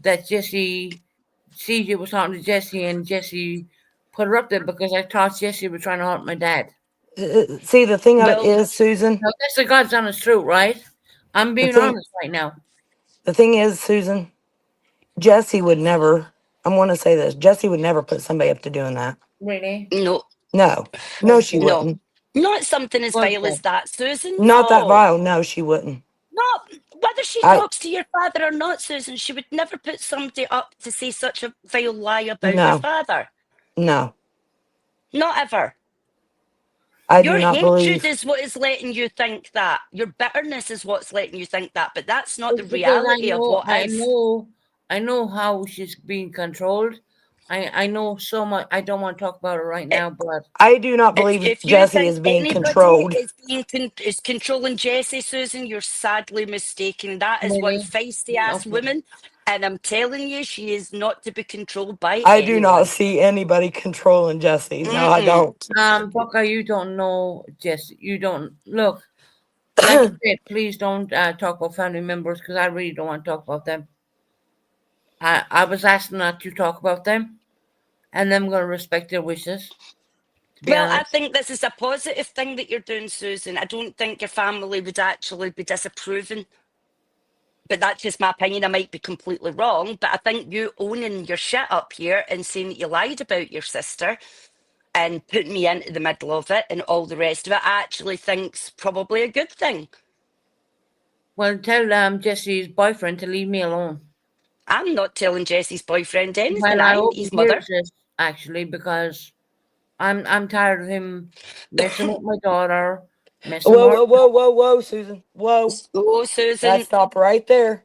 that CJ was talking to Jesse, and Jesse put her up there because I thought Jesse was trying to hurt my dad. See, the thing of it Well, is, Susan, Now, that's the God's honest truth, right? I'm being thing- honest right now. the thing is, Susan, Jesse would never, I'm going to say this, Jesse would never put somebody up to doing that. Really? no, No, she no. wouldn't. Not something as vile Okay. as that, Susan. Not that No. vile. No, she wouldn't. Not whether she I- talks to your father or not, Susan. She would never put somebody up to say such a vile lie about No. your father. No, Not ever. I Your do not hatred believe. is what is letting you think that. Your bitterness is what's letting you think that. But that's not the Because reality of what I is. know how she's being controlled. I know so much. I don't want to talk about it right now, but I do not believe If you Jesse think is being anybody controlled. is controlling Jessie, Susan, you're sadly mistaken. That is one Really? feisty ass Okay. woman, and I'm telling you, she is not to be controlled by I do anyone. not see anybody controlling Jesse. No, I Mm-mm. don't. Bucker, you don't know, Jesse. You don't look. Like I said, please don't talk about family members because I really don't want to talk about them. I was asked not to talk about them, and I'm going to respect their wishes. To be Well, I honest, think this is a positive thing that you're doing, Susan. I don't think your family would actually be disapproving. But that's just my opinion. I might be completely wrong. But I think you owning your shit up here and saying that you lied about your sister and putting me into the middle of it and all the rest of it, I actually think's probably a good thing. well, tell Jesse's boyfriend to leave me alone. I'm not telling Jesse's boyfriend anything. Well, I I ain't hope his he mother. hears this actually because I'm tired of him messing with my daughter. Messing with Whoa, Susan. Whoa. Oh, Susan, Let's stop right there.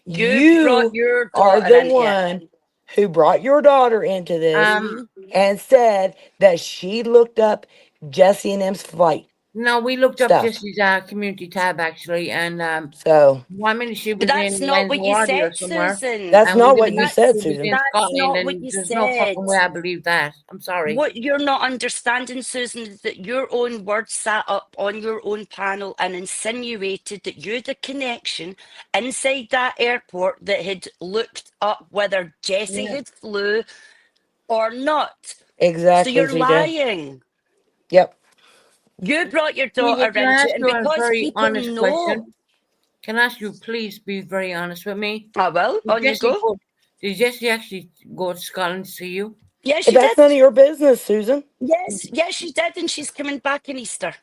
you brought You your are daughter the into it. one who brought your daughter into this and said that she looked up Jesse and them's fight. No, we looked up Stuff. Jesse's community tab actually, and So one minute she But was that's in not what you Lanzarote or said, somewhere. Susan. that's And not we what didn't you know said, she was Susan. in That's Scotland, not and what you there's no said. fucking way I believe that. I'm sorry. What you're not understanding, Susan, is that your own words sat up on your own panel and insinuated that you had a connection inside that airport that had looked up whether Jessie Yeah. had flew or not. Exactly, So you're CJ. lying. Yep. You brought your CJ, daughter can I into ask it, and you a because very people honest know. question? Can I ask you please be very honest with me? I will. On you go. Did Jesse actually go to Scotland to see you? Yes, she That's did. none of your business, Susan. Yes, she did, and she's coming back in Easter.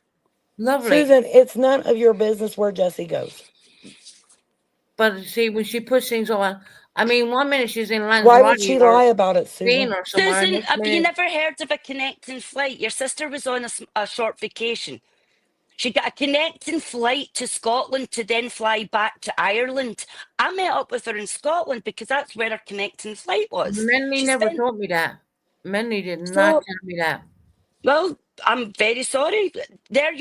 Lovely. Susan, it's none of your business where Jesse goes. But see, when she puts things on, I mean, one minute she's in Lanzarote Why would she or lie about it, Spain Susan? or somewhere. Susan, next have you minute- never heard of a connecting flight? Your sister was on a short vacation. She got a connecting flight to Scotland to then fly back to Ireland. I met up with her in Scotland because that's where her connecting flight was. Menley She never spent- told me that. Menley did not So- tell me that. Well, I'm very sorry. There,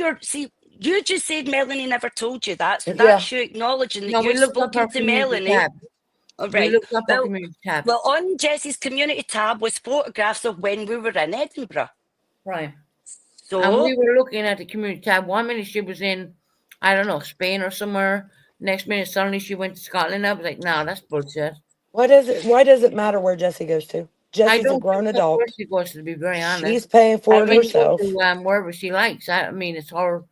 You just said Melanie never told you that, so Yeah. that's you acknowledging that No, we you've looked up spoken our to community Melanie. tab. All We right. looked up our Well, community tab. well, on Jessie's community tab was photographs of when we were in Edinburgh. Right. So And we were looking at the community tab. 1 minute she was in, I don't know, Spain or somewhere. Next minute, suddenly she went to Scotland. I was like, no, that's bullshit. Why does it matter where Jessie goes to? I Jesse's a don't grown give a fuck where adult. she goes, to be very honest. She's paying for it I mean, herself. go to wherever she likes. I mean, it's her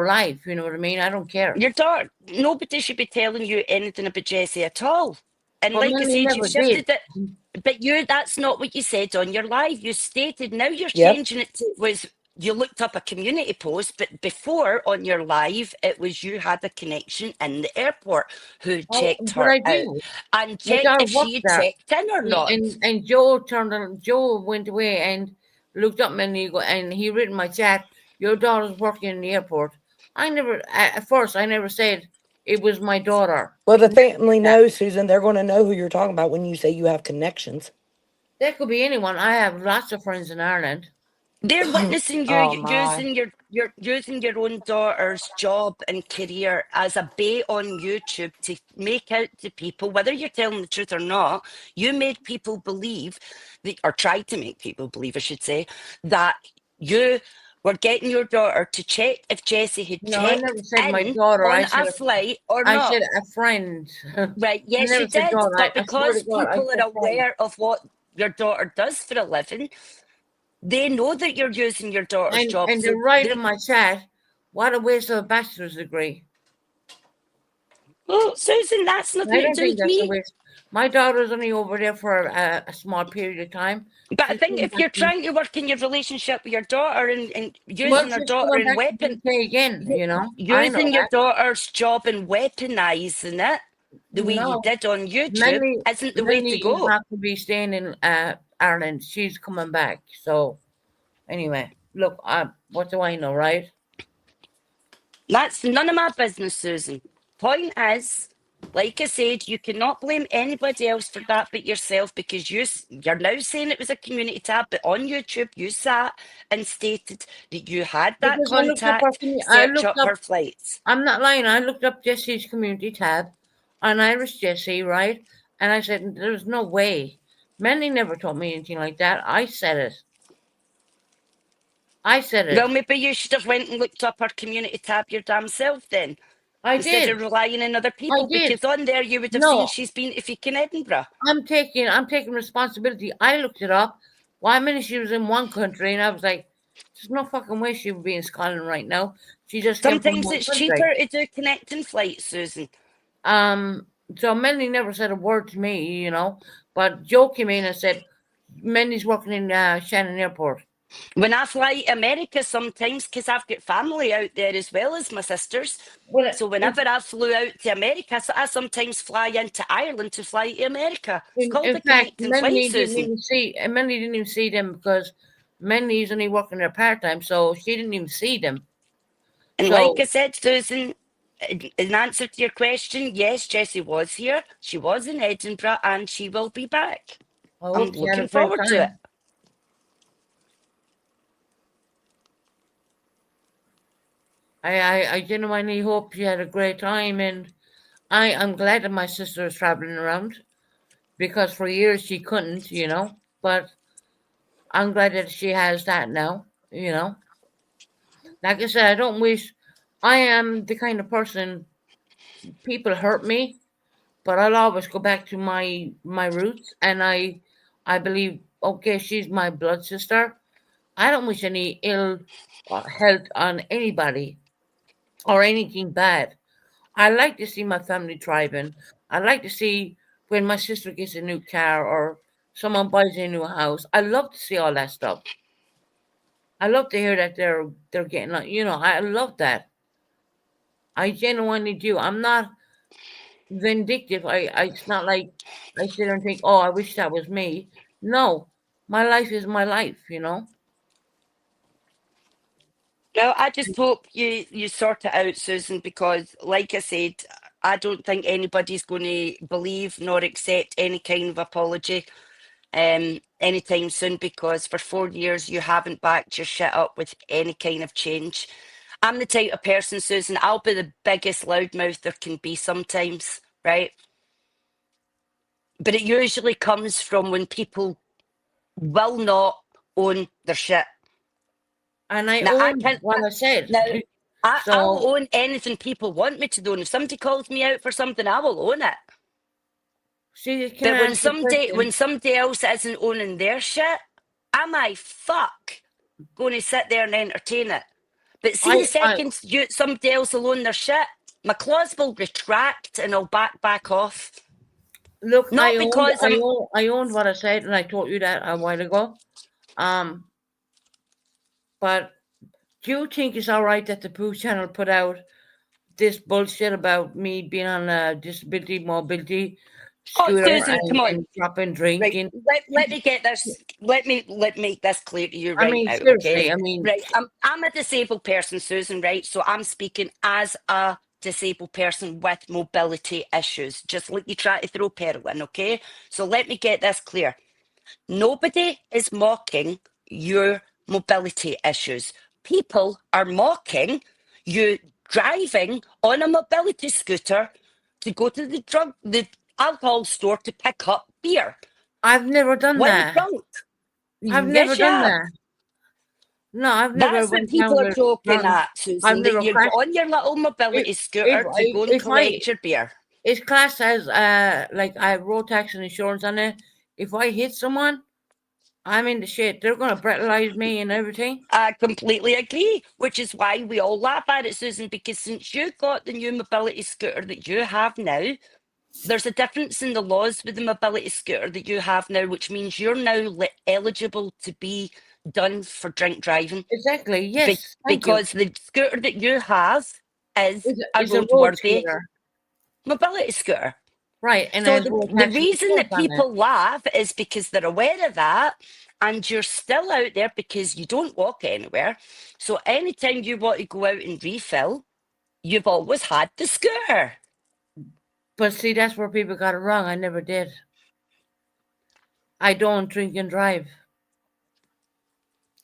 life. You know what I mean? I don't care. your daughter, nobody should be telling you anything about Jessie at all. And But like I Melanie said, never you've shifted did. it. But that's not what you said on your live. You stated now you're Yep. changing it to you looked up a community post, but before on your live, it was you had a connection in the airport who checked But her I out do. and My checked daughter if she worked had there. checked in or not. And Joe went away and looked up Melanie and he written my chat, your daughter's working in the airport. At first, I never said it was my daughter. Well, the family knows, Susan. They're going to know who you're talking about when you say you have connections. That could be anyone. I have lots of friends in Ireland. They're witnessing you Oh, my. using your own daughter's job and career as a bait on YouTube to make out to people, whether you're telling the truth or not, you made people believe that, or tried to make people believe, I should say, that you were getting your daughter to check if Jessie had No, I checked never said my in daughter. on I said a flight or I not. said a friend. Right, yes, never you said did, daughter. I but swear to because God, I people said are friend. aware of what your daughter does for a living, they know that you're using your daughter's job. And so to write in my chat, what a waste of a bachelor's degree. well, Susan, that's I nothing to don't do think with that's a me. waste. My daughter's only over there for a small period of time. But I She's think coming if back you're to- trying to work in your relationship with your daughter and well, using her she's daughter coming in back weapon, to UK again, you know. I know using your that. daughter's job and weaponizing it the way you No, did on YouTube Melanie isn't the way to is go. not going to be staying in Ireland. She's coming back. So, anyway, look, what do I know, right? That's none of my business, Susan. Point is, like I said, you cannot blame anybody else for that but yourself, because you're now saying it was a community tab, but on YouTube you sat and stated that you had that Because I looked up contact search up her flights. I'm not lying. I looked up Jesse's community tab on Irish Jesse, right? And I said, there's no way. Melanie never told me anything like that. I said it. Well, maybe you should have went and looked up her community tab your damn self then. I Instead did. of relying on other people, did. because on there you would have No. seen she's been to fucking Edinburgh. I'm taking responsibility. I looked it up. 1 minute she was in one country, and I was like, there's no fucking way she would be in Scotland right now. She just came from Sometimes one it's country. cheaper to do connecting flights, Susan. So Melanie never said a word to me, you know. But Joe came in and said, Melanie's working in Shannon Airport. When I fly to America sometimes, because I've got family out there as well as my sisters, so whenever I flew out to America, I sometimes fly into Ireland to fly to America. It's called in a fact, connecting Melanie flight, didn't Susan. Melanie didn't even see them because Melanie's only working there part-time, so she didn't even see them. And like I said, Susan, in answer to your question, yes, Jessie was here. She was in Edinburgh and she will be back. I'm looking forward to it. I genuinely hope you had a great time, and I'm glad that my sister is traveling around, because for years she couldn't, you know, but I'm glad that she has that now, you know. Like I said, I am the kind of person, people hurt me, but I'll always go back to my roots, and I believe, okay, she's my blood sister. I don't wish any ill health on anybody or anything bad. I like to see my family thriving. I like to see when my sister gets a new car or someone buys a new house. I love to see all that stuff. I love to hear that they're getting, you know, I love that. I genuinely do. I'm not vindictive. It's not like I sit there and think, oh, I wish that was me. No, my life is my life, you know. Well, I just hope you sort it out, Susan, because like I said, I don't think anybody's going to believe nor accept any kind of apology anytime soon, because for 4 years you haven't backed your shit up with any kind of change. I'm the type of person, Susan, I'll be the biggest loudmouth there can be sometimes, right? But it usually comes from when people will not own their shit. And I Now, I own can't, what I said. now, I'll So, own anything people want me to own. If somebody calls me out for something, I will own it. see, can But I ask you a question? when somebody else isn't owning their shit, am I going to sit there and entertain it? But see, the I second somebody else will own their shit, my claws will retract and I'll back off. look. Not because I'm. I owned what I said, and I told you that a while ago. But do you think it's all right that the Pooh Channel put out this bullshit about me being on a disability mobility Oh, scooter Susan, come on. and dropping Right. drinking? Let me get this. Let make this clear to you I right mean, now, seriously. okay? I mean, Right. I'm a disabled person, Susan, right? So I'm speaking as a disabled person with mobility issues. Just like you try to throw peril in, okay? So let me get this clear. Nobody is mocking your mobility issues. People are mocking you driving on a mobility scooter to go to the alcohol store to pick up beer. I've never done When that. drunk. I've never Yes, you done have. that. No, I've never That's what went down people are with joking drunk. at, I've Susan, that never you're crashed. on your little mobility If scooter to go and if I collect your beer. it's classed as like I have road tax and insurance on it. If I hit someone, I'm in the shit. They're gonna breathalyze me and everything. I completely agree, which is why we all laugh at it, Susan, because since you got the new mobility scooter that you have now, there's a difference in the laws with the mobility scooter that you have now, which means you're now eligible to be done for drink driving. Exactly. Yes. Thank you. Because the scooter that you have is a It's a road roadworthy scooter, mobility scooter. right? And So there's road the tax and reason insurance that on it. people laugh is because they're aware of that, and you're still out there because you don't walk anywhere. So anytime you want to go out and refill, you've always had the scooter. But see, that's where people got it wrong. I never did. I don't drink and drive.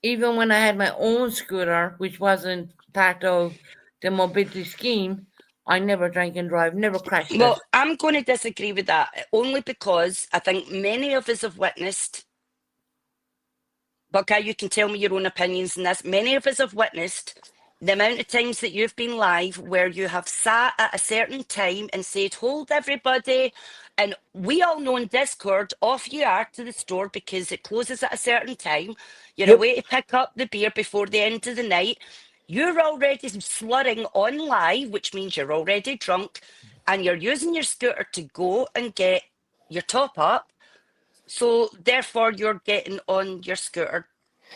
Even when I had my own scooter, which wasn't part of the mobility scheme, I never drank and drive, never crashed it. Well, I'm going to disagree with that only because I think many of us have witnessed. But you can tell me your own opinions on this. Many of us have witnessed the amount of times that you've been live where you have sat at a certain time and said, hold everybody. And we all know in Discord, off you are to the store because it closes at a certain time. You're Yep. away to pick up the beer before the end of the night. You're already slurring on live, which means you're already drunk, and you're using your scooter to go and get your top up. So therefore, you're getting on your scooter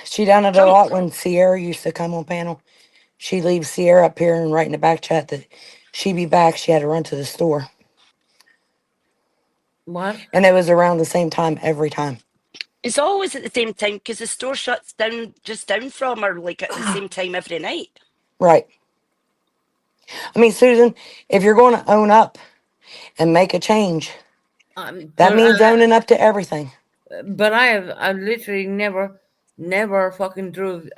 She done it a drunk. lot when Sierra used to come on panel. She leaves Sierra up here and write in the back chat that she be back. She had to run to the store. What? And it was around the same time every time. It's always at the same time because the store shuts down just down from her like at the same time every night. Right. I mean, Susan, if you're going to own up and make a change, that means owning up to everything. But I literally never fucking drive.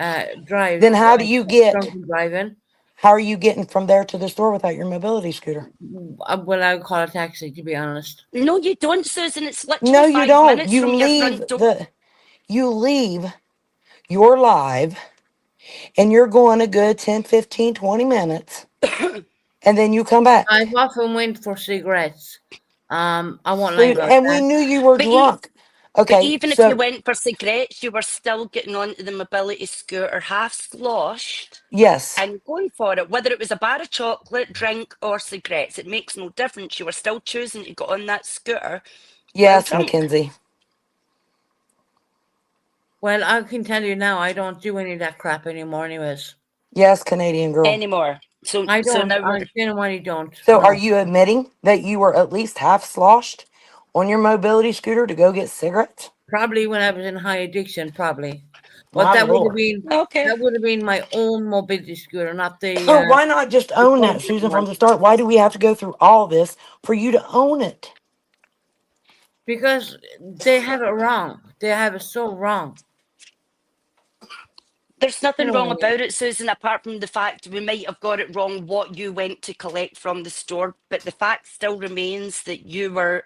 Then how do you get, drunken driving? how are you getting from there to the store without your mobility scooter? Well, I would call a taxi, to be honest. No, you don't, Susan. It's literally No, you 5 don't. minutes You from your leave front door. you leave your live and you're going a good 10, 15, 20 minutes. And then you come back. I've often went for cigarettes. I won't lie Dude, about and we that. knew you were But, drunk. but Okay, even if you so went for cigarettes, you were still getting onto the mobility scooter half sloshed yes. and going for it. Whether it was a bar of chocolate, drink, or cigarettes, it makes no difference. You were still choosing to go on that scooter while Yes, drunk. Mackenzie. Well, I can tell you now, I don't do any of that crap anymore, anyways. Yes, Canadian girl. Anymore. So I don't. now I genuinely don't. So no. are you admitting that you were at least half sloshed on your mobility scooter to go get cigarettes? Probably when I was in high addiction, probably. But My that would have Lord. been okay. that would have been my own mobility scooter, not the. Why not just own that, Susan, from the start? Why do we have to go through all this for you to own it? Because they have it wrong. They have it so wrong. There's nothing wrong know, about it, Susan, apart from the fact we might have got it wrong what you went to collect from the store, but the fact still remains that you were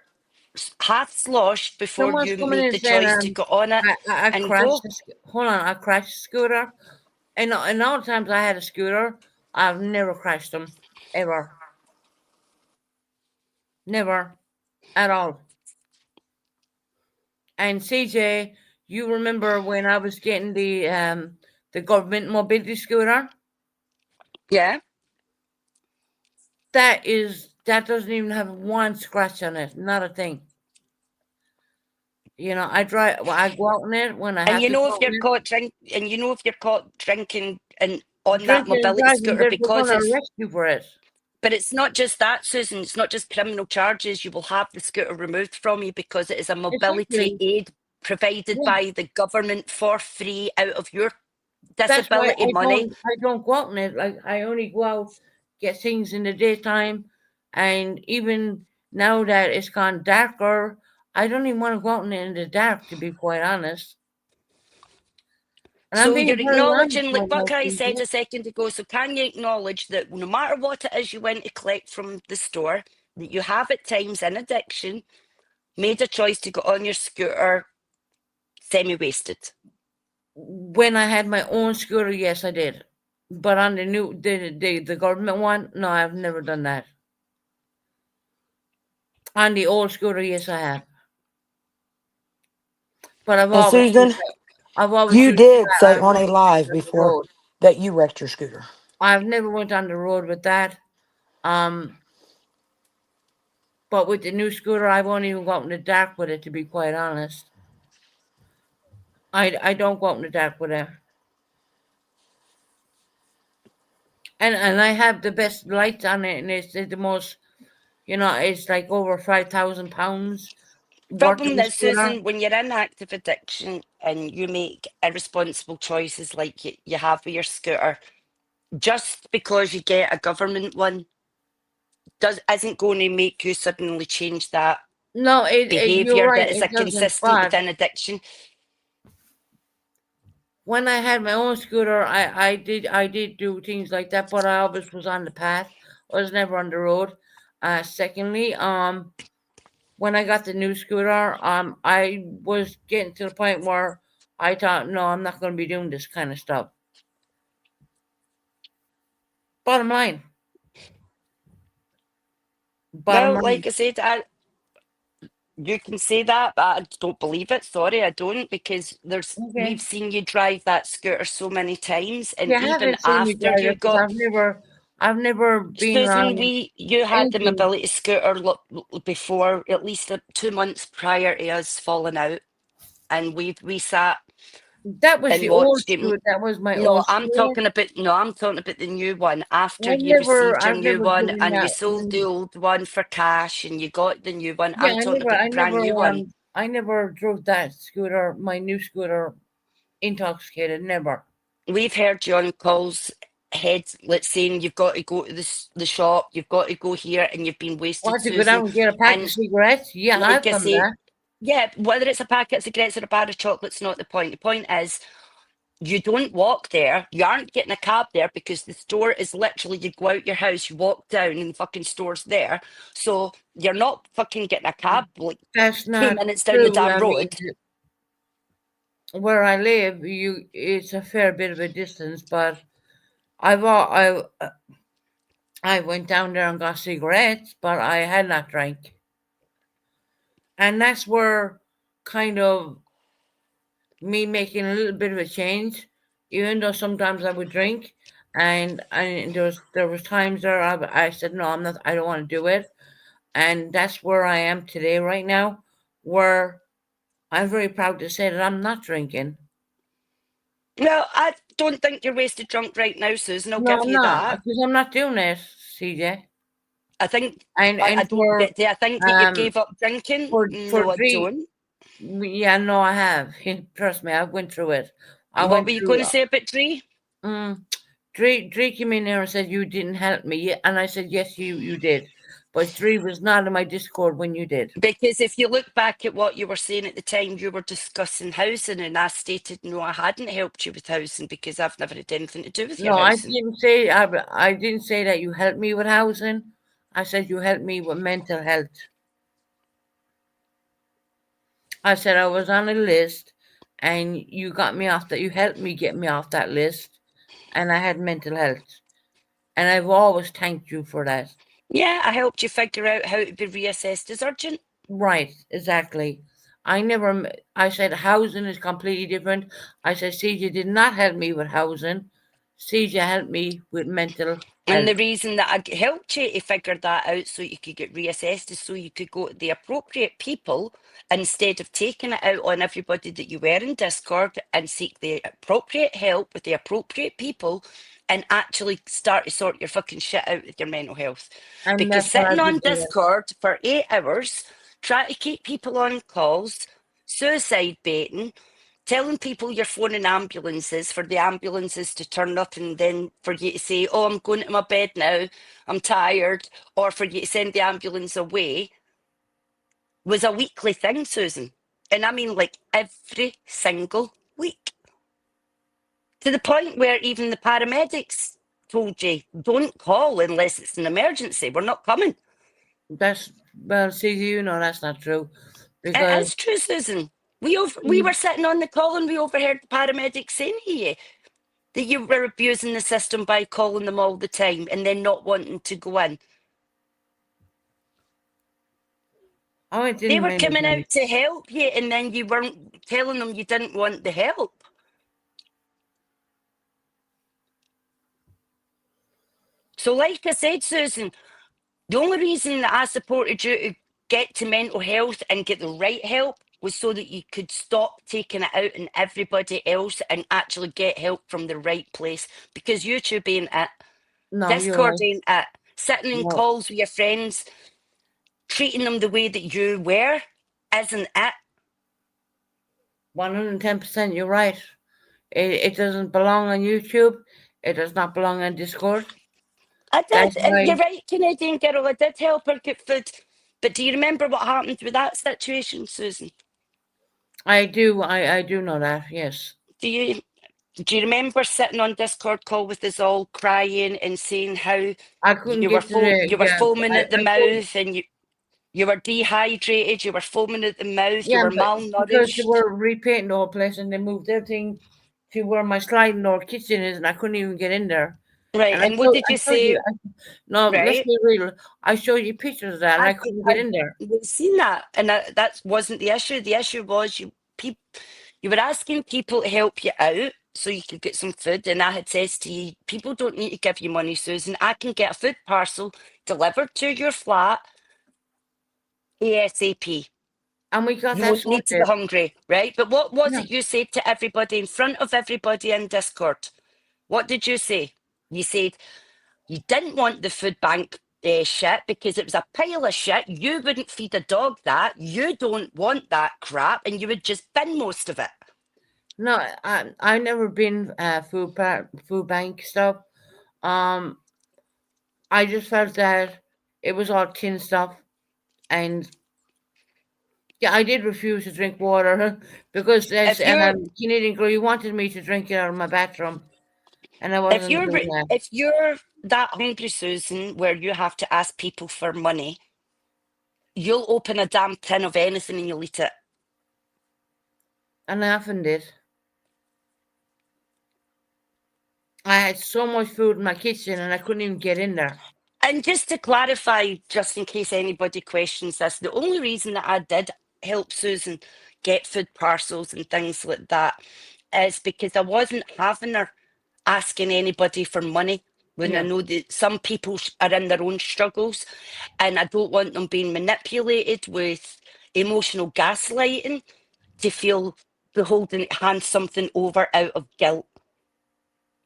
half sloshed before someone's you coming made in the saying, choice to go on it I and crashed. go. Hold on, I crashed the scooter, and all the times I had a scooter, I've never crashed them, ever, never, at all. And CJ, you remember when I was getting the government mobility scooter? Yeah. That doesn't even have one scratch on it, not a thing. You know, I go out in it when I And have you to know go if out you're in caught drinking and it, on that drinking and mobility driving, scooter, they're going because to it's, arrest you for it. but it's not just that, Susan, it's not just criminal charges. You will have the scooter removed from you because it is a mobility Exactly. aid provided Yeah. by the government for free out of your That's why disability money. I don't go out in it. Like, I only go out, get things in the daytime, and even now that it's gone darker, I don't even want to go out in the dark, to be quite honest. And I'm So being you're very honest acknowledging, like right what now, Carrie said CJ. a second ago, so can you acknowledge that no matter what it is you went to collect from the store, that you have at times in addiction made a choice to go on your scooter semi-wasted? When I had my own scooter, yes, I did. But on the government one, no, I've never done that. On the old scooter, yes, I have. But And Susan, I've always you used did that. say I've on never a went live on the before road. that you wrecked your scooter. I've never went on the road with that. But with the new scooter, I won't even go out in the dark with it, to be quite honest. I don't go out in the dark with it. And I have the best lights on it, and it's the most, it's like over 5,000 pounds worth of Problem a is, scooter. Susan, when you're in active addiction and you make irresponsible choices like you have with your scooter, just because you get a government one isn't going to make you suddenly change that No, you're behaviour right, that is a it doesn't. consistent But within addiction. when I had my own scooter, I did do things like that, but I always was on the path. I was never on the road. Secondly, when I got the new scooter, I was getting to the point where I thought, no, I'm not going to be doing this kind of stuff. Bottom line. Bottom Well, line. like I said, you can say that, but I don't believe it. Sorry, I don't, because we've Okay. seen you drive that scooter so many times, and You even haven't seen me after drive you it because got I've never been Susan, around you had the anything. mobility scooter before, at least 2 months prior to us falling out, and we sat That was and the old watched you. scooter. That was my No, old scooter. I'm talking about the new one. After I've you never, received your I've new never one given and you that. sold the old one for cash and you got the new one, Yeah, I'm talking about the I brand never, new one. I never drove that scooter, my new scooter, intoxicated. Never. We've heard you on calls, heads, let's saying you've got to go to the shop, you've got to go here, and you've been Or wasted, to go down Susan. and get a pack of And cigarettes. Yeah, like I've I done say, that. yeah, whether it's a packet of cigarettes or a bar of chocolate's not the point. The point is, you don't walk there. You aren't getting a cab there because the store is literally, you go out your house, you walk down, and the fucking store's there. So you're not fucking getting a cab like That's 2 not minutes down the true. damn I mean, road. where I live, it's a fair bit of a distance, but I've al- I went down there and got cigarettes, but I had not drank, and that's where kind of me making a little bit of a change, even though sometimes I would drink, and there was times there I said no, I'm not, I don't want to do it, and that's where I am today right now, where I'm very proud to say that I'm not drinking. Well, I don't think you're wasted drunk right now, Susan. I'll No, give I'm you not, that. because I'm not doing it, CJ. I think I And don't get there. I think that you um gave up drinking. for No, I Drake, don't. yeah, no, I have. Trust me, I went through it. I What went were you through. going to say about Dree? Drake came in there and said you didn't help me, and I said yes, you did, but Sri was not in my Discord when you did. Because if you look back at what you were saying at the time, you were discussing housing, and I stated, no, I hadn't helped you with housing because I've never had anything to do with your No, I housing. didn't say I didn't say that you helped me with housing. I said you helped me with mental health. I said I was on a list, and you got me off that. You helped me get me off that list, and I had mental health, and I've always thanked you for that. Yeah, I helped you figure out how to be reassessed as urgent. Right, exactly. I said housing is completely different. I said CJ did not help me with housing. CJ helped me with mental And the health. reason that I helped you to figure that out so you could get reassessed is so you could go to the appropriate people instead of taking it out on everybody that you were in Discord, and seek the appropriate help with the appropriate people and actually start to sort your fucking shit out with your mental health. And Because that's what sitting I've on been doing. Discord for 8 hours, trying to keep people on calls, suicide baiting, telling people you're phoning ambulances for the ambulances to turn up, and then for you to say, oh, I'm going to my bed now, I'm tired, or for you to send the ambulance away, was a weekly thing, Susan. And I mean, like, every single week. To the point where even the paramedics told you, don't call unless it's an emergency. We're not coming. See, you know that's not true. It Because is true, Susan. We were sitting on the call and we overheard the paramedics saying to you that you were abusing the system by calling them all the time and then not wanting to go in. I didn't They were mean coming anything. out to help you, and then you weren't telling them you didn't want the help. So, like I said, Susan, the only reason that I supported you to get to mental health and get the right help was so that you could stop taking it out on everybody else and actually get help from the right place. Because YouTube ain't it, No, you're Discord right. ain't it, sitting in No, calls with your friends, treating them the way that you were, isn't it. 110%. You're right. It doesn't belong on YouTube. It does not belong on Discord. I That's did, and why you're right, Canadian girl, I did help her get food. But do you remember what happened with that situation, Susan? I do. I do know that. Yes. Do you remember sitting on Discord call with us all crying and saying how I couldn't get to the you were yeah. foaming at the I told mouth, and you were dehydrated, you were foaming at the mouth, you yeah, were but because they malnourished. were repainting the whole place and they moved everything to where my sliding door kitchen is, and I couldn't even get in there. Right, And and what did I you showed you. say? No, let's Right, be real. I showed you pictures of that, and I couldn't get in there. we've seen that, and that wasn't the issue. The issue was you were asking people to help you out so you could get some food, and I had said to you, people don't need to give you money, Susan. I can get a food parcel delivered to your flat ASAP. And we got You that won't need to be sorted. hungry, right? But what was Yeah. it you said to everybody in front of everybody in Discord? What did you say? You said you didn't want the food bank shit because it was a pile of shit. You wouldn't feed a dog that. You don't want that crap, and you would just bin most of it. No, I never been food bank stuff. Um, I just felt that it was all tin stuff, and yeah, I did refuse to drink water because there's If you're Canadian girl, you wanted me to drink it out of my bathroom, and I wasn't doing that. if you're that hungry, Susan, where you have to ask people for money, you'll open a damn tin of anything and you'll eat it. And I often did. I had so much food in my kitchen, and I couldn't even get in there. And just to clarify, just in case anybody questions this, the only reason that I did help Susan get food parcels and things like that is because I wasn't having her asking anybody for money when I Yeah. know that some people are in their own struggles, and I don't want them being manipulated with emotional gaslighting to feel the holding hand something over out of guilt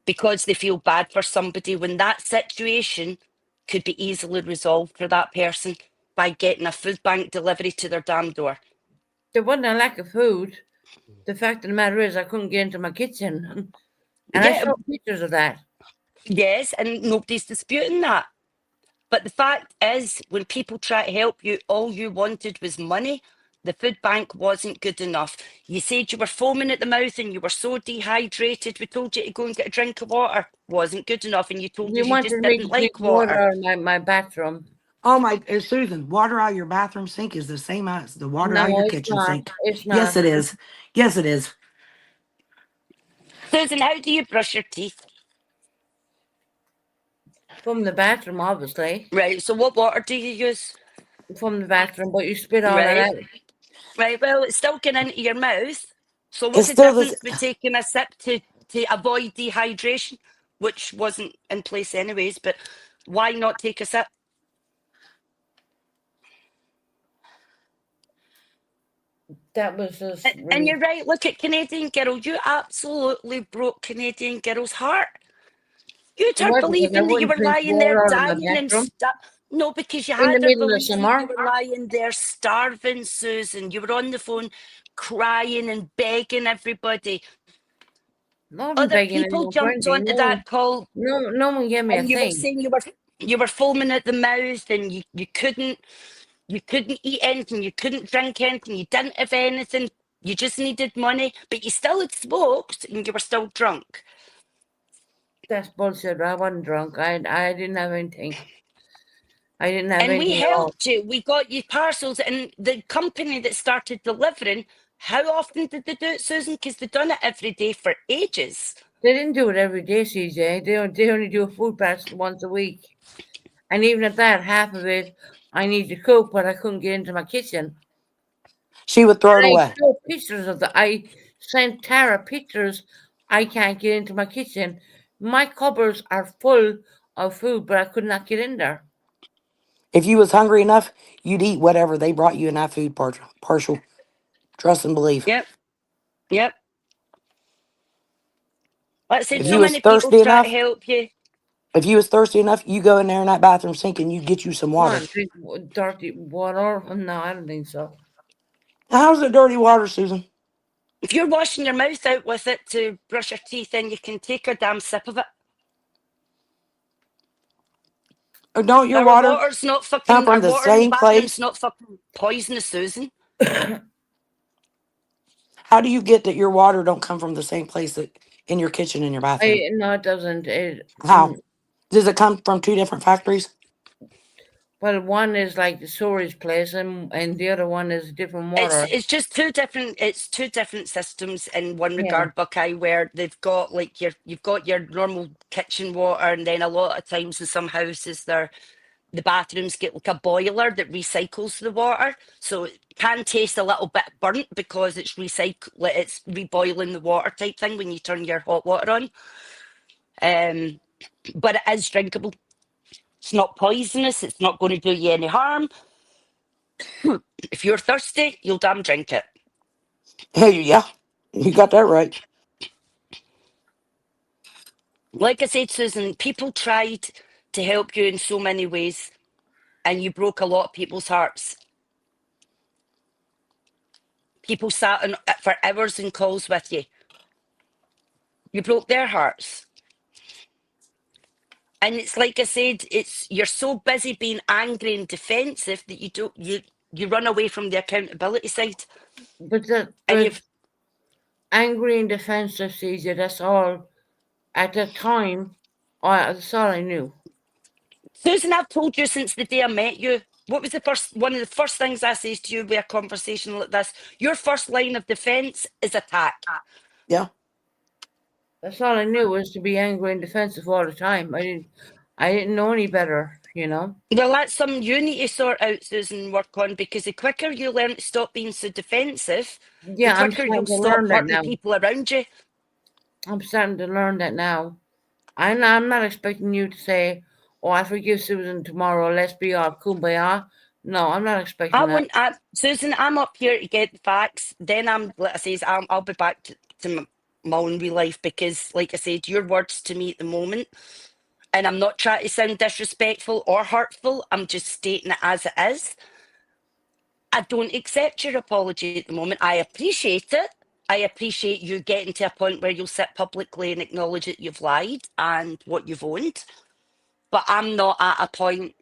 because they feel bad for somebody, when that situation could be easily resolved for that person by getting a food bank delivery to their damn door. There wasn't a lack of food. The fact of the matter is, I couldn't get into my kitchen, and I Yeah, showed pictures of that. yes, and nobody's disputing that. But the fact is, when people try to help you, all you wanted was money. The food bank wasn't good enough. You said you were foaming at the mouth and you were so dehydrated. We told you to go and get a drink of water. Wasn't good enough. And you told You us you just wanted me didn't to drink like water water. out of my bathroom. Oh my, Susan, water out your bathroom sink is the same as the water out No, your it's kitchen not. sink. It's Yes, not. it is. Yes, it is. Susan, how do you brush your teeth? From the bathroom, obviously. Right, so what water do you use? From the bathroom, but you spit all that Right, out. right, well, it's still getting into your mouth. So It's what's the still this. difference with taking a sip to avoid dehydration, which wasn't in place anyways, but why not take a sip? That was just And you're right, look at Canadian Girl. You absolutely broke Canadian Girl's heart. You had her why? Because I believing that you wouldn't were drink lying there water out of my dying and bathroom stuff. No, because you in the had her middle of believing summer. you were lying there starving, Susan. You were on the phone crying and begging everybody. I wasn't Other begging people anyone for jumped anything. onto that call No one gave me a and you were thing. saying you were foaming at the mouth and you couldn't eat anything, you couldn't drink anything, you didn't have anything, you just needed money, but you still had smoked and you were still drunk. That's bullshit. I wasn't drunk. I didn't have anything. I didn't have And we anything at all. helped you. We got you parcels, and the company that started delivering, how often did they do it, Susan? Because they've done it every day for ages. They didn't do it every day, CJ. They only do a food basket once a week. And even at that, half of it I need to cook, but I couldn't get into my kitchen. She would throw it I away. showed pictures of I sent Tara pictures. I can't get into my kitchen. My cupboards are full of food, but I could not get in there. If you was hungry enough, you'd eat whatever they brought you in that food partial. Trust and believe. Yep. Yep. Like I said, If so you was many people thirsty try to enough, help you. if you was thirsty enough, you go in there in that bathroom sink and you get you some Come water. on, drink dirty water. No, I don't think so. How's it dirty water, Susan? If you're washing your mouth out with it to brush your teeth, then you can take a damn sip of it. Or don't your Our water water's not come fucking, from our the water in the same bathroom's place? not fucking poisonous, Susan. How do you get that your water don't come from the same place that in your kitchen in your bathroom? No, it doesn't. How? Does it come from two different factories? Well, one is like the storage place, and the other one is different water. It's just two different systems in one Yeah. regard, Buckeye, where they've got like you've got your normal kitchen water, and then a lot of times in some houses the bathrooms get like a boiler that recycles the water, so it can taste a little bit burnt because it's it's reboiling the water type thing when you turn your hot water on. But it is drinkable. It's not poisonous. It's not going to do you any harm. If you're thirsty, you'll damn drink it. Hey, yeah, you got that right. Like I said, Susan, people tried to help you in so many ways, and you broke a lot of people's hearts. People sat on for hours in calls with you. You broke their hearts. And it's like I said, you're so busy being angry and defensive that you run away from the accountability side. But And angry and defensive, CJ, that's all. At the time, that's all I knew. Susan, I've told you since the day I met you. What was one of the first things I says to you with a conversation like this? Your first line of defense is attack. Yeah. That's all I knew was to be angry and defensive all the time. I didn't know any better, you know. Well, that's something you need to sort out, Susan, and work on, because the quicker you learn to stop being so defensive, Yeah, the I'm quicker starting you'll to stop learn that hurting now. people around you. I'm starting to learn that now. I'm not expecting you to say, "Oh, I forgive Susan tomorrow. Let's be all kumbaya." No, I'm not expecting that. Susan, I'm up here to get the facts. Then like I says, I'll be back to my own real life, because, like I said, your words to me at the moment, and I'm not trying to sound disrespectful or hurtful, I'm just stating it as it is. I don't accept your apology at the moment. I appreciate it. I appreciate you getting to a point where you'll sit publicly and acknowledge that you've lied and what you've owned. But I'm not at a point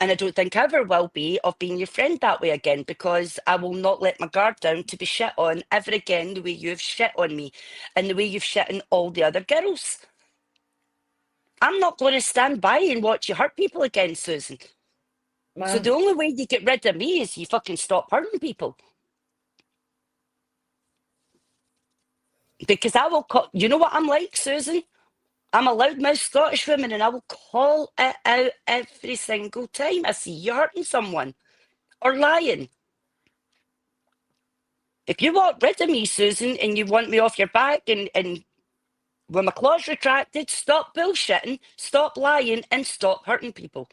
and I don't think I ever will be, of being your friend that way again, because I will not let my guard down to be shit on ever again the way you've shit on me and the way you've shit on all the other girls. I'm not going to stand by and watch you hurt people again, Susan. So Well, the only way you get rid of me is you fucking stop hurting people. Because I will call, you know what I'm like, Susan? I'm a loudmouth Scottish woman and I will call it out every single time I see you hurting someone or lying. If you want rid of me, Susan, and you want me off your back and with my claws retracted, stop bullshitting, stop lying, and stop hurting people.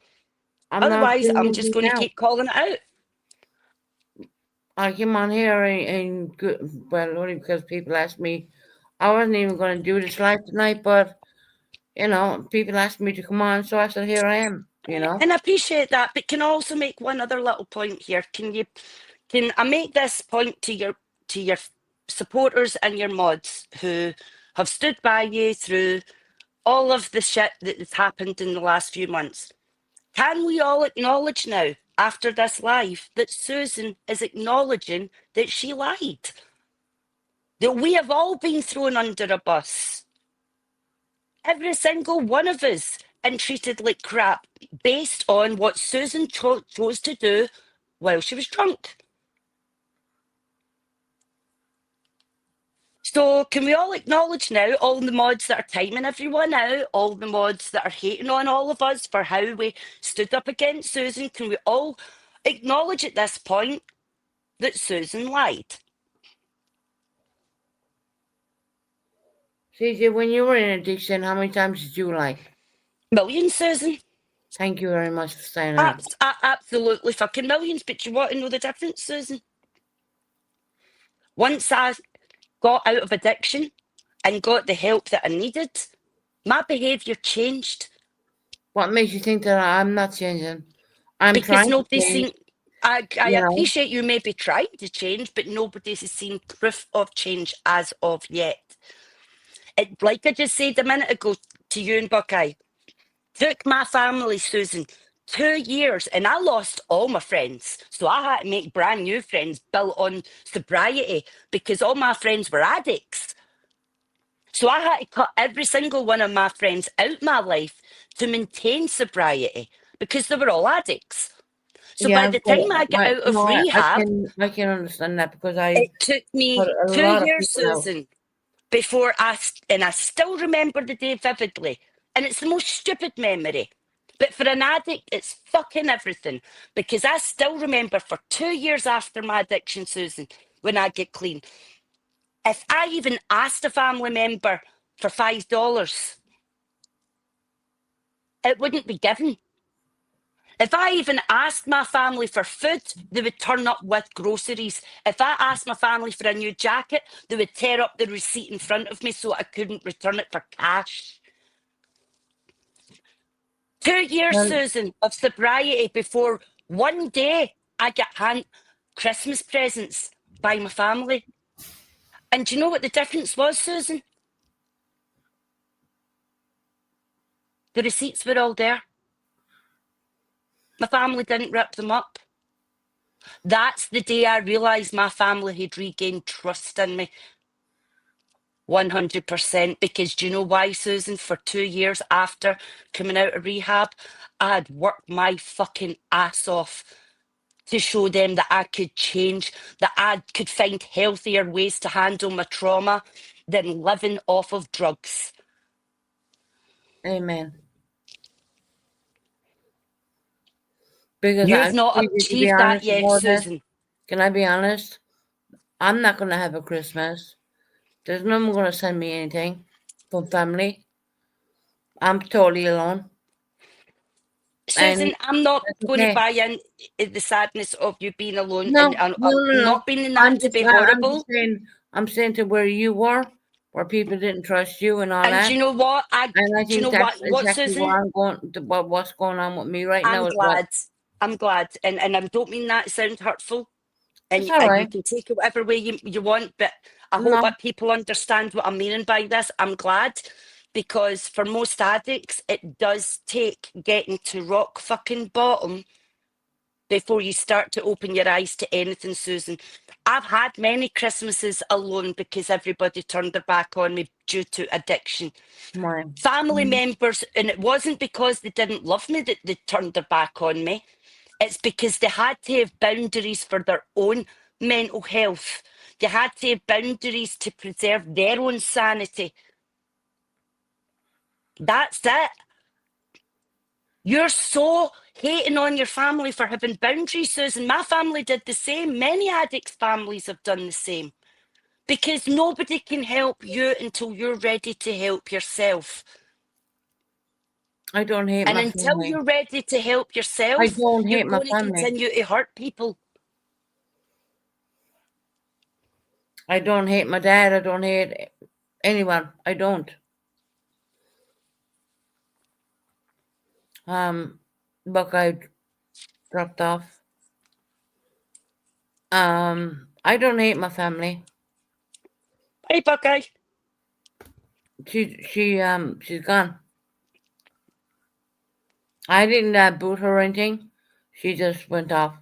I'm not Otherwise, doing I'm just anything going to now. keep calling it out. I came on here and well, only because people asked me. I wasn't even going to do this live tonight, but you know, people asked me to come on, so I said, "Here I am." You know, And I appreciate that, but can I also make one other little point here? Can I make this point to your supporters and your mods who have stood by you through all of the shit that has happened in the last few months? Can we all acknowledge now, after this live, that Susan is acknowledging that she lied? That we have all been thrown under a bus. Every single one of us, and treated like crap based on what Susan chose to do while she was drunk. So can we all acknowledge now, all the mods that are timing everyone out, all the mods that are hating on all of us for how we stood up against Susan, can we all acknowledge at this point that Susan lied? CJ, when you were in addiction, how many times did you lie? Millions, Susan. Thank you very much for saying that. Absolutely fucking millions. But you want to know the difference, Susan? Once I got out of addiction and got the help that I needed, my behaviour changed. What makes you think that I'm not changing? I'm Because trying to nobody's change. seen. I You know. appreciate you maybe trying to change, but nobody has seen proof of change as of yet. It, like I just said a minute ago to you and Buckeye, took my family, Susan, 2 years, and I lost all my friends. So I had to make brand new friends built on sobriety because all my friends were addicts. So I had to cut every single one of my friends out my life to maintain sobriety because they were all addicts. So by the time I get out of rehab, I can understand that because it took me put a 2 lot of years, people out. Susan, before I still remember the day vividly. And it's the most stupid memory. But for an addict, it's fucking everything. Because I still remember for 2 years after my addiction, Susan, when I get clean, if I even asked a family member for $5, it wouldn't be given. If I even asked my family for food, they would turn up with groceries. If I asked my family for a new jacket, they would tear up the receipt in front of me so I couldn't return it for cash. 2 years, Well, Susan, of sobriety before one day I get Christmas presents by my family. And do you know what the difference was, Susan? The receipts were all there. My family didn't rip them up. That's the day I realised my family had regained trust in me. 100%. Because do you know why, Susan? For 2 years after coming out of rehab, I had worked my fucking ass off to show them that I could change, that I could find healthier ways to handle my trauma than living off of drugs. amen. Because You've not to be achieved that honest yet, about this, Susan. can I be honest? I'm not going to have a Christmas. There's no one going to send me anything from family. I'm totally alone. Susan, I'm not that's going to okay. buy in the sadness of you being alone No, and no. not being that to be horrible. I'm saying to where you were, where people didn't trust you and all And that. do you know what? And I Do you think know that's what, exactly Susan? where I'm going. What's going on with me right now? I'm glad, and I don't mean that to sound hurtful. And, It's all and you right. can take it whatever way you want, but I hope No. that people understand what I'm meaning by this. I'm glad, because for most addicts, it does take getting to rock fucking bottom before you start to open your eyes to anything, Susan. I've had many Christmases alone because everybody turned their back on me due to addiction. Mine. Family members, and it wasn't because they didn't love me that they turned their back on me. It's because they had to have boundaries for their own mental health. They had to have boundaries to preserve their own sanity. That's it. You're so hating on your family for having boundaries, Susan. My family did the same. Many addicts' families have done the same. Because nobody can help you until you're ready to help yourself. I don't hate And my until family. you're ready to help I yourself, don't you're hate my going to family. continue to hurt people. I don't hate my dad. I don't hate anyone. I don't. Buckeye dropped off. I don't hate my family. Hey, Buckeye. She's gone. I didn't boot her or anything. She just went off.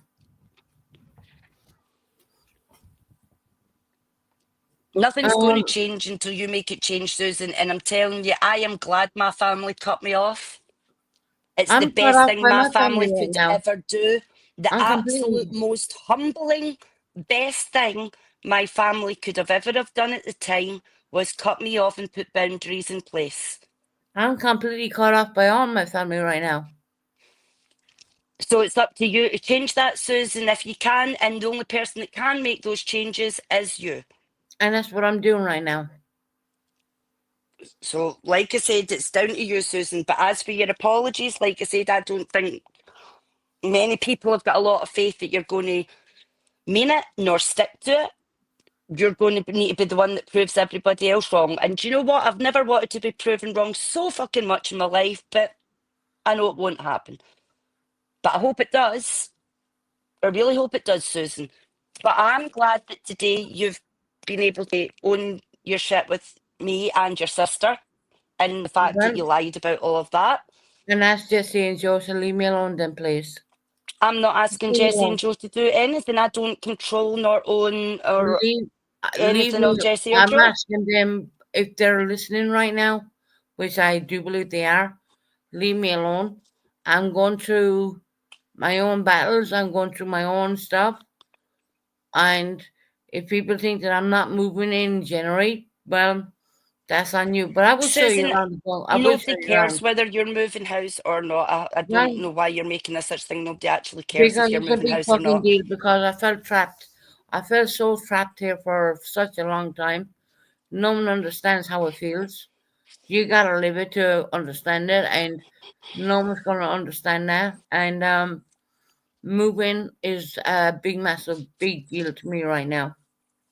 Nothing's going to Um, change until you make it change, Susan. And I'm telling you, I am glad my family cut me off. It's the I'm cut best off thing by my my family family right could now. ever do. The I'm absolute completely, most humbling, best thing my family could have ever have done at the time was cut me off and put boundaries in place. I'm completely cut off by all my family right now. So it's up to you to change that, Susan, if you can. And the only person that can make those changes is you. And that's what I'm doing right now. So, like I said, it's down to you, Susan. But as for your apologies, like I said, I don't think many people have got a lot of faith that you're going to mean it nor stick to it. You're going to need to be the one that proves everybody else wrong. And do you know what? I've never wanted to be proven wrong so fucking much in my life, but I know it won't happen. But I hope it does. I really hope it does, Susan. But I'm glad that today you've been able to own your shit with me and your sister, and the fact that Well, you lied about all of that. and ask Jesse and Joe to leave me alone then, please. I'm not asking Leave me Jesse and alone. Joe to do anything. I don't control nor own or Leave anything of me. Jesse or I'm Joe. asking them if they're listening right now, which I do believe they are. Leave me alone. I'm going through my own battles. I'm going through my own stuff. And if people think that I'm not moving in Generate, well, that's on you. But I will show you Susan, around. I will show nobody you cares around. whether you're moving house or not. I don't Well, know why you're making a such thing. Nobody actually cares if because you're it's a moving big house or fucking not. deal because I felt trapped. I felt so trapped here for such a long time. No one understands how it feels. You gotta live it to understand it, and no one's gonna understand that. And moving is a big, massive, big deal to me right now.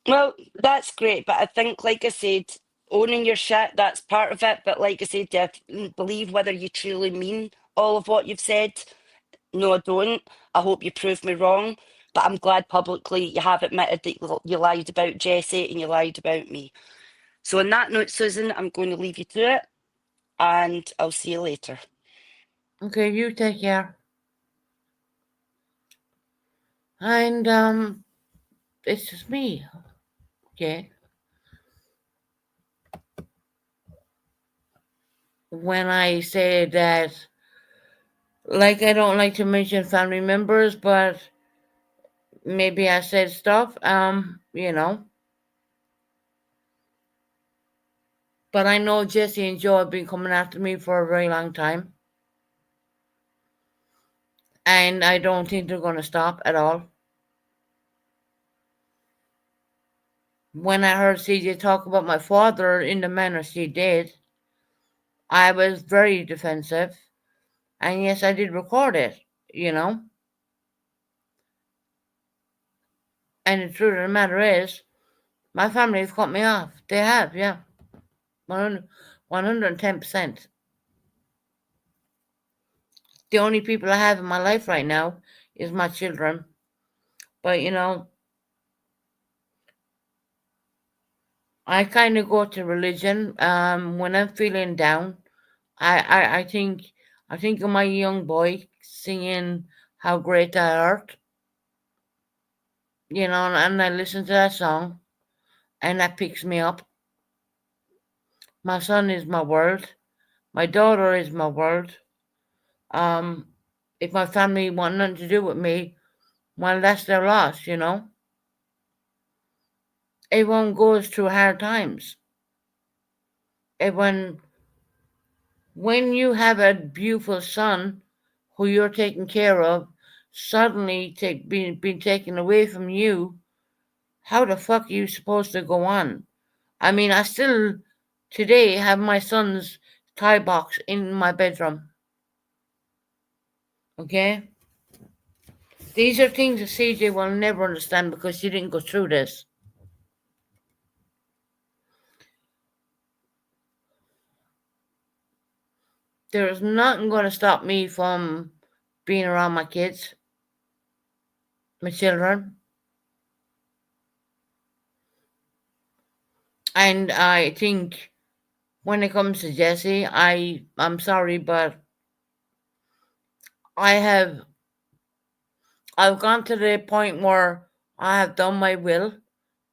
Well, that's great, but I think, like I said, owning your shit, that's part of it. But like I said, do I believe whether you truly mean all of what you've said? No, I don't. I hope you prove me wrong. But I'm glad publicly you have admitted that you lied about Jessie and you lied about me. So on that note, Susan, I'm going to leave you to it, and I'll see you later. Okay, you take care. And it's just me. Okay. When I say that, like, I don't like to mention family members, but maybe I said stuff, But I know Jesse and Joe have been coming after me for a very long time. And I don't think they're going to stop at all. When I heard CJ talk about my father in the manner she did, I was very defensive. And yes, I did record it, And the truth of the matter is, my family has cut me off. They have, yeah. 110%. The only people I have in my life right now is my children. But, I kind of go to religion when I'm feeling down. I think of my young boy singing How Great Thou Art, you know, and I listen to that song and that picks me up. My son is my world. My daughter is my world. If my family want nothing to do with me, well, that's their loss, you know. Everyone goes through hard times. Everyone, when you have a beautiful son who you're taking care of, suddenly being taken away from you, how the fuck are you supposed to go on? I mean, I still today have my son's tie box in my bedroom. Okay? These are things that CJ will never understand because she didn't go through this. There is nothing going to stop me from being around my kids, my children. And I think when it comes to Jesse, I'm sorry, but I've gone to the point where I have done my will.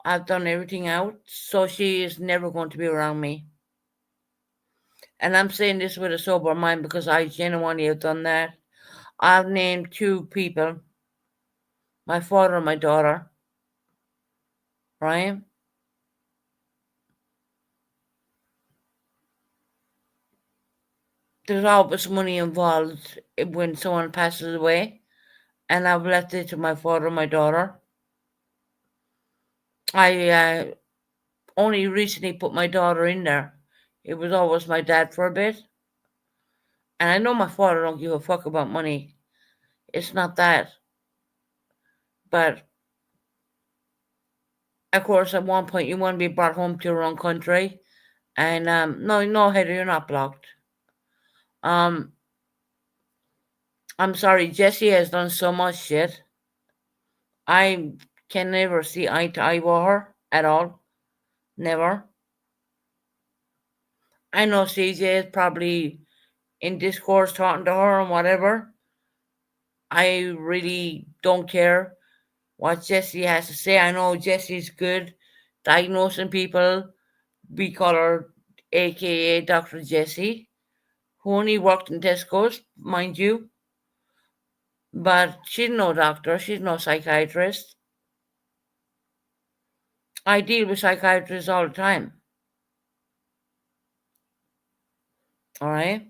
I've done everything out, so she is never going to be around me. And I'm saying this with a sober mind because I genuinely have done that. I've named 2 people, my father and my daughter, right? There's always money involved when someone passes away, and I've left it to my father and my daughter. I only recently put my daughter in there. It was always my dad for a bit. And I know my father don't give a fuck about money. It's not that. But of course, at one point, you want to be brought home to your own country. And no, Heather, you're not blocked. I'm sorry, Jessie has done so much shit. I can never see eye to eye with her at all. Never. I know CJ is probably in discourse talking to her and whatever. I really don't care what Jessie has to say. I know Jessie's good diagnosing people. We call her AKA Dr. Jessie, who only worked in Tesco's, mind you. But she's no doctor, she's no psychiatrist. I deal with psychiatrists all the time. Alright?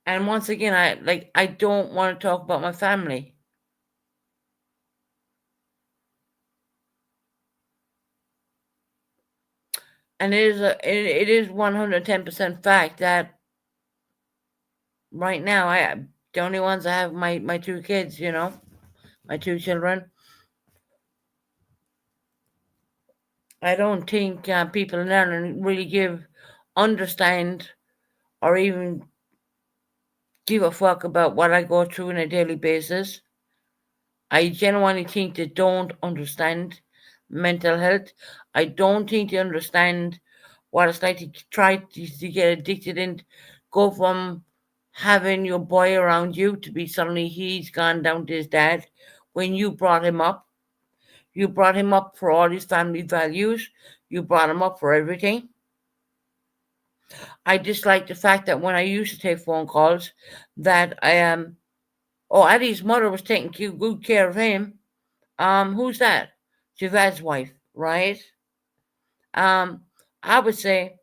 And once again, I don't want to talk about my family. And it is 110% fact that right now the only ones I have my 2 kids, you know, my 2 children. I don't think people in Ireland really understand, or even give a fuck about what I go through on a daily basis. I genuinely think they don't understand mental health. I don't think they understand what it's like to try to get addicted and go from having your boy around you to be suddenly he's gone down to his dad when you brought him up. You brought him up for all his family values. You brought him up for everything. I dislike the fact that when I used to take phone calls that I am Eddie's mother was taking good care of him. Who's that? Javad's wife, right? I would say,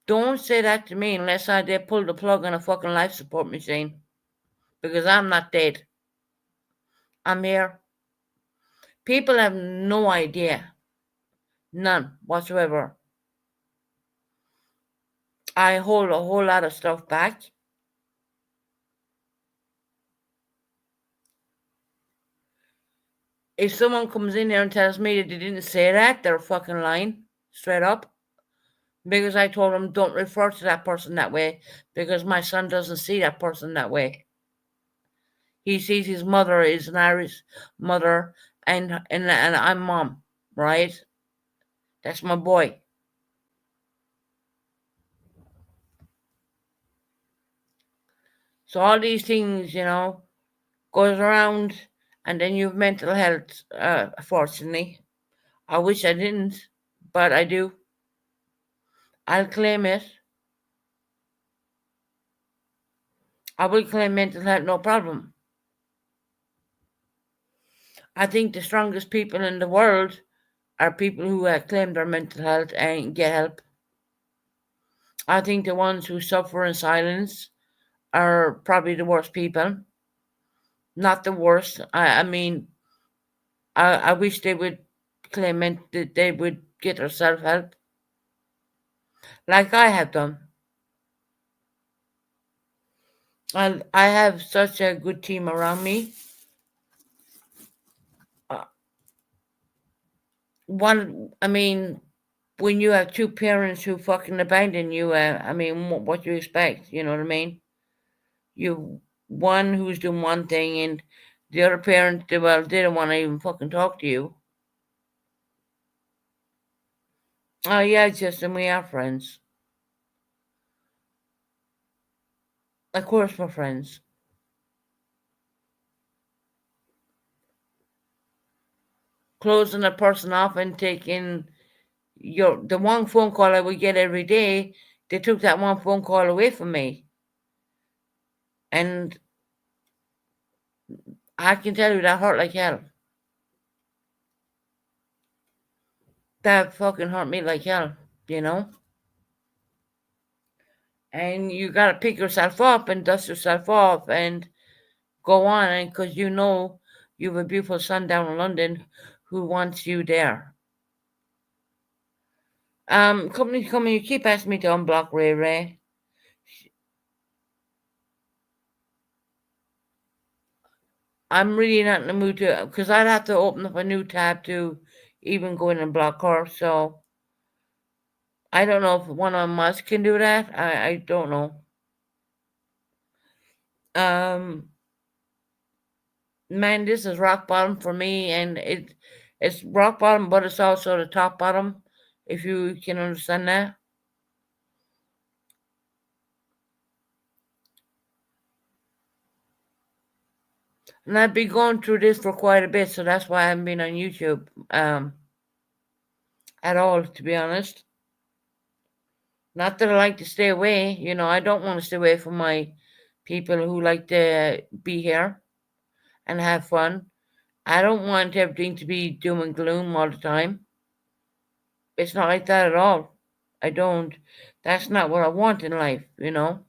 don't say that to me unless I did pull the plug on a fucking life support machine. Because I'm not dead. I'm here. People have no idea. None whatsoever. I hold a whole lot of stuff back. If someone comes in there and tells me that they didn't say that, they're fucking lying. Straight up. Because I told them don't refer to that person that way. Because my son doesn't see that person that way. He sees his mother is an Irish mother and I'm mom, right? That's my boy. So all these things, you know, goes around, and then you have mental health. Fortunately, I wish I didn't, but I do. I'll claim it. I will claim mental health, no problem. I think the strongest people in the world are people who claim their mental health and get help. I think the ones who suffer in silence are probably the worst people. Not the worst. I mean, I wish they would claim that they would get their self help, like I have done. I have such a good team around me. Uh, I mean, when you have two parents who fucking abandon you, I mean, what do you expect? You know what I mean? You one who's doing one thing, and the other parent, well, they don't want to even fucking talk to you. Oh yeah, Justin, we are friends. Of course, we're friends. Closing a person off and taking the one phone call I would get every day, they took that one phone call away from me. And I can tell you that hurt like hell. That fucking hurt me like hell, you know? And you gotta pick yourself up and dust yourself off and go on, and because you know you have a beautiful son down in London who wants you there. Company, you keep asking me to unblock Ray Ray. I'm really not in the mood to, because I'd have to open up a new tab to even go in and block her. So I don't know if one of us can do that. I don't know. Man, this is rock bottom for me, and it's rock bottom, but it's also the top bottom, if you can understand that. And I've been going through this for quite a bit, so that's why I haven't been on YouTube at all, to be honest. Not that I like to stay away, you know, I don't want to stay away from my people who like to be here and have fun. I don't want everything to be doom and gloom all the time. It's not like that at all. I don't. That's not what I want in life, you know.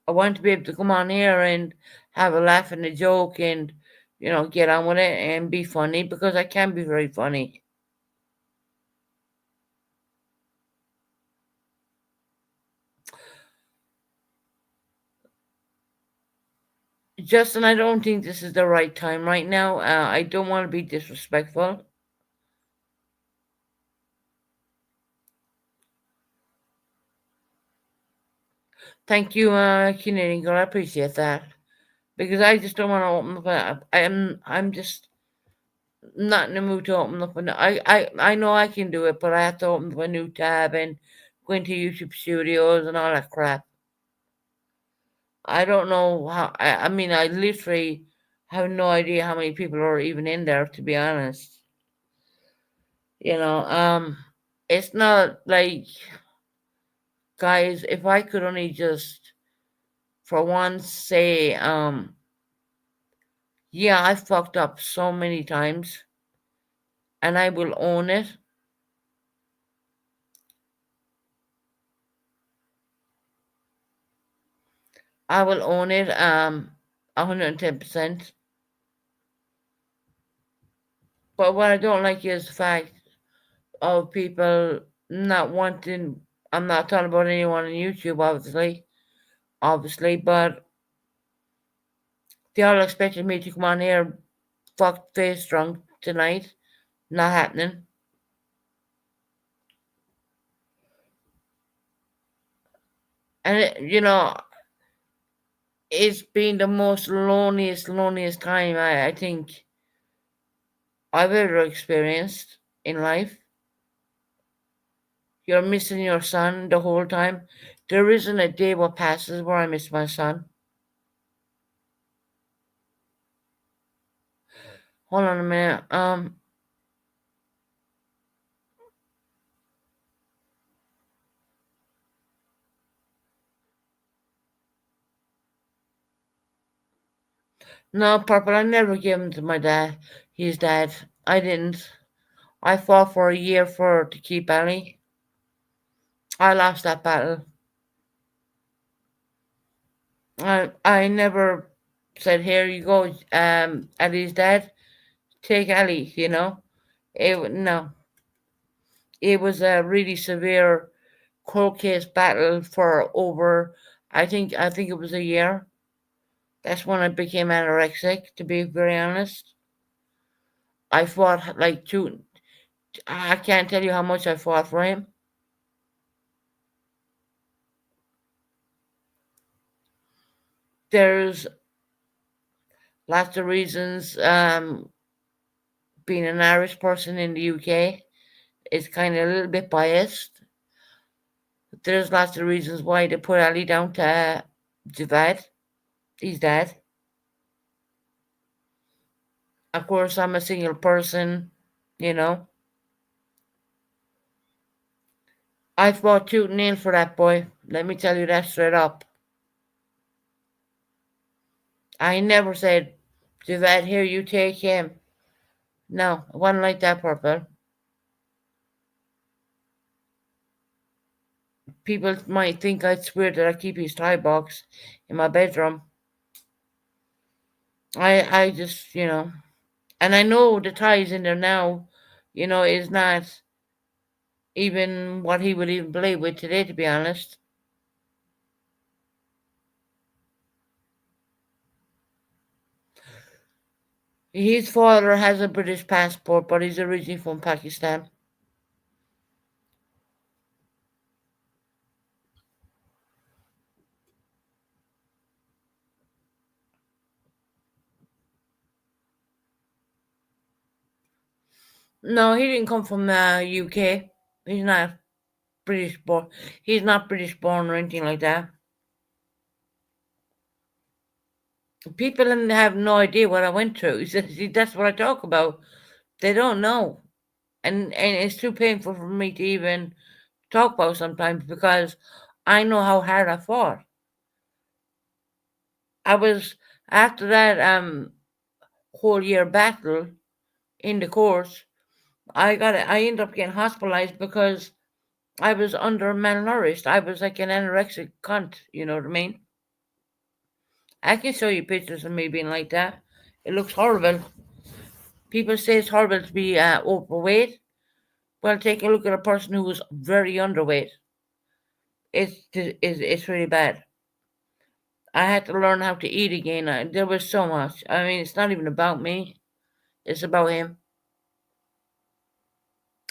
I want to be able to come on here and have a laugh and a joke and, you know, get on with it and be funny, because I can be very funny. Justin, I don't think this is the right time right now. I don't want to be disrespectful. Thank you, Canadian girl. I appreciate that, because I just don't want to open up. I'm just not in the mood to open up. I know I can do it, but I have to open up a new tab and go into YouTube Studios and all that crap. I don't know how. I mean, I literally have no idea how many people are even in there. To be honest, you know, it's not like, guys. If I could only just, for once, say, yeah, I fucked up so many times, and I will own it. I will own it 110%. But what I don't like is the fact of people not wanting. I'm not talking about anyone on YouTube, obviously, but they all expected me to come on here fucked face drunk tonight. Not happening. And you know, it's been the most loneliest time I think I've ever experienced in life. You're missing your son the whole time. There isn't a day what passes where I miss my son. Hold on a minute. No, Purple, I never gave him to my dad. His dad. I didn't. I fought for a year to keep Ellie. I lost that battle. I never said, "Here you go, Ellie's dad. Take Ellie." No. It was a really severe court case battle for over. I think it was a year. That's when I became anorexic. To be very honest, I fought like two. I can't tell you how much I fought for him. There's lots of reasons. Being an Irish person in the UK is kind of a little bit biased. There's lots of reasons why they put Ali down to Javad. He's dead. Of course, I'm a single person, you know. I fought tooth and nail for that boy. Let me tell you that straight up. I never said, Javad, here, you take him. No, it wasn't like that, Purple. People might think it's weird that I keep his tie box in my bedroom. I just, and I know the ties in there now, is not even what he would even play with today, to be honest. His father has a British passport, but he's originally from Pakistan. No, he didn't come from the UK. He's not British born. He's not British born or anything like that. People have no idea what I went through. See, that's what I talk about. They don't know, and it's too painful for me to even talk about sometimes because I know how hard I fought. I was after that whole year battle in the course. I ended up getting hospitalized because I was under malnourished. I was like an anorexic cunt. You know what I mean? I can show you pictures of me being like that. It looks horrible. People say it's horrible to be overweight. Well, take a look at a person who was very underweight. It's really bad. I had to learn how to eat again. There was so much. I mean, it's not even about me. It's about him.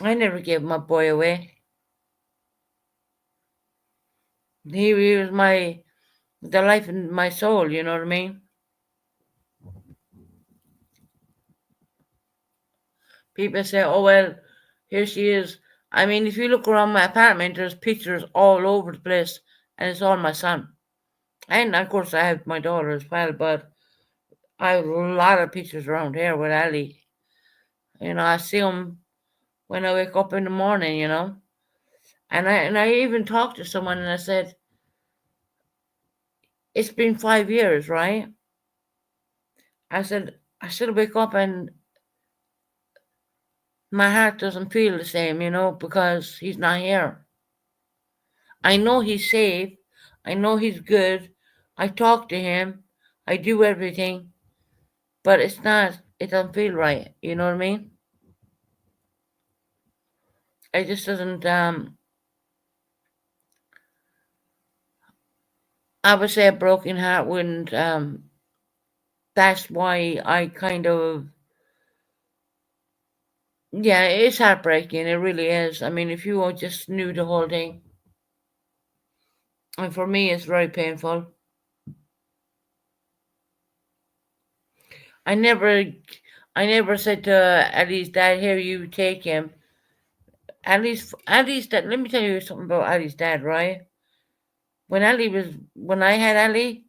I never gave my boy away. He was the life in my soul. You know what I mean? People say, "Oh well, here she is." I mean, if you look around my apartment, there's pictures all over the place, and it's all my son. And of course, I have my daughter as well, but I have a lot of pictures around here with Ali. I see him when I wake up in the morning. And I even talked to someone and I said, "It's been 5 years, right?" I said, "I still wake up and my heart doesn't feel the same, because he's not here. I know he's safe. I know he's good. I talk to him. I do everything, but it doesn't feel right. You know what I mean? It just doesn't, I would say a broken heart wouldn't, that's why I kind of, yeah, it's heartbreaking. It really is. I mean, if you all just knew the whole thing. And for me, it's very painful. I never, I never said to Eddie's dad, "Here, you take him." Ali's dad. Let me tell you something about Ali's dad, right? When I had Ali,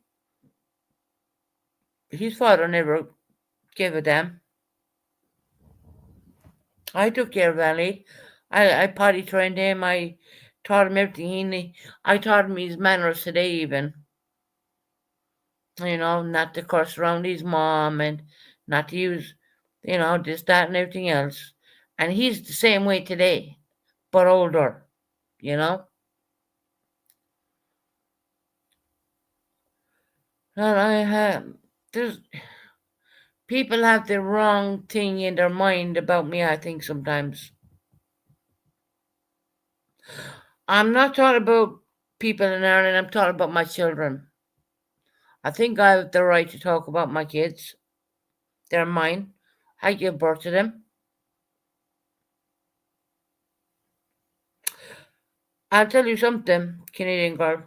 his father never gave a damn. I took care of Ali. I potty trained him. I taught him everything. I taught him his manners today, even. Not to curse around his mom and not to use, this, that, and everything else. And he's the same way today, but older, you know. And I have, there's people have the wrong thing in their mind about me, I think, sometimes. I'm not talking about people in Ireland, I'm talking about my children. I think I have the right to talk about my kids. They're mine. I give birth to them. I'll tell you something, Canadian girl.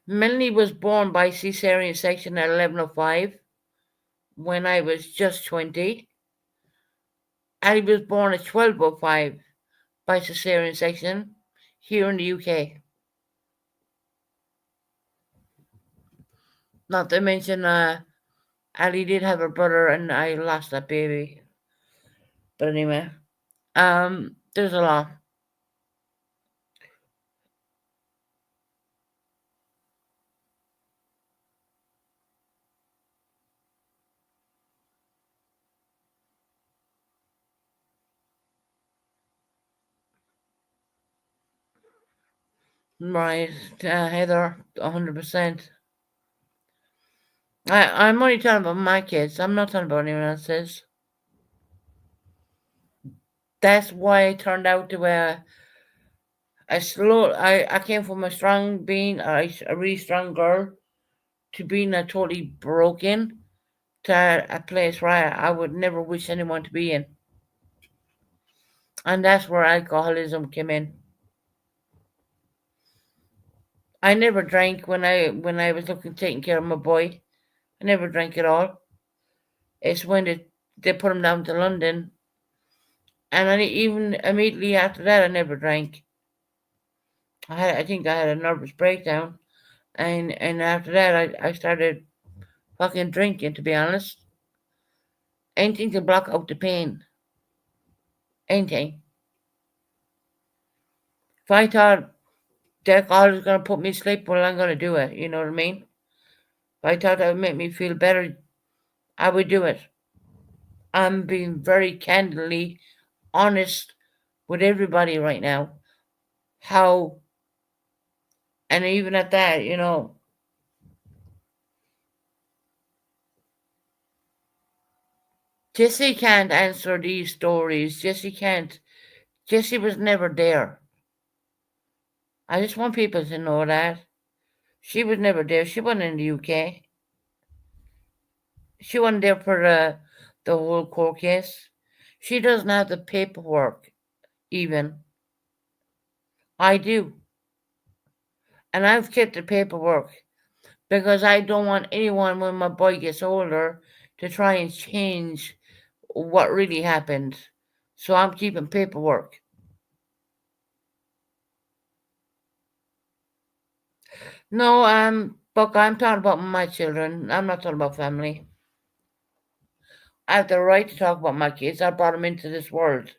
Melanie was born by cesarean section at 11:05 when I was just 20. Ali was born at 12:05 by cesarean section here in the UK. Not to mention, Ali did have a brother, and I lost that baby. But anyway, there's a lot. Right, Heather, 100%. I'm only talking about my kids. I'm not talking about anyone else's. That's why I turned out to I came from a strong being, a really strong girl, to being a totally broken, to a place where I would never wish anyone to be in. And that's where alcoholism came in. I never drank when I was taking care of my boy. I never drank at all. It's when they put him down to London, and even immediately after that, I never drank. I think I had a nervous breakdown, and after that, I started fucking drinking. To be honest, anything to block out the pain. Anything. If I thought the alcohol was gonna put me to sleep, well, I'm gonna do it. You know what I mean? If I thought that would make me feel better, I would do it. I'm being very candidly honest with everybody right now. How, and even at that, Jesse can't answer these stories. Jesse can't. Jesse was never there. I just want people to know that. She was never there. She wasn't in the UK. She wasn't there for the whole court case. She doesn't have the paperwork, even. I do. And I've kept the paperwork because I don't want anyone, when my boy gets older, to try and change what really happened. So I'm keeping paperwork. No, Buck, I'm talking about my children. I'm not talking about family. I have the right to talk about my kids. I brought them into this world.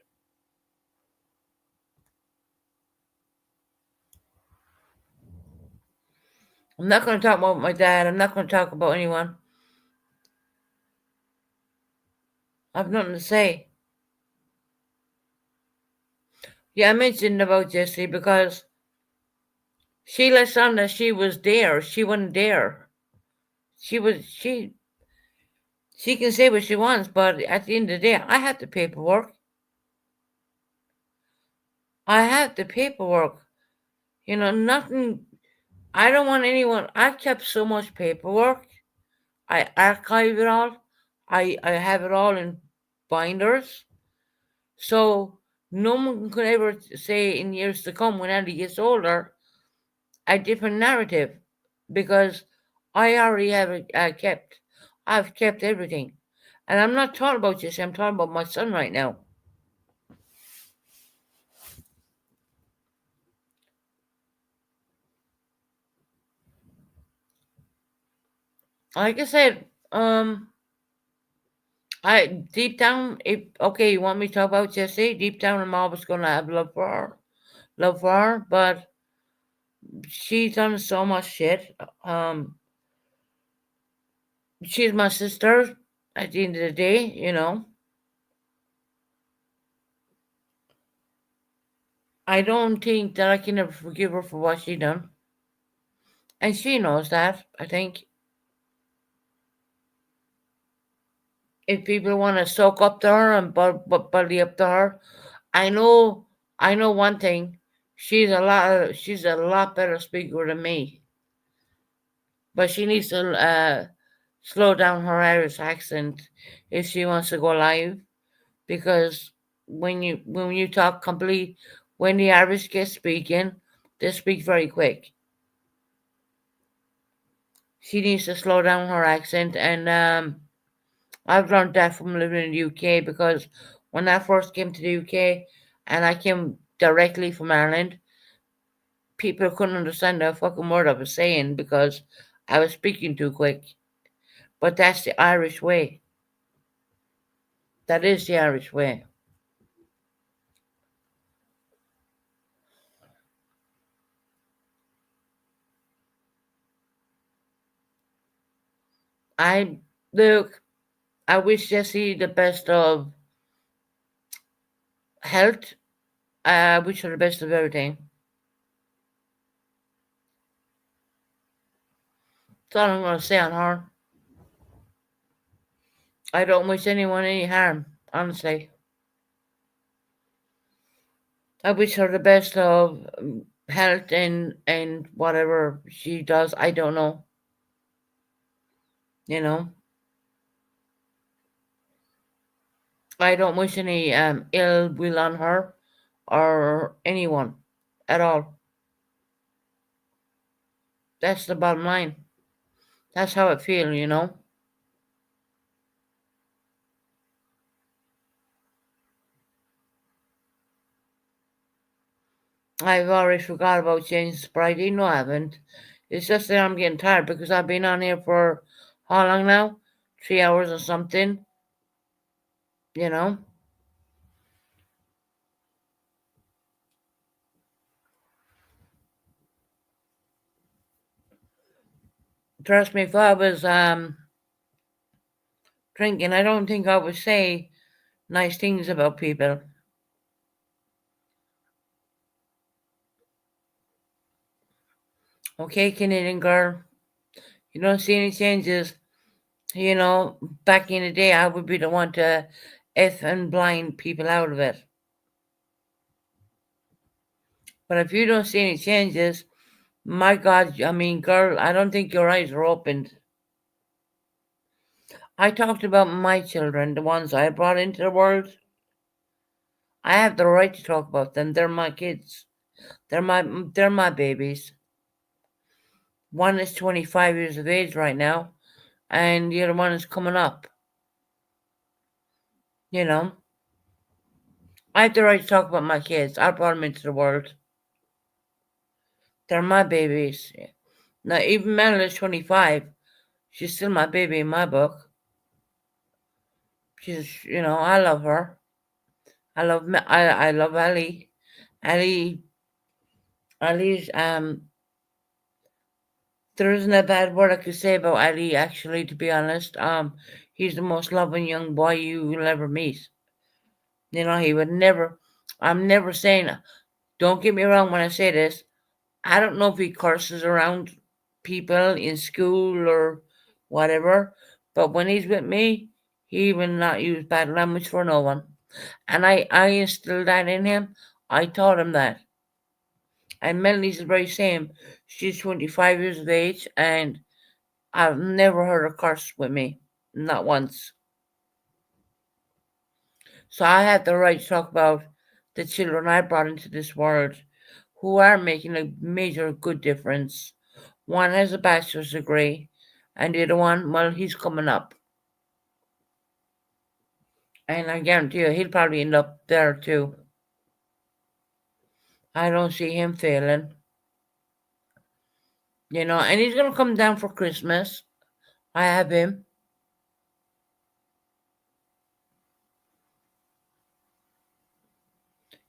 I'm not going to talk about my dad. I'm not going to talk about anyone. I have nothing to say. Yeah, I mentioned about Jessie because she let on that she was there. She wasn't there. She can say what she wants, but at the end of the day, I have the paperwork. I have the paperwork. Nothing. I don't want anyone. I've kept so much paperwork. I archive it all. I have it all in binders. So no one could ever say in years to come, when Andy gets older, a different narrative, because I already have it kept. I've kept everything. And I'm not talking about this. I'm talking about my son right now. like I said, I deep down, if okay, you want me to talk about Jessie? Deep down, I'm always gonna have love for her, but she's done so much shit. She's my sister at the end of the day, you know. I don't think that I can ever forgive her for what she done. And she knows that, I think. If people want to soak up to her and buddy up to her, I know I know one thing. She's a lot better speaker than me. But she needs to slow down her Irish accent if she wants to go live, because when you talk complete, when the Irish get speaking, they speak very quick. She needs to slow down her accent, and I've learned that from living in the UK, because when I first came to the UK and I came directly from Ireland, people couldn't understand a fucking word I was saying because I was speaking too quick. But that's the Irish way. That is the Irish way. I look. I wish Jessie the best of health. I wish her the best of everything. That's all I'm gonna say on her. I don't wish anyone any harm, honestly. I wish her the best of health and whatever she does. I don't know. You know, I don't wish any ill will on her or anyone at all. That's the bottom line. That's how I feel. You know. I've already forgot about James Spridey. No, I haven't. It's just that I'm getting tired because I've been on here for how long now? 3 hours or something. You know. Trust me, if I was drinking, I don't think I would say nice things about people. Okay, Canadian girl, you don't see any changes. You know, back in the day, I would be the one to F and blind people out of it. But if you don't see any changes, my God, I mean, girl, I don't think your eyes are opened. I talked about my children, the ones I brought into the world. I have the right to talk about them. They're my kids. They're my babies. One is 25 years of age right now, and the other one is coming up. You know, I have the right to talk about my kids. I brought them into the world. They're my babies. Now, even Madeline is 25. She's still my baby in my book. She's, you know, I love her. I love Ali. Ali, Ali's, there isn't a bad word I could say about Ali, actually, to be honest. He's the most loving young boy you will ever meet. You know, he would never, I'm never saying, don't get me wrong when I say this, I don't know if he curses around people in school or whatever, but when he's with me, he will not use bad language for no one. And I instilled that in him. I taught him that. And Melanie's the very same. She's 25 years of age, and I've never heard her curse with me. Not once. So I had the right to talk about the children I brought into this world who are making a major good difference. One has a bachelor's degree, and the other one, well, he's coming up. And I guarantee you, he'll probably end up there too. I don't see him failing. You know, and he's going to come down for Christmas. I have him.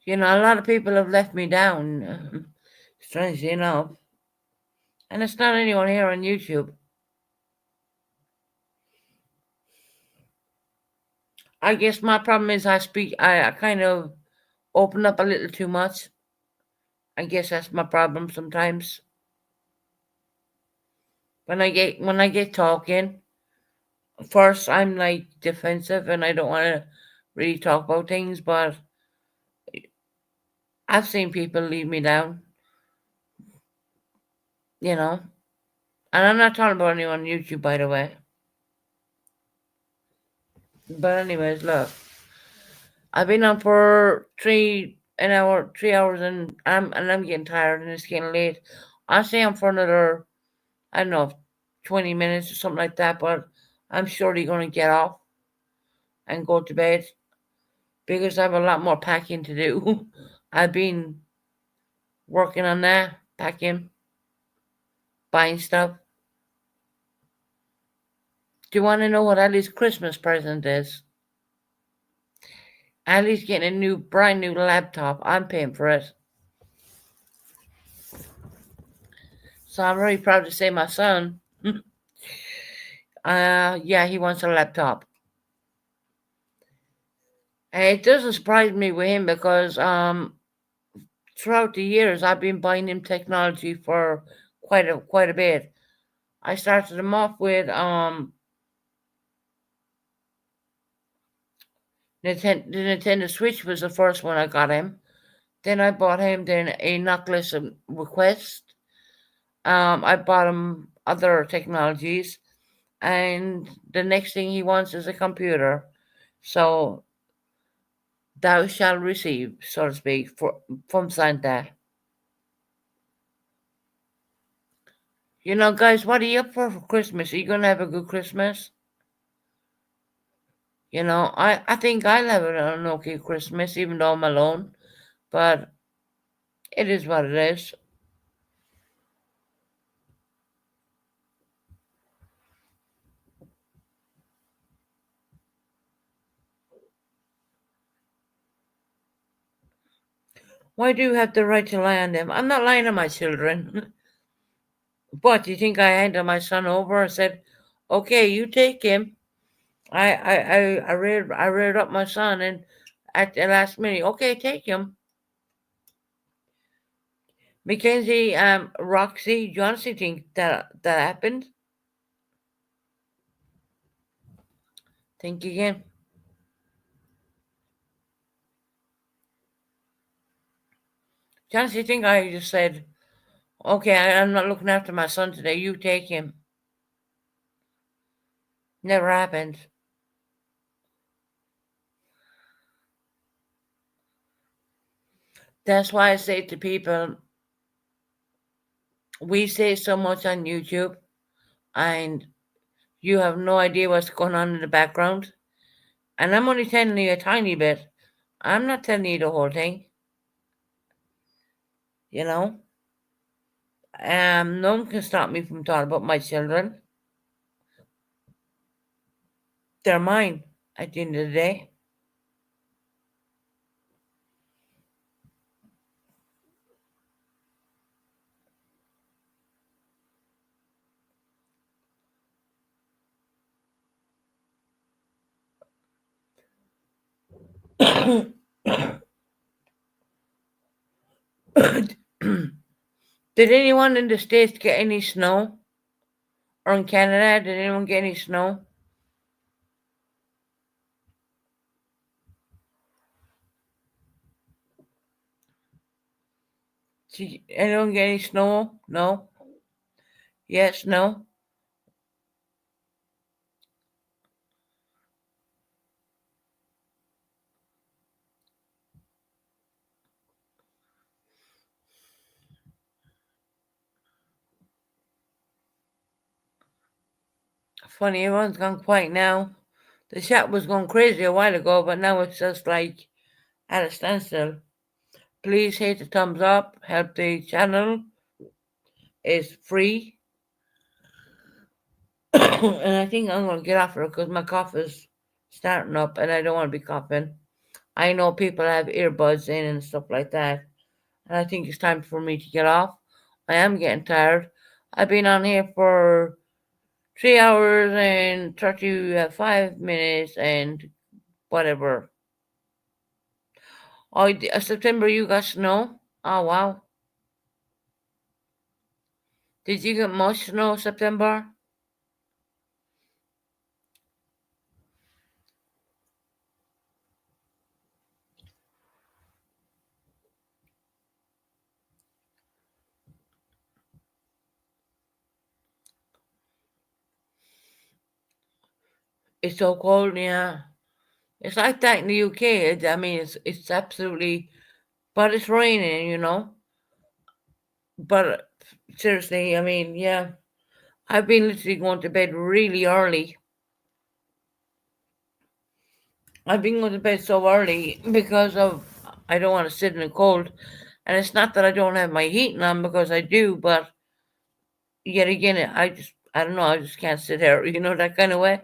You know, a lot of people have left me down, strangely enough. And it's not anyone here on YouTube. I guess my problem is I kind of open up a little too much. I guess that's my problem sometimes. When I get talking, first I'm like defensive and I don't want to really talk about things, but I've seen people leave me down, you know. And I'm not talking about anyone on YouTube, by the way. But anyways, look, I've been on for 3 hours, and I'm getting tired, and it's getting late. I'll stay on for another, I don't know, 20 minutes or something like that. But I'm surely going to get off and go to bed because I have a lot more packing to do. I've been working on that, packing, buying stuff. Do you want to know what Ali's Christmas present is? Ali's getting a brand new laptop. I'm paying for it. So I'm very proud to say my son, yeah, he wants a laptop. And it doesn't surprise me with him because throughout the years I've been buying him technology for quite a bit. I started him off with the Nintendo Switch was the first one I got him. Then I bought him a Oculus Quest. I bought him other technologies, and the next thing he wants is a computer. So thou shalt receive, so to speak, from Santa. You know, guys, what are you up for Christmas? Are you gonna have a good Christmas? You know, I think I'll have an okay Christmas, even though I'm alone. But it is what it is. Why do you have the right to lie on them? I'm not lying on my children. But you think I handed my son over and said, "Okay, you take him"? I reared up my son, and at the last minute, okay, take him. Mackenzie, Roxy, do you honestly think that happened? Think again. Do you honestly think I just said, "Okay, I'm not looking after my son today. You take him"? Never happened. That's why I say to people, we say so much on YouTube, and you have no idea what's going on in the background. And I'm only telling you a tiny bit. I'm not telling you the whole thing. You know? No one can stop me from talking about my children. They're mine at the end of the day. Did anyone in the States get any snow? Or in Canada, did anyone get any snow? Did anyone get any snow? No? Yes, no? Funny, everyone's gone quiet now. The chat was going crazy a while ago, but now it's just like at a standstill. Please hit the thumbs up, help the channel. It's free. And I think I'm going to get off her because my cough is starting up and I don't want to be coughing. I know people have earbuds in and stuff like that. And I think it's time for me to get off. I am getting tired. I've been on here for 3 hours and 35 minutes and whatever. Oh, September, you got snow? Oh, wow. Did you get much snow September? It's so cold, yeah. It's like that in the UK. I mean, it's absolutely, but it's raining, you know. But seriously, I mean, yeah, I've been literally going to bed really early. I've been going to bed so early because of I don't want to sit in the cold, and it's not that I don't have my heating on because I do, but yet again, I don't know, I just can't sit here, you know, that kind of way.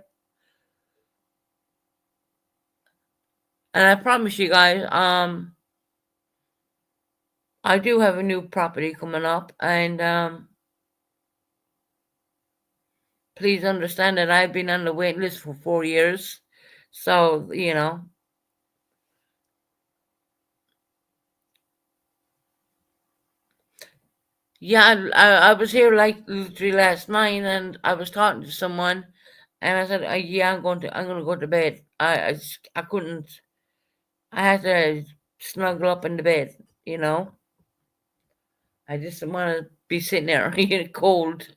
And I promise you guys, I do have a new property coming up, and please understand that I've been on the wait list for 4 years. So, you know. Yeah, I was here like literally last night and I was talking to someone and I said, yeah, I'm gonna go to bed. I couldn't, I had to snuggle up in the bed, you know. I just didn't want to be sitting there in cold.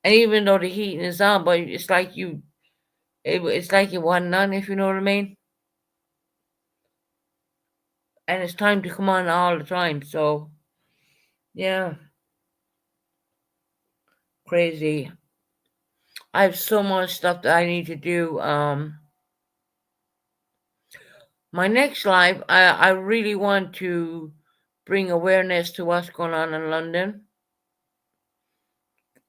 And even though the heating is on, but it's like it's like you want none, if you know what I mean. And it's time to come on all the time. So yeah, crazy. I have so much stuff that I need to do. My next live, I really want to bring awareness to what's going on in London.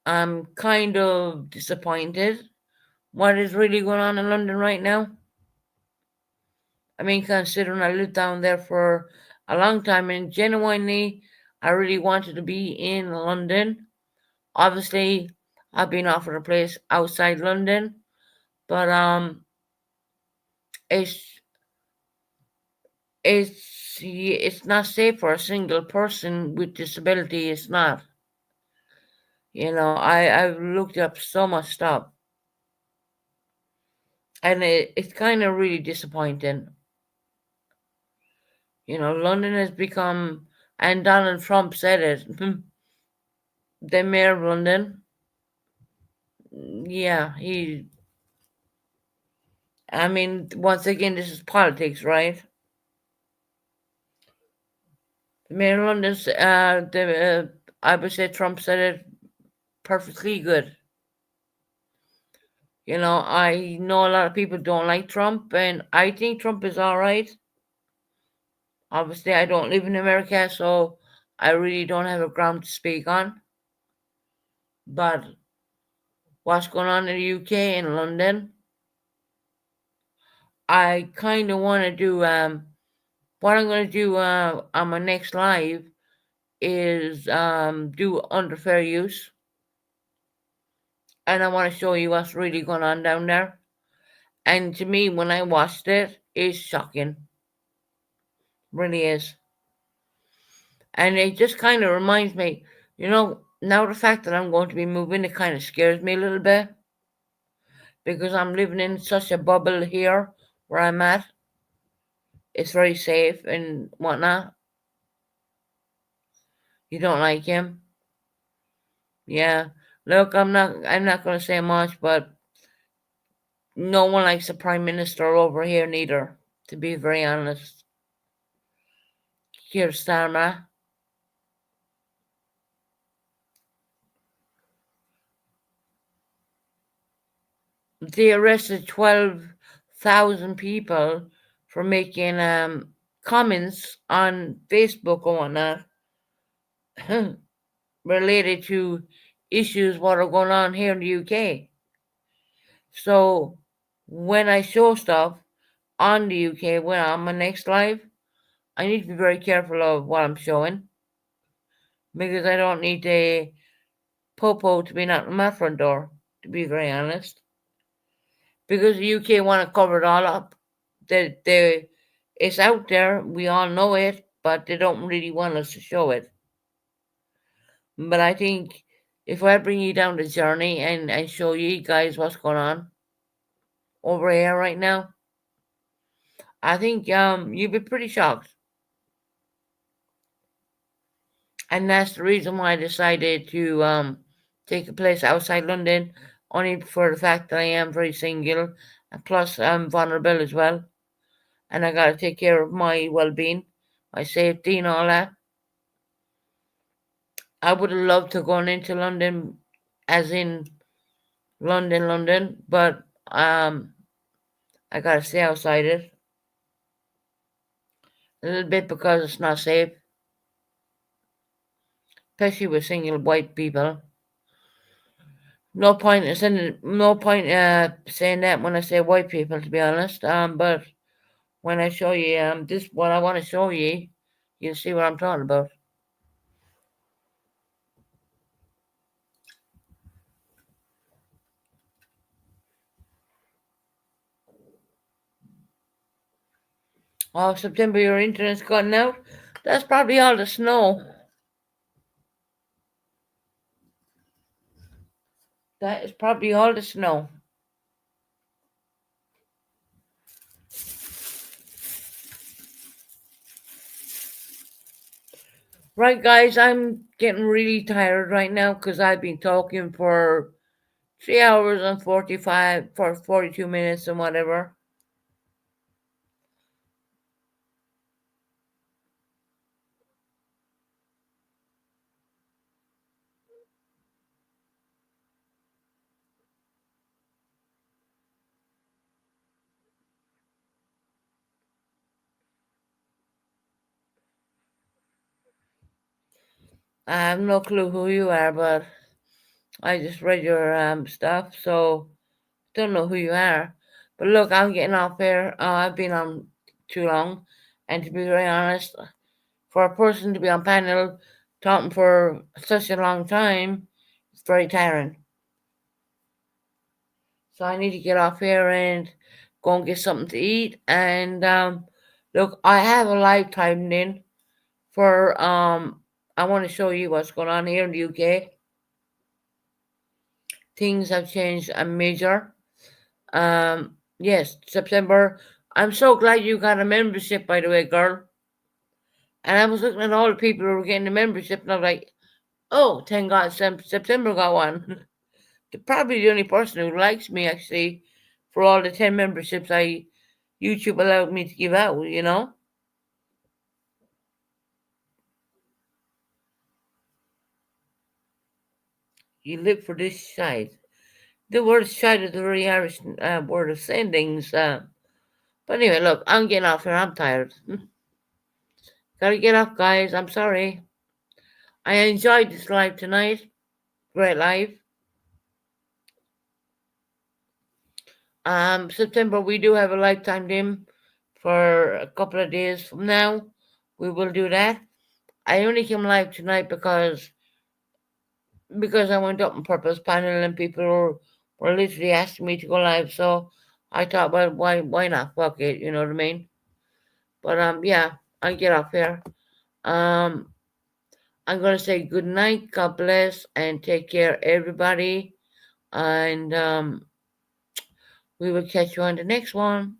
I'm kind of disappointed what is really going on in London right now. I mean, considering I lived down there for a long time and genuinely, I really wanted to be in London. Obviously, I've been offered a place outside London, but it's it's not safe for a single person with disability. It's not. You know, I've looked up so much stuff, and it's kind of really disappointing. You know, London has become, and Donald Trump said it. The mayor of London, yeah, he. I mean, once again, this is politics, right? The mayor of London's, I would say Trump said it perfectly good. You know, I know a lot of people don't like Trump, and I think Trump is all right. Obviously, I don't live in America, so I really don't have a ground to speak on. But what's going on in the UK and London, I kind of want to do. What I'm going to do on my next live is do under fair use, and I want to show you what's really going on down there. And to me, when I watched it, it's shocking. Really is. And it just kind of reminds me, you know, now the fact that I'm going to be moving, it kind of scares me a little bit because I'm living in such a bubble here where I'm at. It's very safe and whatnot. You don't like him? Yeah. Look, I'm not gonna say much, but no one likes the Prime Minister over here neither, to be very honest. Keir Starmer. They arrested 12,000 people for making comments on Facebook or whatnot related to issues what are going on here in the UK. So when I show stuff on the UK, when I'm on my next live, I need to be very careful of what I'm showing, because I don't need a popo to be knocking on my front door, to be very honest. Because the UK want to cover it all up. It's out there, we all know it, but they don't really want us to show it. But I think if I bring you down the journey and show you guys what's going on over here right now, I think you'd be pretty shocked. And that's the reason why I decided to take a place outside London, only for the fact that I am very single, and plus I'm vulnerable as well. And I gotta take care of my well-being, my safety and all that. I would have loved to go into London, as in London, but I gotta stay outside it a little bit because it's not safe, especially with single white people. No point saying that when I say white people, to be honest. But when I show you this, what I want to show you, you'll see what I'm talking about. Oh, September, your internet's gone out. That's probably all the snow. That is probably all the snow. Right, guys, I'm getting really tired right now because I've been talking for 3 hours and 42 minutes and whatever. I have no clue who you are, but I just read your stuff, so don't know who you are. But look, I'm getting off here. I've been on too long, and to be very honest, for a person to be on panel talking for such a long time, it's very tiring. So I need to get off here and go and get something to eat. And look, I have a live timed in for I want to show you what's going on here in the UK. Things have changed a major. Yes, September. I'm so glad you got a membership, by the way, girl. And I was looking at all the people who were getting the membership, and I was like, oh, thank God September got one. Probably the only person who likes me, actually, for all the 10 memberships YouTube allowed me to give out, you know? You live for this side. The word side is a very Irish word of saying things. But anyway, look, I'm getting off here. I'm tired. Gotta get off, guys. I'm sorry. I enjoyed this live tonight. Great live. September, we do have a lifetime dim for a couple of days from now. We will do that. I only came live tonight because I went up on purpose panel and people were literally asking me to go live. So I thought, well, why not? Fuck it, you know what I mean? But yeah, I get off here. I'm gonna say good night, God bless, and take care, everybody. And we will catch you on the next one.